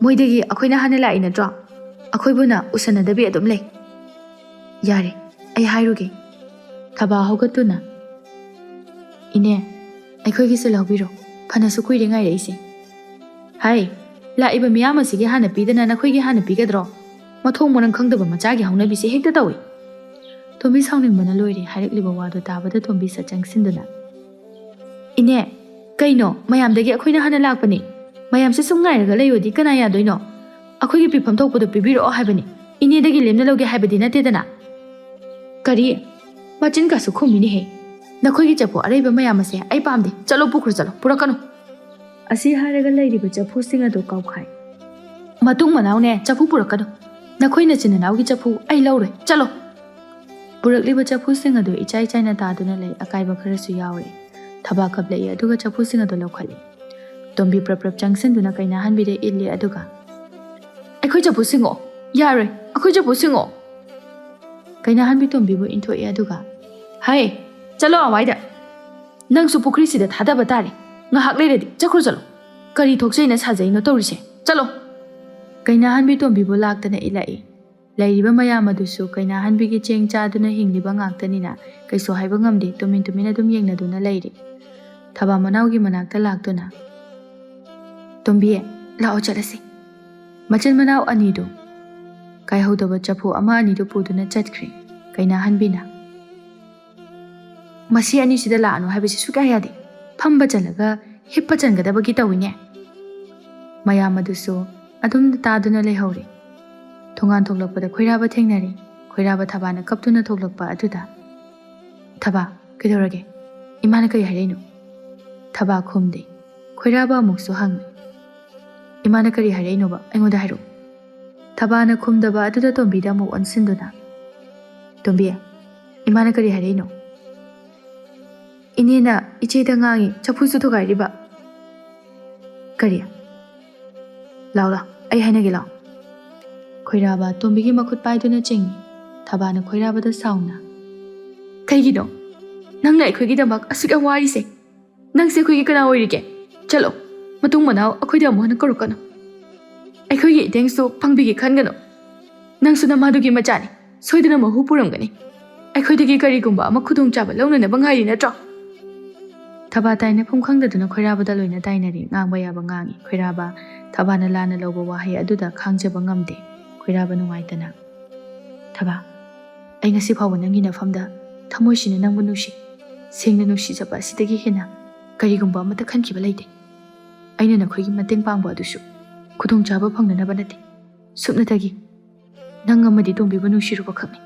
ꯃꯣꯏꯗꯒꯤ ꯑꯩꯈꯣꯏꯅ ꯍꯥꯟꯅ ꯂꯥꯛꯏ ꯅꯠꯇ꯭ꯔꯣ ꯑꯩꯈꯣꯏꯕꯨꯅ ꯎꯁꯟꯅꯗꯕꯤ ꯑꯗꯨꯝ ꯂꯩ ꯌꯥꯔꯦ ꯑꯩ ꯍꯥꯏꯔꯨꯒꯦ ꯊꯕꯥ ꯍꯧꯒꯠꯇꯨꯅ ꯏꯅꯦ ꯑꯩꯈꯣꯏꯒꯤꯁꯨ ꯂꯧꯕꯤꯔꯣ ꯐꯅꯁꯨ ꯀꯨꯏꯔꯦ ꯉꯥꯏꯔꯛꯏꯁꯦ ꯍꯥꯏ ꯂꯥꯛꯏꯕ ꯃꯤꯌꯥꯝ ꯑꯁꯤꯒꯤ ꯍꯥꯟꯅ ꯄꯤꯗꯅ ꯅꯈꯣꯏꯒꯤ ꯍꯥꯟꯅ ꯄꯤꯒꯗ꯭ꯔꯣ ꯃꯊꯣꯡ ꯃꯔꯝ ꯈꯪꯗꯕ ꯃꯆꯥꯒꯤ ꯍꯧꯅꯕꯤꯁꯦ ꯍꯦꯛꯇ ꯇꯧꯏ ꯇꯣꯝꯕꯤ ꯁꯥꯎꯅꯤꯡꯕꯅ ꯂꯣꯏꯔꯦ ꯍꯥꯏꯔꯛꯂꯤꯕ ꯋꯥꯗꯨ ꯇꯥꯕꯗ ꯇꯣꯝꯕꯤ ꯁꯠ ꯆꯪꯁꯤꯟꯗꯨꯅ ꯏꯅꯦ ꯀꯩꯅꯣ ꯃꯌꯥꯝꯗꯒꯤ ꯑꯩꯈꯣꯏꯅ ꯍꯥꯟꯅ ꯂꯥꯛꯄꯅꯤ ꯃꯌꯥꯝꯁꯦ ꯁꯨꯝ ꯉꯥꯏꯔꯒ ꯂꯩꯌꯣꯗꯤ ꯀꯅꯥ ꯌꯥꯗꯣꯏꯅꯣ ꯑꯩꯈꯣꯏꯒꯤ ꯄꯤꯐꯝ ꯊꯣꯛꯄꯗꯣ ꯄꯤꯕꯤꯔꯛꯑꯣ ꯍꯥꯏꯕꯅꯤ ꯏꯅꯦꯗꯒꯤ ꯂꯦꯝꯅ ꯂꯧꯒꯦ ꯍꯥꯏꯕꯗꯤ ꯅꯠꯇꯦꯗꯅ ꯀꯔꯤ ꯃꯆꯤꯟ ꯀꯥꯁꯨ ꯈꯨꯝꯃꯤꯅꯦꯍꯦ ꯅꯈꯣꯏꯒꯤ ꯆꯐꯨ ꯑꯔꯩꯕ ꯃꯌꯥꯝ ꯑꯁꯦ ꯑꯩ ꯄꯥꯝꯗꯦ ꯆꯠꯂꯣ ꯄꯨꯈ꯭ꯔꯣ ꯆꯠꯂꯣ ꯄꯨꯔꯛꯀꯅꯨ ꯑꯁꯤ ꯍꯥꯏꯔꯒ ꯂꯩꯔꯤꯕ ꯆꯐꯨꯁꯤꯡ ꯑꯗꯨ ꯀꯥꯎꯈꯥꯏ ꯃꯇꯨꯡ ꯃꯅꯥꯎꯅꯦ ꯆꯐꯨ ꯄꯨꯔꯛꯀꯅꯨ ꯅꯈꯣꯏ ꯅꯆꯤꯟ ꯅꯅꯥꯎꯒꯤ ꯆꯐꯨ ꯑꯩ ꯂꯧꯔꯣꯏ ꯆꯠꯂꯣ ꯄꯨꯔꯛꯂꯤꯕ ꯆꯐꯨꯁꯤꯡ ꯑꯗꯨ ꯏꯆꯥꯏ ꯆꯥꯏꯅ ꯇꯥꯗꯨꯅ ꯂꯩ ꯑꯀꯥꯏꯕ ꯈꯔꯁꯨ ꯌꯥꯎꯔꯦ ꯊꯕꯥ ꯀꯞꯂꯛꯏ ꯑꯗꯨꯒ ꯆꯐꯨꯁꯤꯡ ꯑꯗꯨ ꯂꯧꯈꯠꯂꯤ ꯇꯣꯝꯕꯤ ꯄ꯭ꯔꯞ ꯆꯪꯁꯤꯟꯗꯨꯅ ꯀꯩꯅꯥꯍꯟꯕꯤꯗ ꯏꯜꯂꯤ ꯑꯗꯨꯒ ꯑꯩꯈꯣꯏ ꯆꯐꯨ ꯁꯤꯡꯉꯣ ꯌꯥꯔꯣꯏ ꯑꯩꯈꯣꯏ ꯆꯐꯨ ꯁꯤꯡꯉꯣ ꯀꯩꯅꯥꯍꯟꯕꯤ ꯇꯣꯝꯕꯤꯕꯨ ꯏꯟꯊꯣꯛꯏ ꯑꯗꯨꯒ ꯍꯥꯏ ꯆꯠꯂꯣ ꯑꯋꯥꯏꯗ ꯅꯪꯁꯨ ꯄꯨꯈ꯭ꯔꯤꯁꯤꯗ ꯊꯥꯗꯕ ꯇꯥꯔꯦ ꯉꯥꯏꯍꯥꯛ ꯂꯩꯔꯗꯤ ꯆꯠꯈ꯭ꯔꯣ ꯆꯠꯂꯣ ꯀꯔꯤ ꯊꯣꯛꯆꯩꯅ ꯁꯥꯖꯩꯅꯣ ꯇꯧꯔꯤꯁꯦ ꯆꯠꯂꯣ ꯀꯩꯅꯥꯍꯟꯕꯤ ꯇꯣꯝꯕꯤꯕꯨ ꯂꯥꯛꯇꯅ ꯏꯜꯂꯛꯏ ꯂꯩꯔꯤꯕ ꯃꯌꯥꯝ ꯑꯗꯨꯁꯨ ꯀꯩꯅꯥꯍꯟꯕꯤꯒꯤ ꯆꯦꯡ ꯆꯥꯗꯨꯅ ꯍꯤꯡꯂꯤꯕ ꯉꯥꯛꯇꯅꯤꯅ ꯀꯩꯁꯨ ꯍꯥꯏꯕ ꯉꯝꯗꯦ ꯇꯨꯃꯤꯟ ꯑꯗꯨꯝ ꯌꯦꯡꯅꯗꯨꯅ ꯂꯩꯔꯤ ꯊꯕꯥ ꯃꯅꯥꯎꯒꯤ ꯃꯅꯥꯛꯇ ꯂꯥꯛꯇꯨꯅ ꯇꯣꯝꯕꯤ ꯂꯥꯛꯑꯣ ꯆꯠꯂꯁꯤ ꯃꯆꯤꯟ ꯃꯅꯥꯎ ꯑꯅꯤꯗꯨ ꯀꯥꯏꯍꯧꯗꯕ ꯆꯐꯨ ꯑꯃ ꯑꯅꯤꯗꯨ ꯄꯨꯗꯨꯅ ꯆꯠꯈ꯭ꯔꯦ ꯀꯩꯅꯥꯍꯟꯕꯤꯅ ꯃꯁꯤ ꯑꯅꯤꯁꯤꯗ ꯂꯥꯛꯑꯅꯨ ꯍꯥꯏꯕꯁꯤ ꯁꯨꯛꯌꯥ ꯌꯥꯗꯦ ꯐꯝꯕ ꯆꯜꯂꯒ ꯍꯤꯞꯄ ꯆꯟꯒꯗꯕꯒꯤ ꯇꯧꯏꯅꯦ ꯃꯌꯥꯝ ꯑꯗꯨꯁꯨ ꯑꯗꯨꯝ ꯇꯥꯗꯨꯅ ꯂꯩꯍꯧꯔꯤ ꯊꯣꯡꯒꯥꯟ ꯊꯣꯛꯂꯛꯄꯗ ꯈꯣꯏꯔꯥꯕ ꯊꯦꯡꯅꯔꯤ ꯈꯣꯏꯔꯥꯕ ꯊꯕꯥꯅ ꯀꯞꯇꯨꯅ ꯊꯣꯛꯂꯛꯄ ꯑꯗꯨꯗ ꯊꯕꯥ ꯀꯩꯗꯧꯔꯒꯦ ꯏꯃꯥꯅ ꯀꯔꯤ ꯍꯥꯏꯔꯛꯏꯅꯣ ꯊꯕꯥ ꯈꯨꯝꯗꯦ ꯈꯣꯏꯔꯥꯕ ꯑꯃꯨꯛꯁꯨ ꯍꯪꯉꯤ ꯏꯃꯥꯅ ꯀꯔꯤ ꯍꯥꯏꯔꯛꯏꯅꯣꯕ ꯑꯩꯉꯣꯟꯗ ꯍꯥꯏꯔꯛꯎ ꯊꯕꯥꯅ ꯈꯨꯝꯗꯕ ꯑꯗꯨꯗ ꯇꯣꯝꯕꯤꯗ ꯑꯃꯨꯛ ꯑꯣꯟꯁꯤꯟꯗꯨꯅ ꯇꯣꯝꯕꯤ ꯏꯃꯥꯅ ꯀꯔꯤ ꯍꯥꯏꯔꯛꯏꯅꯣ ꯏꯅꯦꯅ ꯏꯆꯦꯗ ꯉꯥꯡꯉꯤ ꯆꯐꯨꯁꯨ ꯊꯨꯒꯥꯏꯔꯤꯕ ꯀꯔꯤ ꯂꯥꯎ ꯑꯩ ꯍꯥꯏꯅꯒꯦ ꯂꯥꯎ ꯈꯣꯏꯔꯥꯕ ꯇꯣꯝꯕꯤꯒꯤ ꯃꯈꯨꯠ ꯄꯥꯏꯗꯨꯅ ꯆꯤꯡꯉꯤ ꯊꯕꯥꯅ ꯈꯣꯏꯔꯥꯕꯗ ꯁꯥꯎꯅ ꯀꯩꯒꯤꯅꯣ ꯅꯪꯅ ꯑꯩꯈꯣꯏꯒꯤꯗꯃꯛ ꯑꯁꯨꯛ ꯌꯥꯝ ꯋꯥꯔꯤꯁꯦ ꯅꯪꯁꯦ ꯑꯩꯈꯣꯏꯒꯤ ꯀꯅꯥ ꯑꯣꯏꯔꯤꯒꯦ ꯆꯠꯂꯣ ꯃꯇꯨꯡ ꯃꯅꯥꯎ ꯑꯩꯈꯣꯏꯗ ꯑꯃꯨꯛ ꯍꯟꯅ ꯀꯧꯔꯛꯀꯅꯨ ꯑꯩꯈꯣꯏꯒꯤ ꯏꯇꯦꯡꯁꯨ ꯐꯪꯕꯤꯒꯦ ꯈꯟꯒꯅꯨ ꯅꯪꯁꯨ ꯅꯃꯥꯗꯨꯒꯤ ꯃꯆꯥꯅꯤ ꯁꯣꯏꯗꯅ ꯃꯍꯨ ꯄꯨꯔꯝꯒꯅꯤ ꯑꯩꯈꯣꯏꯗꯒꯤ ꯀꯔꯤꯒꯨꯝꯕ ꯑꯃ ꯈꯨꯗꯣꯡꯆꯥꯕ ꯂꯧꯅꯅꯕ ꯉꯥꯏꯔꯤ ꯅꯠꯇ꯭ꯔꯣ ꯊꯕꯥ ꯇꯥꯏꯅꯐꯝ ꯈꯪꯗꯗꯨꯅ ꯈꯣꯏꯔꯥꯕꯗ ꯂꯣꯏꯅ ꯇꯥꯏꯅꯔꯤ ꯉꯥꯡꯕ ꯌꯥꯕ ꯉꯥꯡꯉꯤ ꯈꯣꯏꯔꯥꯕ ꯊꯕꯥꯅ ꯂꯥꯟꯅ ꯂꯧꯕ ꯋꯥꯍꯩ ꯑꯗꯨꯗ ꯈꯥꯡꯖꯕ ꯉꯝꯗꯦ ꯈꯣꯏꯔꯥꯕ ꯅꯨꯡꯉꯥꯏꯇꯅ ꯊꯕꯥ ꯑꯩ ꯉꯁꯤ ꯐꯥꯎꯕ ꯅꯪꯒꯤ ꯅꯐꯝꯗ ꯊꯃꯣꯏꯁꯤꯅ ꯅꯪꯕు ꯅꯨꯡꯁꯤ ꯁꯦꯡꯅ ꯅꯨꯡꯁꯤꯖꯕ ꯑꯁꯤꯗꯒꯤ ꯍꯦꯟꯅ ꯀꯔꯤꯒꯨꯝꯕ ꯑꯃꯠꯇ ꯈꯟꯈꯤꯕ ꯂꯩꯇꯦ ꯑꯩꯅ ꯅꯈꯣꯏꯒꯤ ꯃꯇꯦꯡ ꯄꯥꯡꯕ ꯑꯗꯨꯁꯨ ꯈꯨꯗꯣꯡꯆꯥꯕ ꯐꯪꯅꯅꯕ ꯅꯠꯇꯦ ꯁꯨꯞꯅꯇꯒꯤ ꯅꯪ ꯑꯃꯗꯤ ꯇꯣꯝꯕꯤꯕꯨ ꯅꯨꯡꯁꯤꯔꯨꯕ ꯈꯛꯅꯤ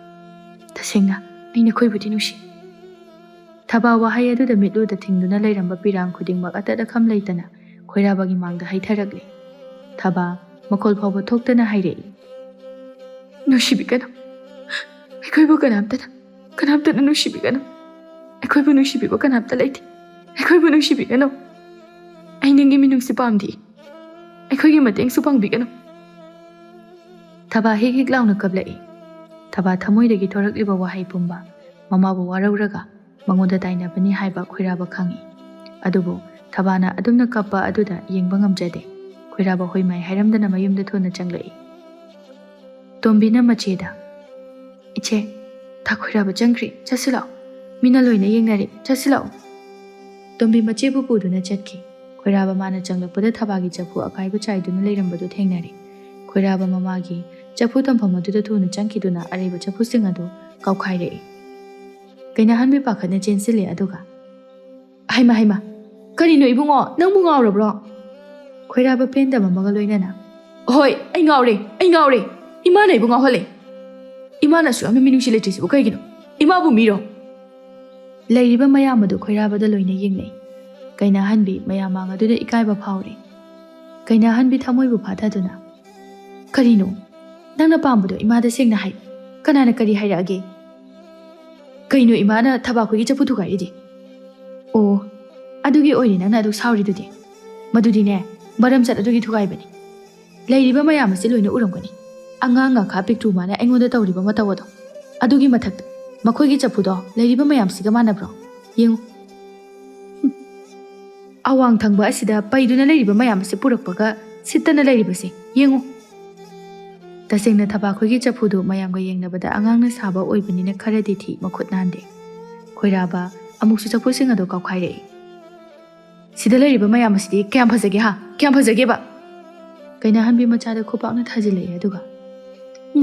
ꯇꯁꯦꯡꯅ ꯑꯩ ꯅꯈꯣꯏꯕꯨꯗꯤ ꯅꯨꯡꯁꯤ ꯊꯕꯥ ꯋꯥꯍꯩ ꯑꯗꯨꯗ ꯃꯤꯠꯂꯨꯗ ꯊꯤꯡꯗꯨꯅ ꯂꯩꯔꯝꯕ ꯄꯤꯔꯥꯡ ꯈꯨꯗꯤꯡꯃꯛ ꯑꯇꯠ ꯑꯈꯝ ꯂꯩꯇꯅ ꯈꯣꯏꯔꯥꯕꯒꯤ ꯃꯥꯡꯗ ꯍꯩꯊꯔꯛꯂꯤ ꯊꯕꯥ ꯃꯈꯣꯜ ꯐꯥꯎꯕ ꯊꯣꯛꯇꯅ ꯍꯥꯏꯔꯛꯏ ꯅꯨꯡꯁꯤꯕꯤꯒꯅꯨ ꯑꯩꯈꯣꯏꯕꯨ ꯀꯅꯥꯝꯇꯅ ꯅꯨꯡꯁꯤꯕꯤꯒꯅꯨ ꯑꯩꯈꯣꯏꯕꯨ ꯅꯨꯡꯁꯤꯕꯤꯕ ꯀꯅꯥꯝꯇ ꯂꯩꯇꯦ ꯑꯩꯈꯣꯏꯕꯨ ꯅꯨꯡꯁꯤꯕꯤꯒꯅꯨ ꯑꯩ ꯅꯪꯒꯤ ꯃꯤꯅꯨꯡꯁꯤ ꯄꯥꯝꯗꯦ ꯑꯩꯈꯣꯏꯒꯤ ꯃꯇꯦꯡꯁꯨ ꯄꯥꯡꯕꯤꯒꯅꯨ ꯊꯕꯥ ꯍꯦꯛ ꯂꯥꯎꯅ ꯀꯞꯂꯛꯏ ꯊꯕꯥ ꯊꯃꯣꯏꯗꯒꯤ ꯊꯣꯔꯛꯂꯤꯕ ꯋꯥꯍꯩ ꯄꯨꯝꯕ ꯃꯃꯥꯕꯨ ꯋꯥꯔꯧꯔꯒ ꯃꯉꯣꯟꯗ ꯇꯥꯏꯅꯕꯅꯤ ꯍꯥꯏꯕ ꯈꯣꯏꯔꯥꯕ ꯈꯪꯏ꯫ ꯑꯗꯨꯕꯨ ꯊꯕꯥꯅ ꯑꯗꯨꯝꯅ ꯀꯞꯄ ꯑꯗꯨꯗ ꯌꯦꯡꯕ ꯉꯝꯖꯗꯦ꯫ ꯈꯣꯏꯔꯥꯕ ꯍꯣꯏꯃꯥꯏ ꯍꯥꯏꯔꯝꯗꯅ ꯃꯌꯨꯝꯗ ꯊꯨꯅ ꯆꯪꯂꯛꯏ꯫ ꯇꯣꯝꯕꯤꯅ ꯃꯆꯦꯗ "ꯏꯆꯦ, ꯊꯥ ꯈꯣꯏꯔꯥꯕ ꯆꯪꯈ꯭ꯔꯤ, ꯆꯠꯁꯤꯜꯂꯛꯑꯣ, ꯃꯤꯅ ꯂꯣꯏꯅ ꯌꯦꯡꯅꯔꯤ, ꯆꯠꯁꯤꯜꯂꯛꯑꯣ"꯫ ꯇꯣꯝꯕꯤ ꯃꯆꯦꯕꯨ ꯄꯨꯗꯨꯅ ꯆꯠꯈꯤ꯫ ꯈꯣꯏꯔꯥꯕ ꯃꯥꯅ ꯆꯪꯂꯛꯄꯗ ꯊꯕꯥꯒꯤ ꯆꯐꯨ ꯑꯀꯥꯏꯕ ꯆꯥꯏꯗꯨꯅ ꯂꯩꯔꯝꯕꯗꯨ ꯊꯦꯡꯅꯔꯤ꯫ ꯈꯣꯏꯔꯥꯕ ꯃꯃꯥꯒꯤ ꯆꯐꯨ ꯊꯝꯐꯝ ꯑꯗꯨꯗ ꯊꯨꯅ ꯆꯪꯈꯤꯗꯨꯅ ꯑꯔꯩꯕ ꯆꯐꯨꯁꯤꯡ ꯑꯗꯨ ꯀꯥꯎꯈꯥꯏꯔꯛꯏ꯫ ꯀꯩꯅꯥꯍꯟꯕꯤ ꯄꯥꯈꯠꯅ ꯆꯦꯟꯁꯤꯜꯂꯦ ꯑꯗꯨꯒ "ꯍꯩꯃꯥ, ꯀꯔꯤꯅꯣ ꯏꯕꯨꯡꯉꯣ, ꯅꯪꯕꯨ ꯉꯥꯎꯔꯕ꯭ꯔꯣ?" ꯈꯣꯏꯔꯥꯕ ꯄꯦꯟꯗꯕ ꯑꯃꯒ ꯂꯣꯏꯅꯅ "ꯍꯣꯏ, ꯑꯩ ꯉꯥꯎꯔꯦ, ꯏꯃꯥꯅ ꯑꯩꯕꯨ ꯉꯥꯎꯍꯜꯂꯦ꯫ ꯏꯃꯥꯅꯁꯨ ꯌꯥꯝꯅ ꯃꯤꯅꯨꯡꯁꯤ ꯂꯩꯇ꯭ꯔꯤꯁꯤꯕꯨ ꯀꯩꯒꯤꯅꯣ? ꯏꯃꯥꯕꯨ ꯃꯤꯔꯣ?" ꯂꯩꯔꯤꯕ ꯃꯌꯥꯝ ꯑꯗꯨ ꯈꯣꯏꯔꯥꯕꯗ ꯂꯣꯏꯅ ꯌꯦꯡꯅꯩ꯫ ꯀꯩꯅꯥꯍꯟꯕꯤ ꯃꯌꯥꯝꯃꯥꯡ ꯑꯗꯨꯗ ꯏꯀꯥꯏꯕ ꯐꯥꯎꯔꯤ꯫ ꯀꯩꯅꯥꯍꯟꯕꯤ ꯊꯃꯣꯏꯕꯨ ꯐꯥꯊꯗꯨꯅ "ꯀꯔꯤꯅꯣ? ꯅꯪꯅ ꯄꯥꯝꯕꯗꯣ ꯏꯃꯥꯗ ꯁꯦꯡꯅ ꯍꯥꯏ, ꯀꯅꯥꯅ ꯀꯔꯤ ꯍꯥꯏꯔꯛꯑꯒꯦ?" "ꯀꯩꯅꯣ ꯏꯃꯥꯅ ꯊꯕꯥꯈꯣꯏꯒꯤ ꯆꯐꯨ ꯊꯨꯒꯥꯏꯔꯤꯗꯤ?" "ꯑꯣ, ꯑꯗꯨꯒꯤ ꯑꯣꯏꯔꯦ ꯅꯪꯅ ꯑꯗꯨꯛ ꯁꯥꯎꯔꯤꯗꯨꯗꯤ꯫ ꯃꯗꯨꯗꯤꯅꯦ, ꯃꯔꯝꯆꯠ ꯑꯗꯨꯒꯤ ꯊꯨꯒꯥꯏꯕꯅꯤ꯫ ꯂꯩꯔꯤꯕ ꯃꯌꯥꯝ ꯑꯁꯤ ꯂꯣꯏꯅ ꯎꯔꯝꯒꯅꯤ, ꯑꯉꯥꯡ ꯉꯥꯈꯥ ꯄꯤꯛꯇ꯭ꯔꯨ ꯃꯥꯅ ꯑꯩꯉꯣꯟꯗ ꯇꯧꯔꯤꯕ ꯃꯇꯧ ꯑꯗꯣ꯫ ꯑꯗꯨꯒꯤ ꯃꯊꯛꯇ ꯃꯈꯣꯏꯒꯤ ꯆꯐꯨꯗꯣ ꯂꯩꯔꯤꯕ ꯃꯌꯥꯝꯁꯤꯒ ꯃꯥꯟꯅꯕ꯭ꯔꯣ? ꯌꯦꯡꯉꯨ, ꯑꯋꯥꯡ ꯊꯪꯕ ꯑꯁꯤꯗ ꯄꯩꯗꯨꯅ ꯂꯩꯔꯤꯕ ꯃꯌꯥꯝ ꯑꯁꯤ ꯄꯨꯔꯛꯄꯒ ꯁꯤꯠꯇꯅ ꯂꯩꯔꯤꯕꯁꯦ ꯌꯦꯡꯉꯨ." ꯇꯁꯦꯡꯅ ꯊꯕꯥꯈꯣꯏꯒꯤ ꯆꯐꯨꯗꯨ ꯃꯌꯥꯝꯒ ꯌꯦꯡꯅꯕꯗ ꯑꯉꯥꯡꯅ ꯁꯥꯕ ꯑꯣꯏꯕꯅꯤꯅ ꯈꯔꯗꯤ ꯊꯤ, ꯃꯈꯨꯠ ꯅꯥꯟꯗꯦ꯫ ꯈꯣꯏꯔꯥꯕ ꯑꯃꯨꯛꯁꯨ ꯆꯐꯨꯁꯤꯡ ꯑꯗꯨ ꯀꯥꯎꯈꯥꯏꯔꯛꯏ꯫ "ꯁꯤꯗ ꯂꯩꯔꯤꯕ ꯃꯌꯥꯝ ꯑꯁꯤꯗꯤ ꯀꯌꯥꯝ ꯐꯖꯒꯦ ꯀꯌꯥꯝ ꯐꯖꯒꯦꯕ?" ꯀꯩꯅꯥꯍꯟꯕꯤ ꯃꯆꯥꯗ ꯈꯨꯄꯥꯛꯅ ꯊꯥꯖꯤꯜꯂꯛꯏ ꯑꯗꯨꯒ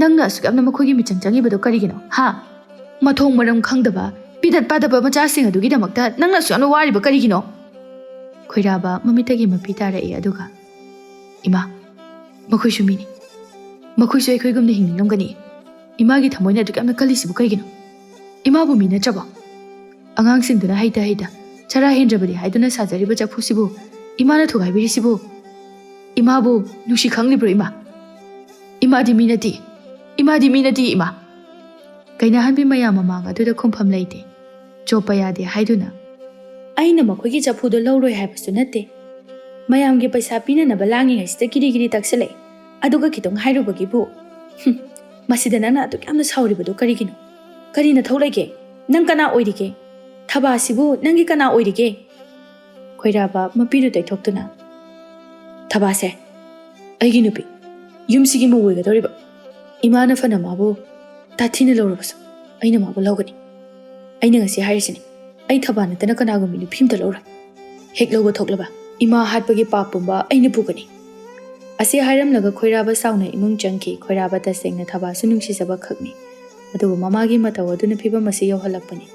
"ꯅꯪꯅ ꯑꯁꯨꯛ ꯌꯥꯝꯅ ꯃꯈꯣꯏꯒꯤ ꯃꯤꯆꯪ ꯆꯪꯉꯤꯕꯗꯣ ꯀꯔꯤꯒꯤꯅꯣ? ꯃꯊꯣꯡ ꯃꯔꯝ ꯈꯪꯗꯕ ꯄꯤꯗꯠ ꯄꯥꯗꯕ ꯃꯆꯥꯁꯤꯡ ꯑꯗꯨꯒꯤꯗꯃꯛꯇ ꯅꯪꯅ ꯑꯁꯨꯛ ꯌꯥꯝꯅ ꯋꯥꯔꯤꯕ ꯀꯔꯤꯒꯤꯅꯣ?" ꯈꯣꯏꯔꯥꯕ ꯃꯃꯤꯠꯇꯒꯤ ꯃꯄꯤ ꯇꯥꯔꯛꯏ ꯑꯗꯨꯒ "ꯏꯃꯥ, ꯃꯈꯣꯏꯁꯨ ꯃꯤꯅꯤ, ꯃꯈꯣꯏꯁꯨ ꯑꯩꯈꯣꯏꯒꯨꯝꯅ ꯍꯤꯡꯅꯤꯡꯂꯝꯒꯅꯤ꯫ ꯏꯃꯥꯒꯤ ꯊꯃꯣꯏꯅ ꯑꯗꯨꯛ ꯌꯥꯝꯅ ꯀꯜꯂꯤꯁꯤꯕꯨ ꯀꯩꯒꯤꯅꯣ? ꯏꯃꯥꯕꯨ ꯃꯤ ꯅꯠꯇ꯭ꯔꯕꯣ? ꯑꯉꯥꯡꯁꯤꯡꯗꯨꯅ ꯍꯩꯇ ꯆꯔꯥ ꯍꯦꯟꯗ꯭ꯔꯕꯗꯤ ꯍꯥꯏꯗꯨꯅ ꯁꯥꯖꯔꯤꯕ ꯆꯐꯨꯁꯤꯕꯨ ꯏꯃꯥꯅ ꯊꯨꯒꯥꯏꯕꯤꯔꯤꯁꯤꯕꯨ ꯏꯃꯥꯕꯨ ꯅꯨꯡꯁꯤ ꯈꯪꯂꯤꯕ꯭ꯔꯣ ꯏꯃꯥ? ꯏꯃꯥꯗꯤ ꯃꯤ ꯅꯠꯇꯦ, ꯏꯃꯥ." ꯀꯩꯅꯥꯍꯟꯕꯤ ꯃꯌꯥꯝ ꯃꯃꯥꯡ ꯑꯗꯨꯗ ꯈꯨꯝꯐꯝ ꯂꯩꯇꯦ꯫ ꯆꯣꯞꯄ ꯌꯥꯗꯦ ꯍꯥꯏꯗꯨꯅ "ꯑꯩꯅ ꯃꯈꯣꯏꯒꯤ ꯆꯐꯨꯗꯣ ꯂꯧꯔꯣꯏ ꯍꯥꯏꯕꯁꯨ ꯅꯠꯇꯦ. ꯃꯌꯥꯝꯒꯤ ꯄꯩꯁꯥ ꯄꯤꯅꯅꯕ ꯂꯥꯡꯉꯤꯉꯩꯁꯤꯗ ꯀꯤꯔꯤ ꯇꯛꯁꯤꯜꯂꯛꯏ, ꯑꯗꯨꯒ ꯈꯤꯇꯪ ꯍꯥꯏꯔꯨꯕꯒꯤꯕꯨ ꯃꯁꯤꯗ ꯅꯪꯅ ꯑꯗꯨꯛ ꯌꯥꯝꯅ ꯁꯥꯎꯔꯤꯕꯗꯣ ꯀꯔꯤꯒꯤꯅꯣ? ꯀꯔꯤ ꯅꯊꯧ ꯂꯩꯒꯦ? ꯅꯪ ꯀꯅꯥ ꯑꯣꯏꯔꯤꯒꯦ? ꯊꯕꯥꯁꯤꯕꯨ ꯅꯪꯒꯤ ꯀꯅꯥ ꯑꯣꯏꯔꯤꯒꯦ?" ꯈꯣꯏꯔꯥꯕ ꯃꯄꯤꯗꯨ ꯇꯩꯊꯣꯛꯇꯨꯅ "ꯊꯕꯥꯁꯦ ꯑꯩꯒꯤ ꯅꯨꯄꯤ, ꯌꯨꯝꯁꯤꯒꯤ ꯃꯧ ꯑꯣꯏꯒꯗꯧꯔꯤꯕ. ꯏꯃꯥꯅ ꯐꯅ ꯃꯥꯕꯨ ꯇꯥꯊꯤꯅ ꯂꯧꯔꯕꯁꯨ ꯑꯩꯅ ꯃꯥꯕꯨ ꯂꯧꯒꯅꯤ. ꯑꯩꯅ ꯉꯁꯤ ꯍꯥꯏꯔꯤꯁꯤꯅꯤ, ꯑꯩ ꯊꯕꯥ ꯅꯠꯇꯅ ꯀꯅꯥꯒꯨꯝꯕꯤ ꯅꯨꯄꯤ ꯑꯃꯇ ꯂꯧꯔꯣꯏ. ꯍꯦꯛ ꯂꯧꯕ ꯊꯣꯛꯂꯕ ꯏꯃꯥ ꯍꯥꯠꯄꯒꯤ ꯄꯥꯞ ꯄꯨꯝꯕ ꯑꯩꯅ ꯄꯨꯒꯅꯤ." ꯑꯁꯤ ꯍꯥꯏꯔꯝꯂꯒ ꯈꯣꯏꯔꯥꯕ ꯁꯥꯎꯅ ꯏꯃꯨꯡ ꯆꯪꯈꯤ꯫ ꯈꯣꯏꯔꯥꯕ ꯇꯁꯦꯡꯅ ꯊꯕꯥꯁꯨ ꯅꯨꯡꯁꯤꯖꯕ ꯈꯛꯅꯤ, ꯑꯗꯨꯕꯨ ꯃꯃꯥꯒꯤ ꯃꯇꯧ ꯑꯗꯨꯅ ꯐꯤꯚꯝ ꯑꯁꯤ ꯌꯧꯍꯜꯂꯛꯄꯅꯤ꯫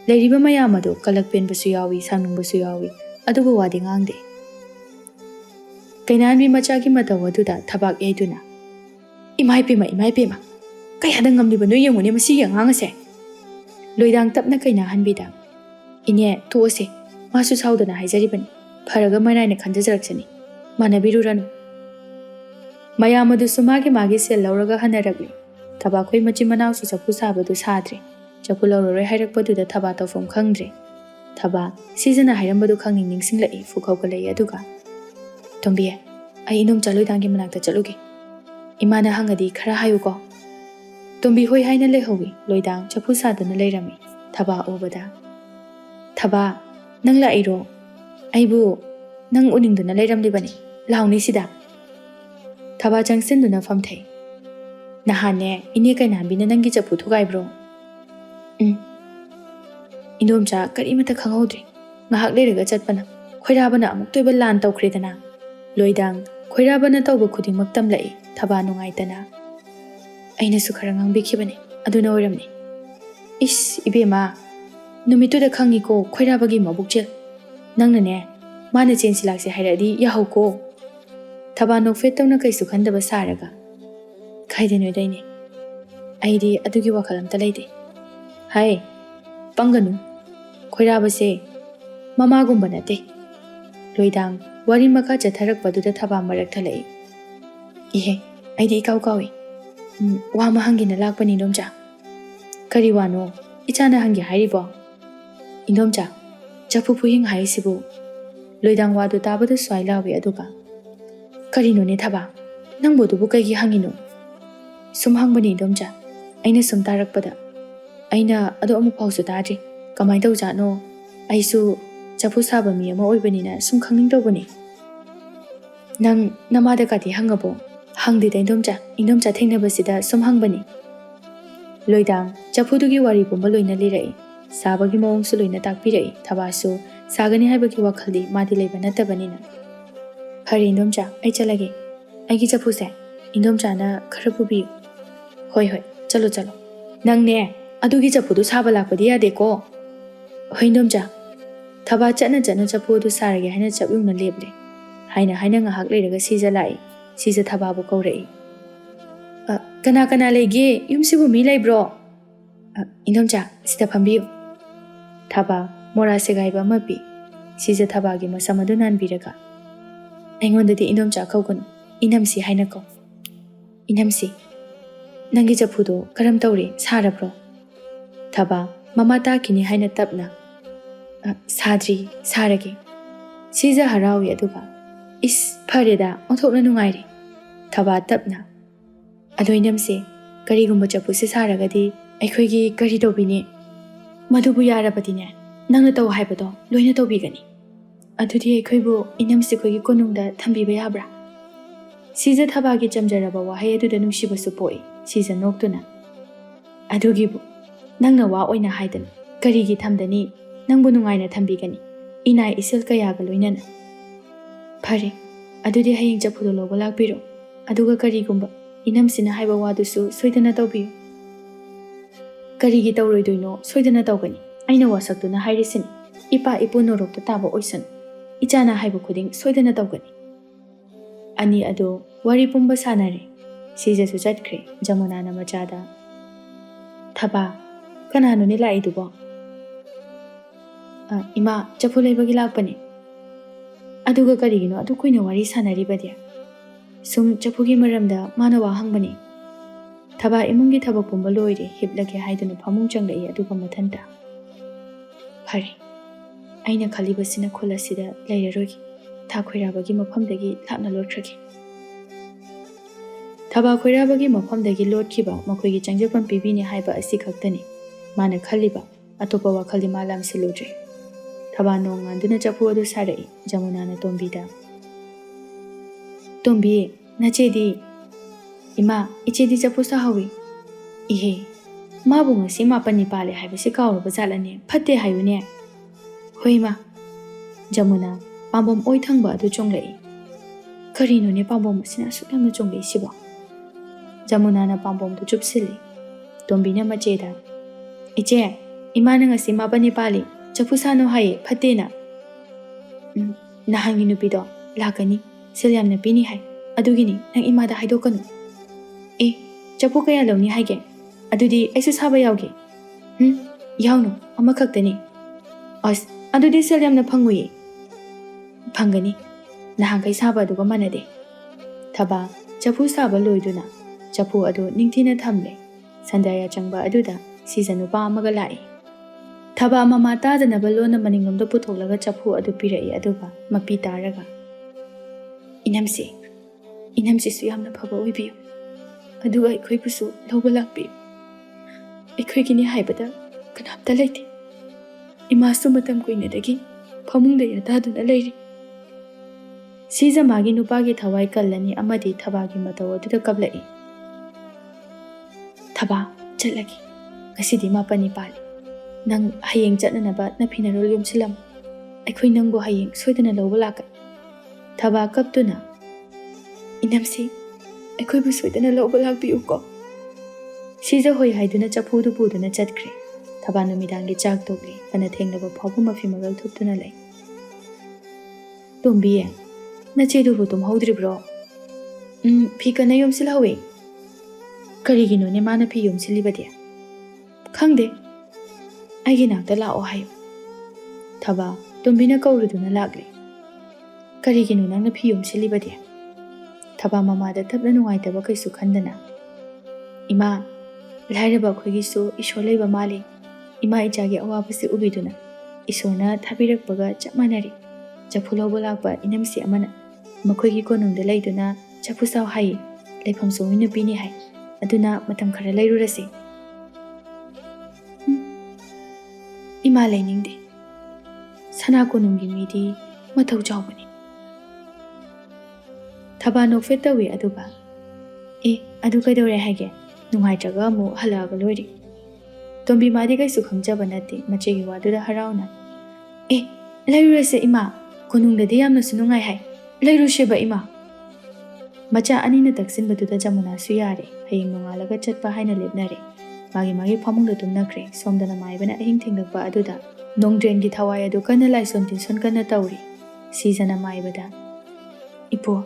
ꯂꯩꯔꯤꯕ ꯃꯌꯥꯝ ꯑꯗꯨ ꯀꯂꯛ ꯄꯦꯟꯕꯁꯨ ꯌꯥꯎꯏ, ꯁꯥꯎꯅꯤꯡꯕꯁꯨ ꯌꯥꯎꯏ, ꯑꯗꯨꯕꯨ ꯋꯥꯗꯤ ꯉꯥꯡꯗꯦ꯫ ꯀꯩꯅꯥꯍꯟꯕꯤ ꯃꯆꯥꯒꯤ ꯃꯇꯧ ꯑꯗꯨꯗ ꯊꯕꯥꯛ ꯌꯩꯗꯨꯅ "ꯏꯃꯥꯏꯄꯦꯝꯃ, ꯀꯌꯥꯗ ꯉꯝꯂꯤꯕꯅꯣ ꯌꯦꯡꯉꯨꯅꯦ ꯃꯁꯤꯒꯤ ꯑꯉꯥꯡ ꯑꯁꯦ." ꯂꯣꯏꯗꯥꯡ ꯇꯞꯅ ꯀꯩꯅꯥꯍꯟꯕꯤꯗ "ꯏꯅꯦ, ꯇꯣꯛꯑꯁꯦ, ꯃꯥꯁꯨ ꯁꯥꯎꯗꯅ ꯍꯥꯏꯖꯔꯤꯕꯅꯤ. ꯐꯔꯒ ꯃꯔꯥꯏꯅ ꯈꯟꯖꯔꯛꯁꯅꯤ, ꯃꯥꯟꯅꯕꯤꯔꯨꯔꯅꯨ." ꯃꯌꯥꯝ ꯑꯗꯨꯁꯨ ꯃꯥꯒꯤ ꯁꯦꯜ ꯂꯧꯔꯒ ꯍꯟꯅꯔꯛꯂꯤ꯫ ꯊꯕꯥꯈꯣꯏ ꯃꯆꯤꯟ ꯃꯅꯥꯎꯁꯨ ꯆꯐꯨ ꯁꯥꯕꯗꯨ ꯁꯥꯗ꯭ꯔꯦ꯫ ꯆꯐꯨ ꯂꯧꯔꯔꯣꯏ ꯍꯥꯏꯔꯛꯄꯗꯨꯗ ꯊꯕꯥ ꯇꯧꯐꯝ ꯈꯪꯗ꯭ꯔꯦ꯫ ꯊꯕꯥ ꯁꯤꯖꯅ ꯍꯥꯏꯔꯝꯕꯗꯨ ꯈꯪꯅꯤꯡ ꯅꯤꯡꯁꯤꯡꯂꯛꯏ, ꯐꯨꯛ ꯍꯧꯒꯠꯂꯛꯏ ꯑꯗꯨꯒ "ꯇꯣꯝꯕꯤ, ꯑꯩ ꯏꯟꯗꯣꯝꯆꯥ ꯂꯣꯏꯗꯥꯡꯒꯤ ꯃꯅꯥꯛꯇ ꯆꯠꯂꯨꯒꯦ. ꯏꯃꯥꯅ ꯍꯪꯉꯗꯤ ꯈꯔ ꯍꯥꯏꯌꯨꯀꯣ." ꯇꯣꯝꯕꯤ ꯍꯣꯏ ꯍꯥꯏꯅ ꯂꯩꯍꯧꯏ꯫ ꯂꯣꯏꯗꯥꯡ ꯆꯐꯨ ꯁꯥꯗꯨꯅ ꯂꯩꯔꯝꯃꯤ꯫ ꯊꯕꯥ ꯎꯕꯗ "ꯊꯕꯥ, ꯅꯪ ꯂꯥꯛꯏꯔꯣ? ꯑꯩꯕꯨ ꯅꯪ ꯎꯅꯤꯡꯗꯨꯅ ꯂꯩꯔꯝꯂꯤꯕꯅꯤ. ꯂꯥꯎꯅꯦ ꯁꯤꯗ." ꯊꯕꯥ ꯆꯪꯁꯤꯟꯗꯨꯅ ꯐꯝꯊꯩ꯫ "ꯅꯍꯥꯟꯅꯦ ꯏꯅꯦ ꯀꯩꯅꯥꯍꯟꯕꯤꯅ ꯅꯪꯒꯤ ꯆꯐꯨ ꯊꯨꯒꯥꯏꯕ꯭ꯔꯣ?" "ꯏꯟꯗꯣꯝꯆꯥ ꯀꯔꯤꯃꯠꯇ ꯈꯪꯍꯧꯗ꯭ꯔꯦ. ꯉꯥꯏꯍꯥꯛ ꯂꯩꯔꯒ ꯆꯠꯄꯅ ꯈꯣꯏꯔꯥꯕꯅ ꯑꯃꯨꯛ ꯇꯣꯏꯕ ꯂꯥꯟ ꯇꯧꯈ꯭ꯔꯦꯗꯅ." ꯂꯣꯏꯗꯥꯡ ꯈꯣꯏꯔꯥꯕꯅ ꯇꯧꯕ ꯈꯨꯗꯤꯡꯃꯛ ꯇꯝꯂꯛꯏ꯫ ꯊꯕꯥ ꯅꯨꯡꯉꯥꯏꯇꯅ "ꯑꯩꯅꯁꯨ ꯈꯔ ꯉꯥꯡꯕꯤꯈꯤꯕꯅꯤ, ꯑꯗꯨꯅ ꯑꯣꯏꯔꯝꯅꯤ." "ꯏꯁ ꯏꯕꯦꯝꯃ, ꯅꯨꯃꯤꯠꯇꯨꯗ ꯈꯪꯉꯤꯀꯣ ꯈꯣꯏꯔꯥꯕꯒꯤ ꯃꯕꯨꯛꯆꯦꯜ. ꯅꯪꯅꯅꯦ ꯃꯥꯅ ꯆꯦꯟꯁꯤ ꯂꯥꯛꯁꯤ ꯍꯥꯏꯔꯛꯑꯗꯤ ꯌꯥꯍꯧꯀꯣ." ꯊꯕꯥ ꯅꯣꯛꯐꯦꯠ ꯇꯧꯅ ꯀꯩꯁꯨ ꯈꯟꯗꯕ ꯁꯥꯔꯒ "ꯀꯥꯏꯗꯩꯅꯣꯗ ꯏꯅꯦ, ꯑꯩꯗꯤ ꯑꯗꯨꯒꯤ ꯋꯥꯈꯜ ꯑꯝꯇ ꯂꯩꯇꯦ." "ꯍꯥꯏ, ꯄꯪꯒꯅꯨ. ꯈꯣꯏꯔꯥꯕꯁꯦ ꯃꯃꯥꯒꯨꯝꯕ ꯅꯠꯇꯦ." ꯂꯣꯏꯗꯥꯡ ꯋꯥꯔꯤ ꯃꯈꯥ ꯆꯠꯊꯔꯛꯄꯗꯨꯗ ꯊꯕꯥ ꯃꯔꯛ ꯊꯠꯂꯛꯏ꯫ "ꯏꯍꯦ, ꯑꯩꯗꯤ ꯏꯀꯥꯎ ꯀꯥꯎꯏ. ꯋꯥ ꯑꯃ ꯍꯪꯒꯦꯅ ꯂꯥꯛꯄꯅꯤ ꯏꯟꯗꯣꯝꯆꯥ." "ꯀꯔꯤ ꯋꯥꯅꯣ? ꯏꯆꯥꯅ ꯍꯪꯒꯦ ꯍꯥꯏꯔꯤꯕꯣ?" "ꯏꯟꯗꯣꯝꯆꯥ, ꯆꯐꯨ ꯄꯨꯍꯤꯡ ꯍꯥꯏꯔꯤꯁꯤꯕꯨ?" ꯂꯣꯏꯗꯥꯡ ꯋꯥꯗꯨ ꯇꯥꯕꯗ ꯁ꯭ꯋꯥꯏ ꯂꯥꯎꯏ ꯑꯗꯨꯒ "ꯀꯔꯤꯅꯣꯅꯦ ꯊꯕꯥ, ꯅꯪꯕꯨ ꯑꯗꯨꯕꯨ ꯀꯩꯒꯤ ꯍꯪꯉꯤꯅꯣ?" "ꯁꯨꯝ ꯍꯪꯕꯅꯤ ꯏꯟꯗꯣꯝꯆꯥ, ꯑꯩꯅ ꯁꯨꯝ ꯇꯥꯔꯛꯄꯗ. ꯑꯩꯅ ꯑꯗꯨ ꯑꯃꯨꯛ ꯐꯥꯎꯁꯨ ꯇꯥꯗ꯭ꯔꯤ, Kamain tawjatno aisu chapu saba mi ama oibanina sum khangning tawbani. Nang namada kati hangabo hangdi da indomcha thengnabasida sum hangbani. Loidang chapudugi wari pumba loina lirai sabagi mawongsu loina takpirai thabasu sagani haibagi wakhaldi madi leiba natabanina. Phari indomcha ai chalage aigi chapu se indomcha na khara pubiyu. Hoi chalo nang ne adugi chapu du saba lakpadi yade ko. Hoi indomcha thaba chana chapu du sarage haina chabyung na leble haina ngahak leiraga sija lai sija thaba bu kaurai. Kana lege yumsibu mi leibro. Indomcha sida phambiyu. Thaba mora segaiba mapi sija thaba gi masamadu nanbiraga aingondadi indomcha kauganu inamsi haina ko. Inamsi nangi chapu do karam tawri sarabro. Thaba mama takini haina tapna sadri sarage sija harawi aduga is phareda onthokna nungairi. Thaba tapna ado inamsi karigumba chapu se saragadi aikhoigi kari tawbini madubu yarabadine nangna taw haibado loina tawbigani. Adudi aikhoibu inamsi khoigi konungda thambiba yabra. Sija thabagi chamjaraba wahai aduda nungsibasu poi sija noktuna. Adugibu nangna wa oina haidana karigi thamdani nangbu nungaina thambigani inai isil kayaga loinana. Phare adudi hayeng chapudo logo lakpiro aduga karigumba inamsina haiba wadusu soidana tawbiyu. Karigi tawroidoino soidana tawgani aina wasaktuna hairisini ipa ipu norokta taba oisan ichana haiba khuding soidana tawgani. Ani ado wari pumba sanare sijasu chatkre Jamunana machada. Thaba kanano ni laidubo. Ima chapu leibagi lakpani. Aduga karigino adu kuina wari sanari badia. Sum chapugi maramda mana wa hangbani. Thaba imungi thaba pumba loire hiplage haiduna phamung changlai aduga mathanta. Phari aina khalibasina kholasida leirarogi tha khoirabagi mafamdagi lakna lothragi. Thaba khoirabagi mafamdagi lotkhiba makhoigi changjapam pibini haiba asi khaktani mana khaliba atopa wakhaldi malam siludre. Thaba nong anduna chapu adu sarai Jamunana tombida. Tombi nachedi ima ichedi chapu sahawi. Ihe mabu ngasi mapani pale haibasi kauraba jalane phatte hayune. Hoima Jamuna pambom oi thangba adu chonglai. Karino ne pambom sina suklamna chonglai sibo. Jamunana pambom du chupsili. Tombina macheda. Iche imana ngasi mapani pale chapu sano hai phatte na. Nahangi nupido lakani silyamna pini hai. Adugini nang imada haidokanu. Chapu kaya lawni haige. Adudi aisu saba yauge. Yaunu amakhaktani. As adudi silyamna phanguye. Phangani nahangai saba aduga manade. Thaba chapu saba loiduna chapu adu ningthina thamle. Sandaya changba aduda sijanu pa amaga lai. Thaba mama tadanaba lona maningomda putholaga chapu adu pirai aduga mapi taraga. Inamsi su yamna phaba oibiyu. Aduga aikhoibusu lawba lakpiyu. Aikhoigini haibada kanamta leite. Imasu matam kuinadagi phamungda yadaduna leiri. Sija magi nupagi thawai kallani amadi thabagi mataw aduda kablai. Thaba chatlagi ngasidi mapani pali. Nang hayeng chatnanaba naphinarol yumsilam. Aikhoi nangbo hayeng soidana lawba lakai. Thaba kaptuna. Inamsi aikhoibu soidana lawba lakpiyu ko. Sija hoi haiduna chapudu puduna chatkre. Thaba numidangi chak tokli fana thengnaba phabu mafi magal thuptuna lai. Tombiye nachedubu tumhaudribro. Phika na yumsilhawe. Karigino ne mana phi yumsilibade. Khangde aigi nakta lao hayo. Thaba tombina kauruduna lagli. Karigino nangna phi yumsilibade. Thaba mamada tapna nungaitaba kaisu khandana. Ima lairaba khoigisu isholaiba mali. Ima ichagi awabasi ubiduna. Isorna thabirakbaga chapmanari. Chapu lawba lakpa inamsi amana. Makhoigi konungda laiduna chapu saw hai. Laifam songina pini hai. Aduna matam khara lairurase. Ima leningi. Sana konungi midi matau jawbani. Thaba no feta we aduga. Adu kaidore hage. Nungai jaga mu halaga lori. Tombi madi kai sukhamjaba nati machegi waduda harauna. Lairu se ima konungda de yamna sunungai hai. Lairu sheba ima. Macha ani na taksin baduda Jamuna suyare. Haying nungalaga chatpa haina lepnare. Magi pamungda tumnakre. Somdana maibana ahing thinglakpa aduda. Nongdren gi thawai adu kana laison tinson kana tauri. Seasona maibada. Ipo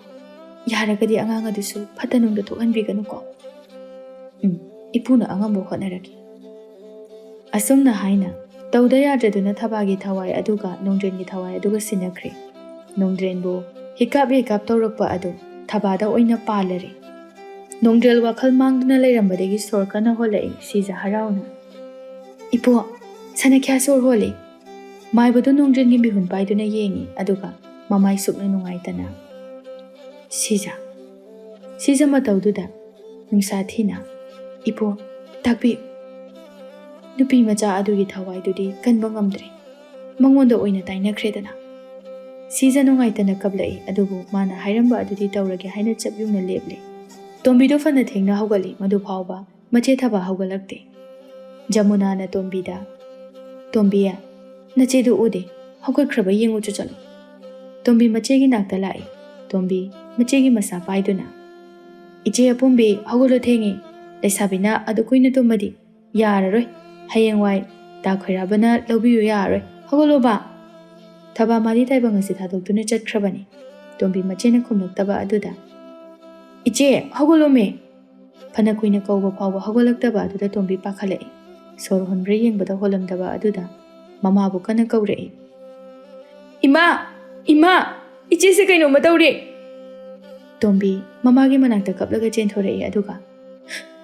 yaragadi angang adusu phatanungda thokanbiganu ko. Ipuna angambo hotnaraki. Asumna haina tauda yadraduna thabagi thawai aduga nongdren gi thawai aduga sinakre. Nongdren bo hikap tawrakpa adu thabada oina palare. Nongdrel wakhal mangduna leirambadagi sorkana holai siza harauna. Ipo sana kya sor hole. Maibadu nongdren gi bihun paiduna yengi aduga mamai sukna nungaitana. Siza mataududa nungsa thina. Ipo takbi nupi macha adugi thawai dudi kanba ngamdre. Mangonda oina tainakredana. Siza nungaitana kablai adubu mana hairamba adudi taurage haina chabyungna leble. Tombido fana thengna haugali madu phawba mache thaba haugalakte. Jamuna na tombida. Tombiya nachedu ude haugakraba yengu chuchalo. Tombi machegi nakta lai. Tombi machegi masa paiduna. Iche apumbi haugulo thengi. Laisabina adu kuina tumadi. Yararoi. Hayengwai da khoirabana lobiyu yararoi. Haugulo ba. Thaba madi taiba ngasi thadokduna chatkrabani. Tombi machena khumlaktaba aduda. Iche haugulo me. Phana kuina kauba phawba haugalaktaba aduda tombi pakhalai. Sor honbre yengbada holamdaba aduda. Mama bu kana kaurei. Ima! Iche se kaino mataure. Tombi mama gi manakta kaplaga chenthorei aduga.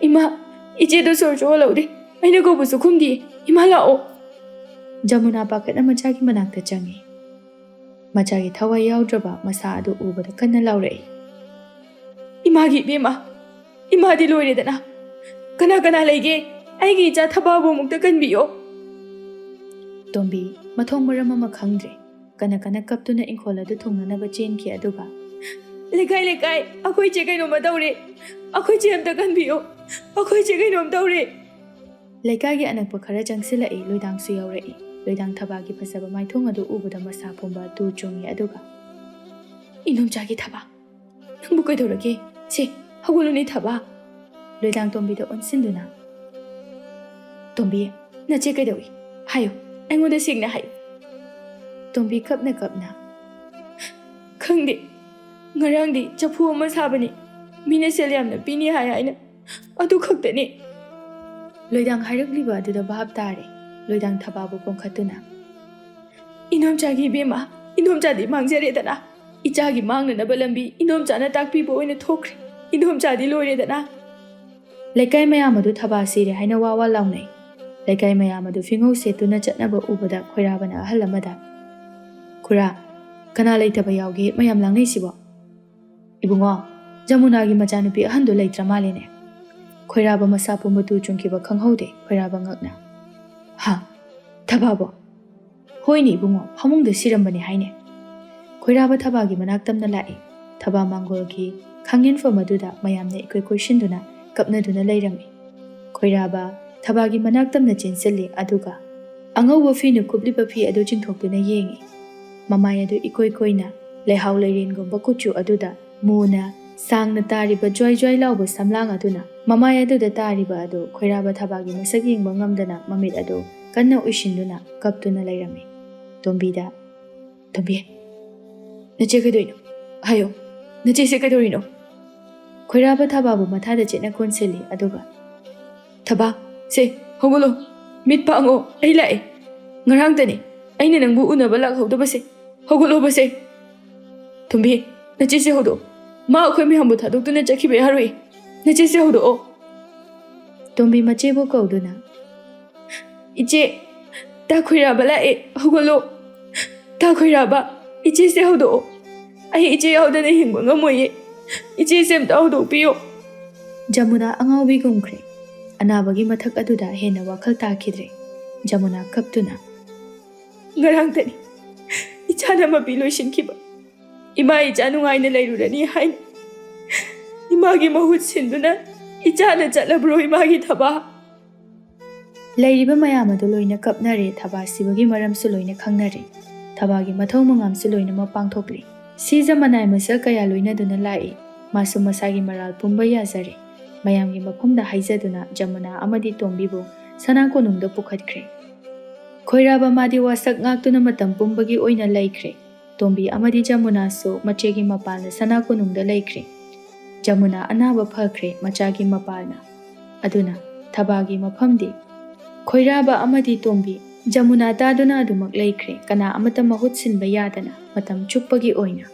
Ima! Iche do sor jo laude. Aina ko busu khumdi. Ima lao. Jamuna pakatna macha gi manakta changi. Macha gi thawai yaudraba masa adu ubada kana laurei. Ima gi bema. Ima di loire dana. Kana leige. Aigi ja thababu mukta kanbiyo. Tombi mathong marama khangdre. Kana kaptuna inkhola du thongnanaba chenki aduga. Lekai akhoi che kaino madaure. Akhoi che amta kanbiyo. Akhoi che kaino amdaure. Lekai gi anakpa khara jangsila e loidang su yaurei. Loidang thabagi phasaba maithong adu ubada masa phomba tu chongi aduga. Inom chagi thaba. Nangbu kaidorage. Se haguluni thaba. Loidang tombi da onsinduna. Tombi nache kaidawi. Hayo. Angoda singna hayo. Tombi kapna. Khangde. Ngarangdi chapu ama sabani. Mina selyamna pini haya aina. Adu khaktani. Loidang hairakliba aduda bhab tare. Loidang thababu pongkhatuna. Inom chagi bema. Inom chadi mangjare dana. Ichagi mangna nabalambi. Inom chana takpi bo oina thokre. Inom chadi loire dana. Lekai mayamadu thaba sire haina wawa launai. Lekai mayamadu fingo setuna chatnaba ubada khoirabana ahalamada. Kura kana leitaba yauge mayam langnai sibo. Ibungo Jamuna gi machanupi ahandu leitra malene. Khoiraba masa pumbatu chungkiba khanghaude khoiraba ngakna. Ha thababo. Hoini ibungo hamungda sirambani haine. Khoiraba thabagi manaktamna lai. Thaba mangolgi khangyen fomaduda mayamne ikoi koishinduna kapnaduna leirami. Khoiraba thabagi manaktamna chenselli aduga. Angauba finu kubliba fi adu chingthokduna yengi. Mamay adu ikoina lehaw leirengumba kuchu aduda muna sangna tariba joy lauba samlang aduna. Mamay aduda tariba adu khoiraba thabagi masak yengba ngamdana mamit adu kanna uishinduna kaptuna leirami. Tombi nache kadoino. Hayo nache se kadorino. Khoiraba thababu mathada chena konseli aduga. Thaba se hogolo mit pango ai lai ngarang tani aina nangbu unaba lakhawdaba se hogolo base. Tombi nache se hodo ma akhoi mi hambu thadokduna chakhiba yaroi. Nache se hodo. Tombi mache bo kauduna. Iche ta khoiraba lai hogolo. Ta khoiraba iche se hodo. Ai iche yaudana hingba ngamoye. Iche se amta hodo piyo. Jamuna angaubi gumkhre. Anabagi mathak aduda hena wakhal takhidre. Jamuna kaptuna Ngarangtani ichana mapi loisinkiba ima icha nungaina leirurani haina imagi mahut sinduna ichana chatlabro imagi thaba leiriba mayam adu loina kapnare thaba sibagi maramsu loina khangnare thabagi mathau mangamsu loina ma pangthokli sija manai masal kaya loina duna lai masu masagi maral pumba yazare mayamgi mafamda haijaduna Jamuna amadi tombibu sana konungda pukhatkre khoiraba madi wasak ngaktuna matam pumbagi oina laikre tombi amadi Jamuna so machegi mapalna sana konungda laikre Jamuna anaba phakre machagi mapalna aduna thabagi mafamdi khoiraba amadi tombi Jamuna taduna adumak laikre kana amata mahut sinba yadana matam chupagi oina